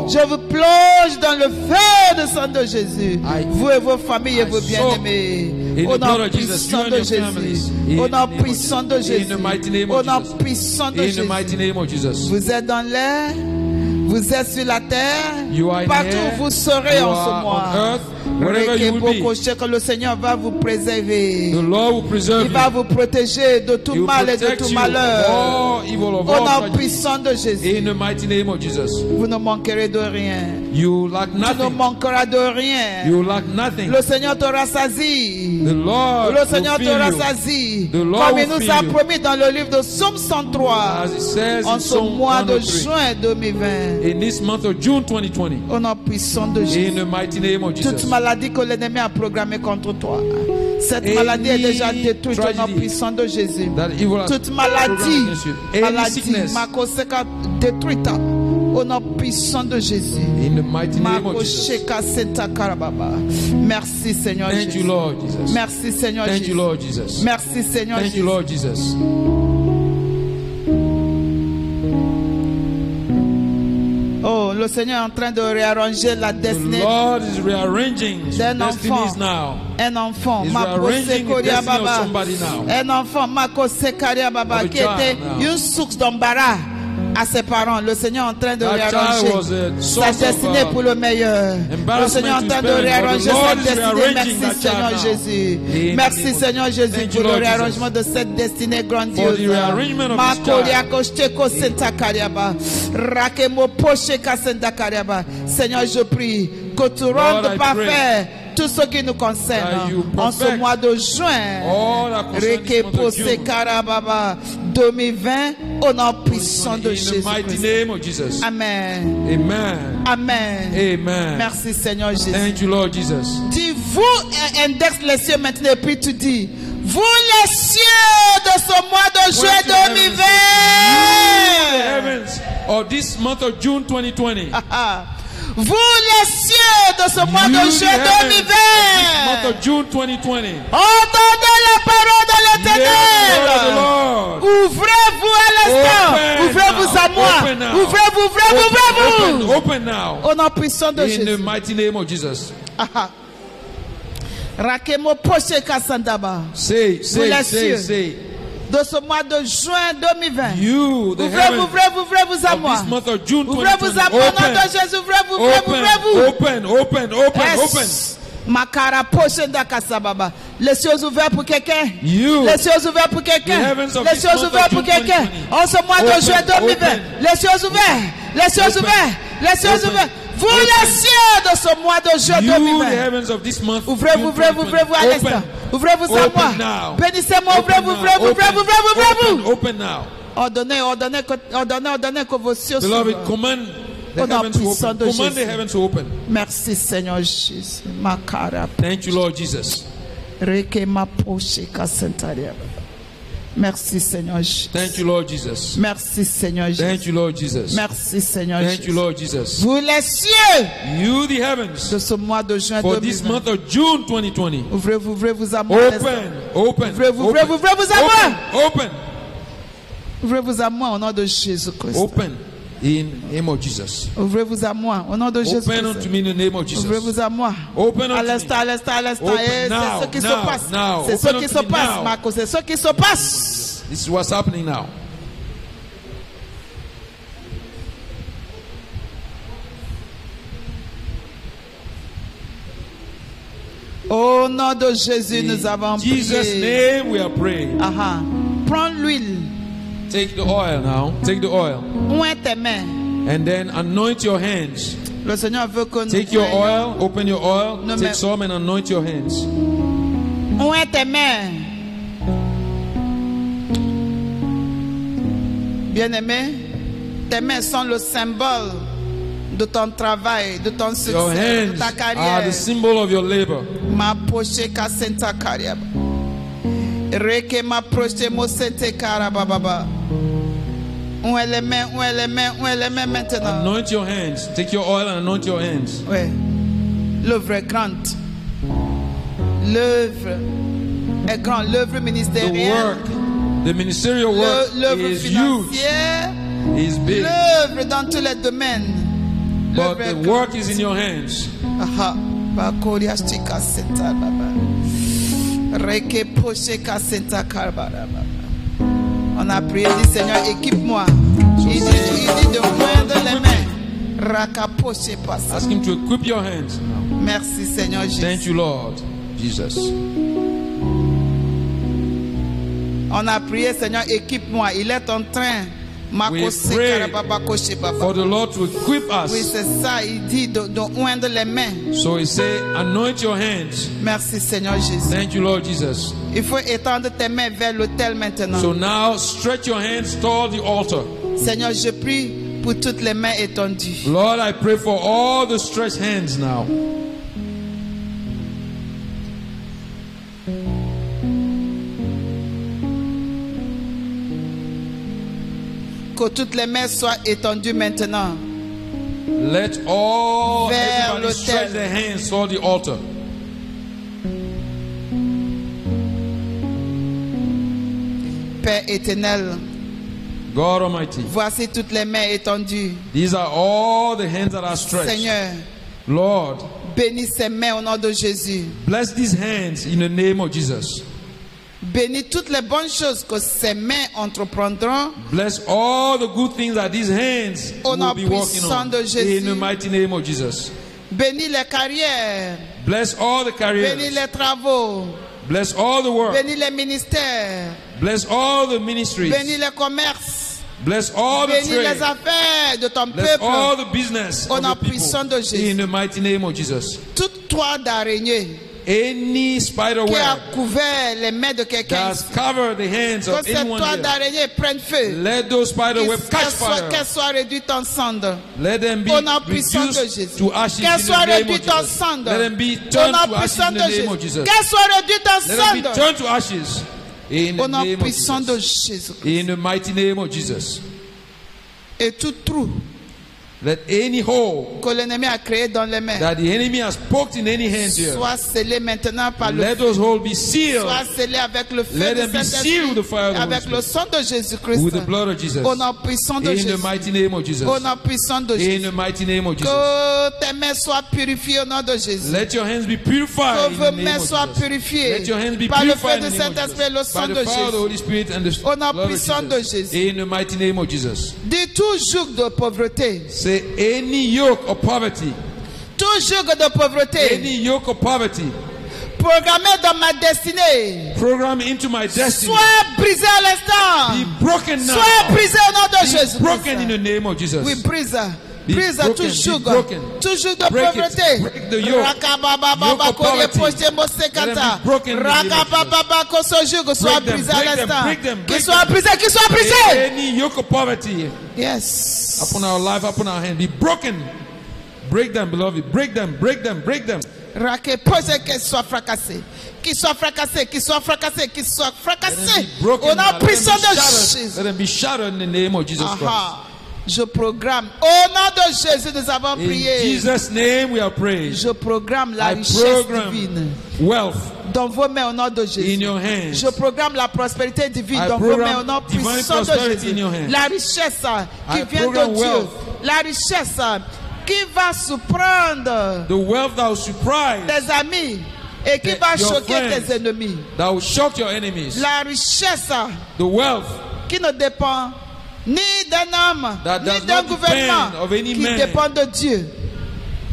Je vous plonge dans le feu de sang de Jésus. Vous et vos familles et vos bien-aimés. Au nom puissant de Jésus. Au nom puissant de Jésus. Au nom puissant de Jésus. Vous êtes dans l'air. Vous êtes sur la terre. Partout où vous serez en ce mois. Que le Seigneur va vous préserver. Il va vous protéger de tout mal et de tout malheur. Au nom puissant de Jésus. Vous ne manquerez de rien. Tu ne manqueras de rien. Le Seigneur te rassasie. Le Seigneur te rassasie. Comme il nous a promis dans le livre de Psaume 103. En ce mois de juin 2020. In this month of June 2020. Au nom puissant de Jésus. In the mighty name of Jesus. Toute maladie que l'ennemi a programmée contre toi. Cette maladie est déjà détruite au nom puissant de Jésus. Toute maladie, Makoseka détruite au nom puissant de Jésus. In the mighty name of Jesus. Merci Seigneur Jésus. Thank you, Lord Jesus. Merci Seigneur Thank Jésus. you, Lord Jesus. Merci Seigneur Thank Jésus. you, Lord Jesus. Oh, le Seigneur est en train de réarranger la destinée d'un enfant. Un enfant, un enfant, qui était une source d'embarras à ses parents. Le Seigneur est en train de réarranger sa destinée pour le meilleur. Le Seigneur est en train de réarranger sa destinée. Merci Seigneur Jésus. Merci Seigneur Jésus pour le réarrangement de cette destinée grandiose. Seigneur, je prie que tu rendes parfait tout ce qui nous concerne en ce mois de juin. 2020 au nom puissant de Jésus. Amen. Amen. Amen. Amen. Merci Seigneur Jésus. Thank you, Lord Jesus. Dis-vous, indexe les cieux maintenant, et puis tu dis, vous les cieux de ce mois de juin 2020. The heavens of this month of June 2020. Vous les cieux de ce mois de juin 2020. Entendez la parole de l'Éternel. Ouvrez-vous à l'instant. Ouvrez-vous à moi. Ouvrez-vous. Open now. Au nom puissant de Jésus. In the mighty name of Jesus. Rakemo Poshe Kasandaba. Say. De ce mois de juin 2020. Ouvrez-vous à moi. Ouvrez-vous à moi au nom de Jésus. Ouvrez-vous. Open. Makara Poshe Kasababa. Les cieux ouverts pour quelqu'un. Les cieux ouverts pour quelqu'un. Les cieux ouverts pour quelqu'un. En ce mois de juin 2020. Les cieux ouverts. Vous les cieux de ce mois de juin 2020. Ouvrez-vous à l'instant. Ouvrez-vous à moi. Bénissez-moi. Ouvrez-vous. Open now. Ordonnez que vos cieux s'ouvrent. Beloved, command the heavens to open. Merci Seigneur Jésus. Thank you, Lord Jesus. Merci Seigneur Jésus. Thank you, Lord Jesus. Merci Seigneur Jésus. Thank you, Lord Jesus. Merci Seigneur Jésus. Thank you, Lord Jesus. Vous les cieux, you the heavens, de ce mois de juin for 2020. this month of June 2020. Ouvrez-vous à moi. Open. Ouvrez-vous à moi. Open. Ouvrez-vous à moi au nom de Jésus-Christ. Open. In the name of Jesus. Ouvrez-vous à moi au nom de Jésus. Open unto me in the name of Jesus. Ouvrez-vous à moi. Open unto à l'instant. C'est ce qui se passe. C'est ce qui se passe, Marco. C'est ce qui se passe. This is what's happening now. Au nom de Jésus, nous avons prié. In Jesus' name we are praying. Prends l'huile. Take the oil now. Take the oil. Oins tes mains. And then anoint your hands. Le Seigneur veut que nous Take your oignions. oil, open your oil, No, take mais- some and anoint your hands. Oins tes mains. Bien-aimé, tes mains sont le symbole de ton travail, de ton Your succès, de hands ta are carrière. the symbol of your labor. Ma poche kasenta carrière. Reke ma proche mo sente karababa. Où est les mains, où est les mains, où est les mains maintenant? Anoint your hands. Take your oil and anoint your hands. Oui. L'œuvre est grande. L'œuvre est grande. L'œuvre The ministérielle. work, the ministerial work L'œuvre is huge, financière. is big. L'œuvre dans tous les domaines. But L'œuvre the est grande. work is in your hands. Aha. Bakori ashtika senta baba. Reke poche kasenta karbara baba. On a prié, dit Seigneur, équipe-moi. Il dit de moindre les mains. Raka poche passe. Ask him to equip your hands now. Merci Seigneur Jésus. Thank you, Lord Jesus. On a prié, Seigneur, équipe-moi. Il est en train. We pray for the Lord to equip Oui, us. c'est ça. Il dit de oindre les mains. So he say, anoint your hands. Merci Seigneur Jésus. Thank you, Lord Jesus. Il faut étendre tes mains vers l'autel maintenant. So now stretch your hands toward the altar. Seigneur, je prie pour toutes les mains étendues. Lord, I pray for all the stretched hands now. Que toutes les mains soient étendues maintenant. Let all Vers everybody l'autel. stretch their hands toward the altar. Père éternel, God Almighty, voici toutes les mains étendues. these are all the hands that are stretched. Seigneur, Lord, bénis ces mains au nom de Jésus. bless these hands in the name of Jesus. Bénis toutes les bonnes choses que ces mains entreprendront. Bless all the good things that these hands Au nom will be working puissant on. de Jésus. In the mighty name of Jesus. Bénis les carrières. Bless all the Bénis careers. les travaux. Bless all the work. Bénis les ministères. Bless all the ministries. Bénis les commerces. Bless all the Bénis les trade. affaires de ton Bless all peuple. the business Au of nom the puissant de people. Jésus. In the mighty name of Jesus. Toute toile d'araignée Any spider qui a web couvert les mains de quelqu'un, that's covered the hands que of cette anyone toile here, d'araignée prenne feu. let those spider web catch fire. Qu'elle soit réduite en cendres. Let them be Au nom puissant de reduced Jésus. to ashes Qu'elle in soit the name of réduite en Jesus. cendres. Let them be Au turned nom to ashes puissant in de the name Jésus. of Jesus. Qu'elle soit réduite en Let them be cendres. turned to ashes in Au the nom name of puissant de Jesus. Jésus. In the mighty name of Jesus. Et tout trou Let any hole que l'ennemi a créé dans les mains that the enemy has poked in any hands here, soit scellé maintenant par le let those holes be sealed soit scellé avec le feu Let du them be Saint-Esprit, sealed with the fire of the avec Holy le sang de Jésus-Christ. with the blood of Jesus. Au nom puissant de In Jésus. the mighty name of Jesus. Au nom puissant de In Jésus. the mighty name of Jesus. Que tes mains soient purifiées au nom de Jésus. Let your hands be purified Que in the vos name mains of soient Jesus. purifiées Let your hands be par le purified feu in the du name of Saint-Esprit et le Jesus. sang By de the power of the Jésus. Holy Spirit and the Au nom blood puissant of de Jesus. Jésus. In the mighty name of Jesus. Dis tout joug de pauvreté. Say any yoke of poverty. Tout joug de pauvreté. Any yoke of poverty. Programmé dans ma destinée. Program into my destiny. Sois brisé à Be l'instant. broken now. Sois brisé au nom de Be Jésus. broken in the name of Jesus. Oui, brise. Be Brise broken, tout be joug. broken. Tout joug de Break it. pauvreté. Break the yoke. Rakababa Yoke of koye poverty. poche mo Let them sekata. be broken in the name of Rakababa ko ce joug soit Break them, brisé à break them, l'instant. break them, break Qu'il soit them. brisé, qu'il soit brisé. Any yoke of poverty Yes. upon our life, upon our hand, be broken. Break them, beloved. Break them, break them, break them. Rake pose qu'il soit fracassé. Qu'il soit fracassé, qu'il soit fracassé, qu'il soit Let them fracassé. be broken. Au now. nom Let them be puissant de shattered. Jésus. Let them be shattered in the name of Jesus Christ. Aha. Je programme. Au nom de Jésus, nous avons In prié. Jesus' name we are praying. Je programme la I richesse program divine wealth dans vos mains au nom de in Jésus. your hands. Je programme la prospérité divine I dans vos mains program au nom divine puissant de prosperity in your Jésus. hands. La richesse qui I vient de program Dieu. wealth. La richesse qui va surprendre The wealth that will surprise, tes amis et qui va your choquer friends. tes ennemis. that will shock your enemies. La richesse The wealth qui ne dépend ni d'un homme, That ni does d'un not gouvernement, depend of any qui man. dépend de Dieu.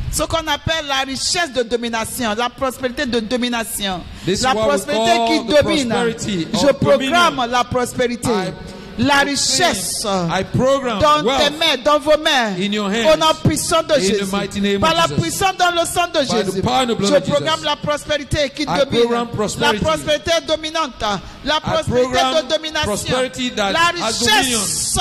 Ce qu'on appelle la richesse de domination, la prospérité de domination. This is La what we prospérité call qui the domine. prosperity of Je programme dominion. la prospérité. I la richesse I program dans tes wealth mains, dans vos mains, in your au hands. nom puissant de In Jésus. the mighty name Par of la Jesus. puissance dans le sang de By the Jésus, power and the blood je of Jesus. programme la prospérité qui I domine, program prosperity. la prospérité dominante, la prospérité program de domination, prosperity that la has richesse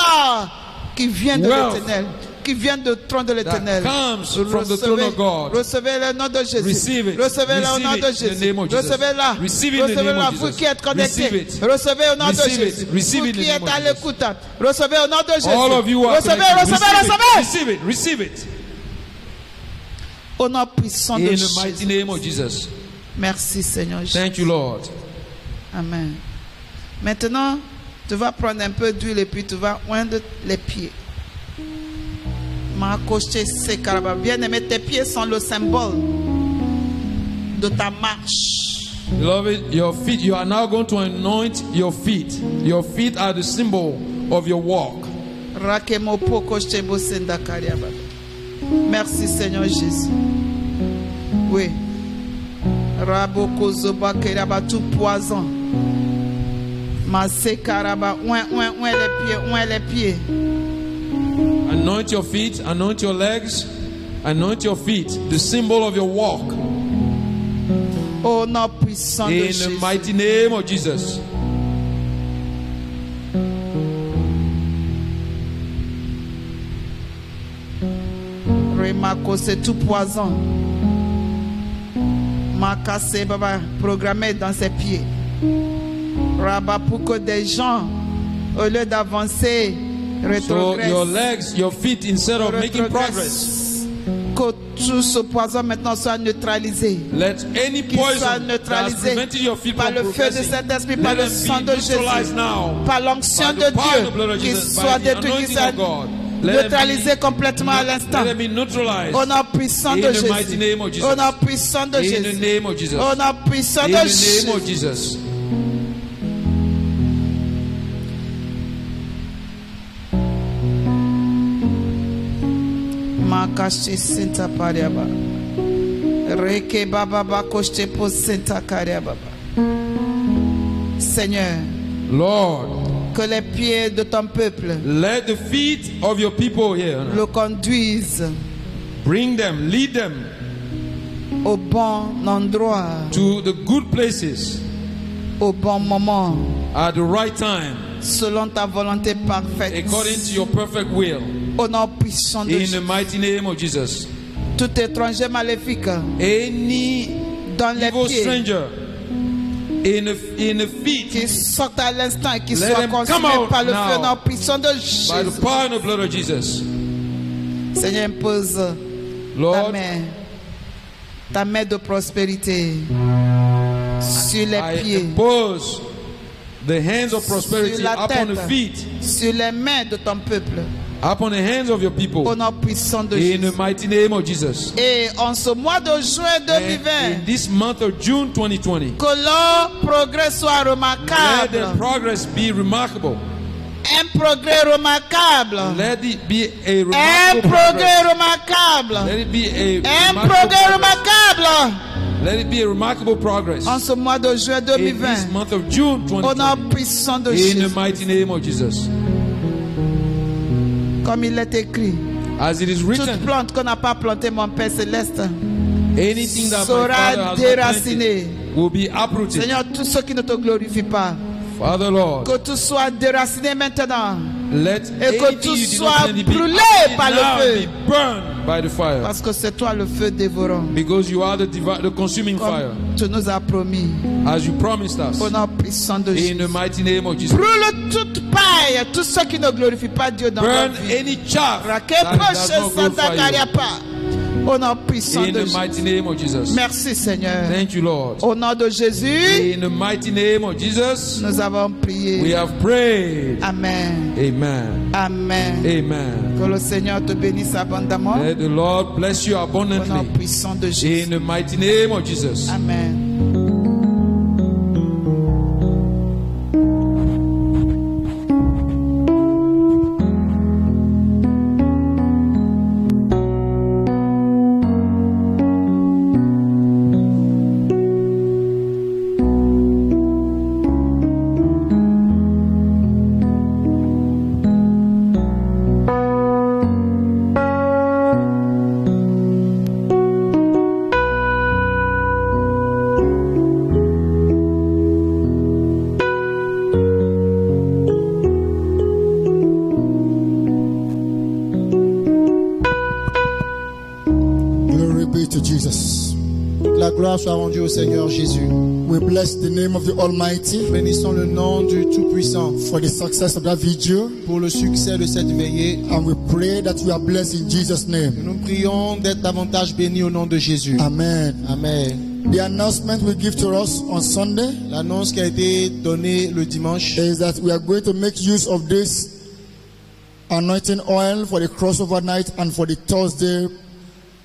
qui vient de Wealth l'Éternel, qui vient du trône de l'Éternel. comes from the throne of God. Recevez le nom de Jésus. Receive it. Recevez le Receive nom it de in the Jésus. name of Jesus. Recevez-la. Receive it in the name Recevez-la. of Vous Jesus. qui êtes connectés, Receive it. recevez au nom de Receive it. Jésus. Receive Vous it in qui the êtes name à of Jesus. l'écoute, recevez au nom de Jésus. All of you are Recevez, connected. recevez, recevez. Receive it. Receive it. Au nom puissant de In the Jésus. mighty name of Jesus. Merci Seigneur Jésus. Thank you, Lord. Amen. Maintenant, tu vas prendre un peu d'huile et puis tu vas oindre les pieds. Bien-aimé, tes pieds sont le symbole de ta marche. Beloved, your feet, you are now going to anoint your feet. Your feet are the symbol of your walk. Merci Seigneur Jésus. Oui. Tout poison. Les pieds. Anoint your feet, anoint your legs, anoint your feet, the symbol of your walk. Au nom puissant de In Jésus. the mighty name of Jesus. Remako, c'est tout poison. Makasse, baba, programmé dans ses pieds. Rabat, pour que des gens, au lieu d'avancer, So rétrogressent. your legs, your feet, instead of making progress, Que tout ce poison maintenant soit neutralisé. let any Qu'il soit poison that has neutralisé prevented your feet par from le feu de progressing, Saint-Esprit, let par le them sang be de Jésus, neutralized now. par l'onction By de the power and the blood Dieu, of qu'il Jesus, soit by the détruit, qu'il anointing soit of God. Let them neutralisé complètement à l'instant. Let them be neutralized. Au nom puissant In de the mighty Jésus. name of Jesus. Au nom puissant de In the Jésus. name of Jesus. Au nom puissant In de the name Jésus. of Jesus. Makashi Sinta Pariaba. Reke Baba Bakoshte Po Sinta Kariaba. Seigneur, Lord, que les pieds de ton peuple let the feet of your people here le conduisent bring them, lead them au bon endroit, to the good places au bon moment, at the right time, selon ta volonté parfaite. according to your perfect will. Au nom puissant de In the Jésus. mighty name of Jesus. Tout étranger maléfique Any dans les evil pieds stranger in the feet, qui sortent à l'instant et qui Let soient them come consumés out par le now. feu non puissant de by Jésus. the power and the blood of Jesus. Seigneur, impose ta Lord, main de prospérité sur les I pieds, impose the hands of prosperity sur la upon the tête, feet, sur les mains de ton peuple, upon the hands of your au people. nom puissant de In the Jésus. mighty name of Jesus. Et en ce mois de juin And 2020, in this month of June 2020, que leur progrès soit let remarquable. their progress be remarkable. Un progrès remarquable. Let it be a Un remarkable progrès progress. remarquable. Let it be a Un remarkable progrès progress. remarquable. Let it be a remarkable progress. En ce mois de juin In this 2020, month of June au nom 2020, puissant de in Jésus, the mighty name of Jesus. comme il est écrit, As it is toute written, plante qu'on n'a pas plantée, mon Père Céleste, anything that my sera Father has not déraciné. planted will be uprooted. Seigneur, tous ceux qui ne te glorifient pas, Father Lord, que tout soit déraciné maintenant, let et que anything tout you did soit not plant be brûlé uprooted par le now feu. and be burned by the fire. parce que c'est toi le feu dévorant, Because you are the consuming fire, comme tu nous as promis, as you promised us. au nom puissant de In Jésus. the mighty name of Jesus. Brûle toute paille, tous ceux qui ne glorifient pas Dieu dans ta Burn vie. any chaff that Raquel does proche not Santa glorify you. Kariapa. Au nom puissant In de the Jésus. mighty name of Jesus. Merci Seigneur. Thank you, Lord. Au nom de Jésus, In the mighty name of Jesus, nous avons we prié. have prayed. Amen. Amen. Amen. Amen. Que le Seigneur te bénisse abondamment. Let the Lord bless you Au nom abundantly. puissant de Jésus. In the mighty name of Jesus. Amen. to Jesus. La gloire soit rendue au Seigneur Jésus. We bless the name of the Almighty Bénissons le nom du Tout-Puissant for the success of that vigil. pour le succès de cette veillée. And we pray that we are blessed in Jesus' name. Nous prions d'être davantage bénis au nom de Jésus. Amen. Amen. The announcement we give to us on Sunday L'annonce qui a été donnée le dimanche, is that we are going to make use of this anointing oil for the crossover night and for the Thursday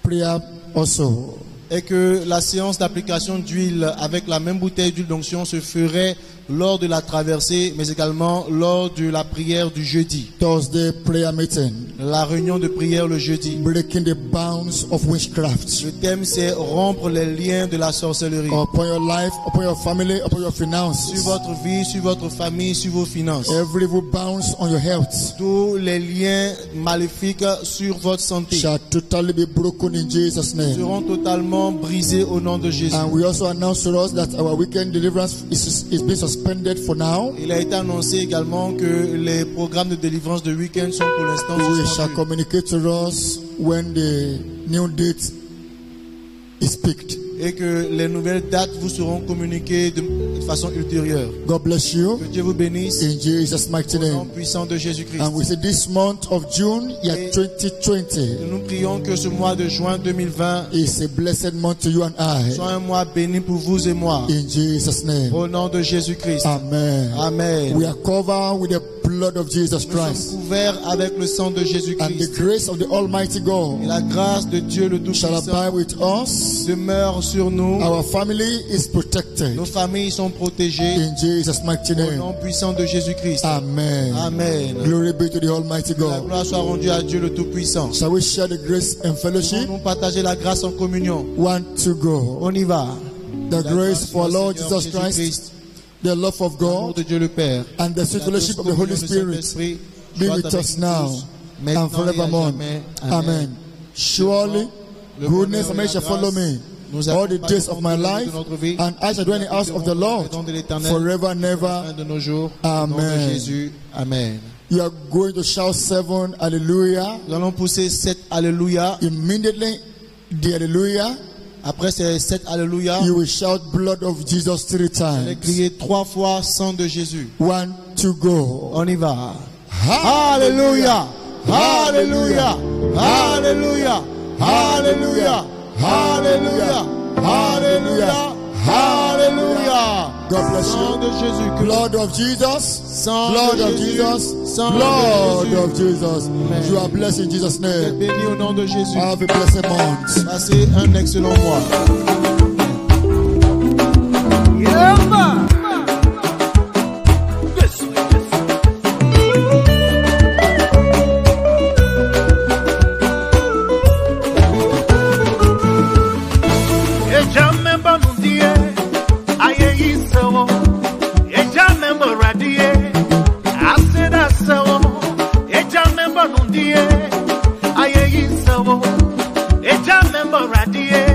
prayer also. est que la séance d'application d'huile avec la même bouteille d'huile d'onction se ferait lors de la traversée, mais également lors de la prière du jeudi. Thursday prayer meeting. La réunion de prière le jeudi. Breaking the bounds of witchcraft. Le thème c'est rompre les liens de la sorcellerie. Upon your life, upon your family, upon your Sur finances. votre vie, sur votre famille, sur vos finances. Every evil bounds on your health Tous les liens maléfiques sur votre santé shall totally be broken in Jesus' name. seront totalement brisés au nom de Jésus. And we also announce to us that our weekend deliverance is being suspended for now. Il a été annoncé également que les programmes de délivrance de week-end sont pour l'instant We shall suspendus. communicate to us when the new date is picked. Et que les nouvelles dates vous seront communiquées de façon ultérieure. God bless you Que Dieu vous bénisse in Jesus' mighty au nom name. puissant de Jésus-Christ. And we say this month of June, year 2020, Nous prions que ce mois de juin 2020 is a blessed month to you and I. soit un mois béni pour vous et moi. In Jesus' name. Au nom de Jésus-Christ. Amen. Amen. We are covered with the blood of Jesus Nous sommes Christ. couverts avec le sang de And the Jésus-Christ. grace of the Almighty Et God la grâce de Dieu le shall Tout-Puissant abide with us. demeure sur nous. Our family is protected. Nos familles sont protégées. In Jesus' mighty Au name. nom puissant de Jésus-Christ. Amen. Amen. Glory be to the Almighty Que la God. gloire soit rendue à Dieu le Tout-Puissant. Shall we share the grace and fellowship? Nous partager la grâce en communion. One to go. On y va. The La grace grâce for our du Lord Seigneur Jesus Christ, Jésus-Christ, the love of l'amour God, de Dieu le Père, and the sweet la fellowship of the douce Holy communion du Spirit Saint-Esprit be soit with avec us nous now tous, and maintenant et à forevermore. jamais. Amen. Surely, Le goodness bonheur and et mercy la shall follow grâce me nous all the accompagnent days of my tout au long life, de notre vie. and I shall dwell in the house of the Lord Nous habiterons dans la maison de l'Éternel forever and à la ever. fin de nos jours. Au nom de Amen. Jésus. Amen. You are going to shout 7 hallelujah. Nous allons pousser 7 Alléluia. Immediately, the hallelujah, Après ces 7 Alléluia, you will shout blood of Jesus 3 vous allez times. crier 3 fois sang de Jésus. One to go. On y va. Alléluia. Alléluia. Alléluia. Alléluia. Alléluia. Alléluia. Alléluia. God bless Sang you. de Jésus. Que Blood of Jesus. sang Blood de of Jésus. Jesus. Sang de Blood Jésus. of Jesus. You are blessed in Jesus' Vous êtes name. bénis au nom de Jésus. Have a blessed month. Passez un excellent mois. Eja member radie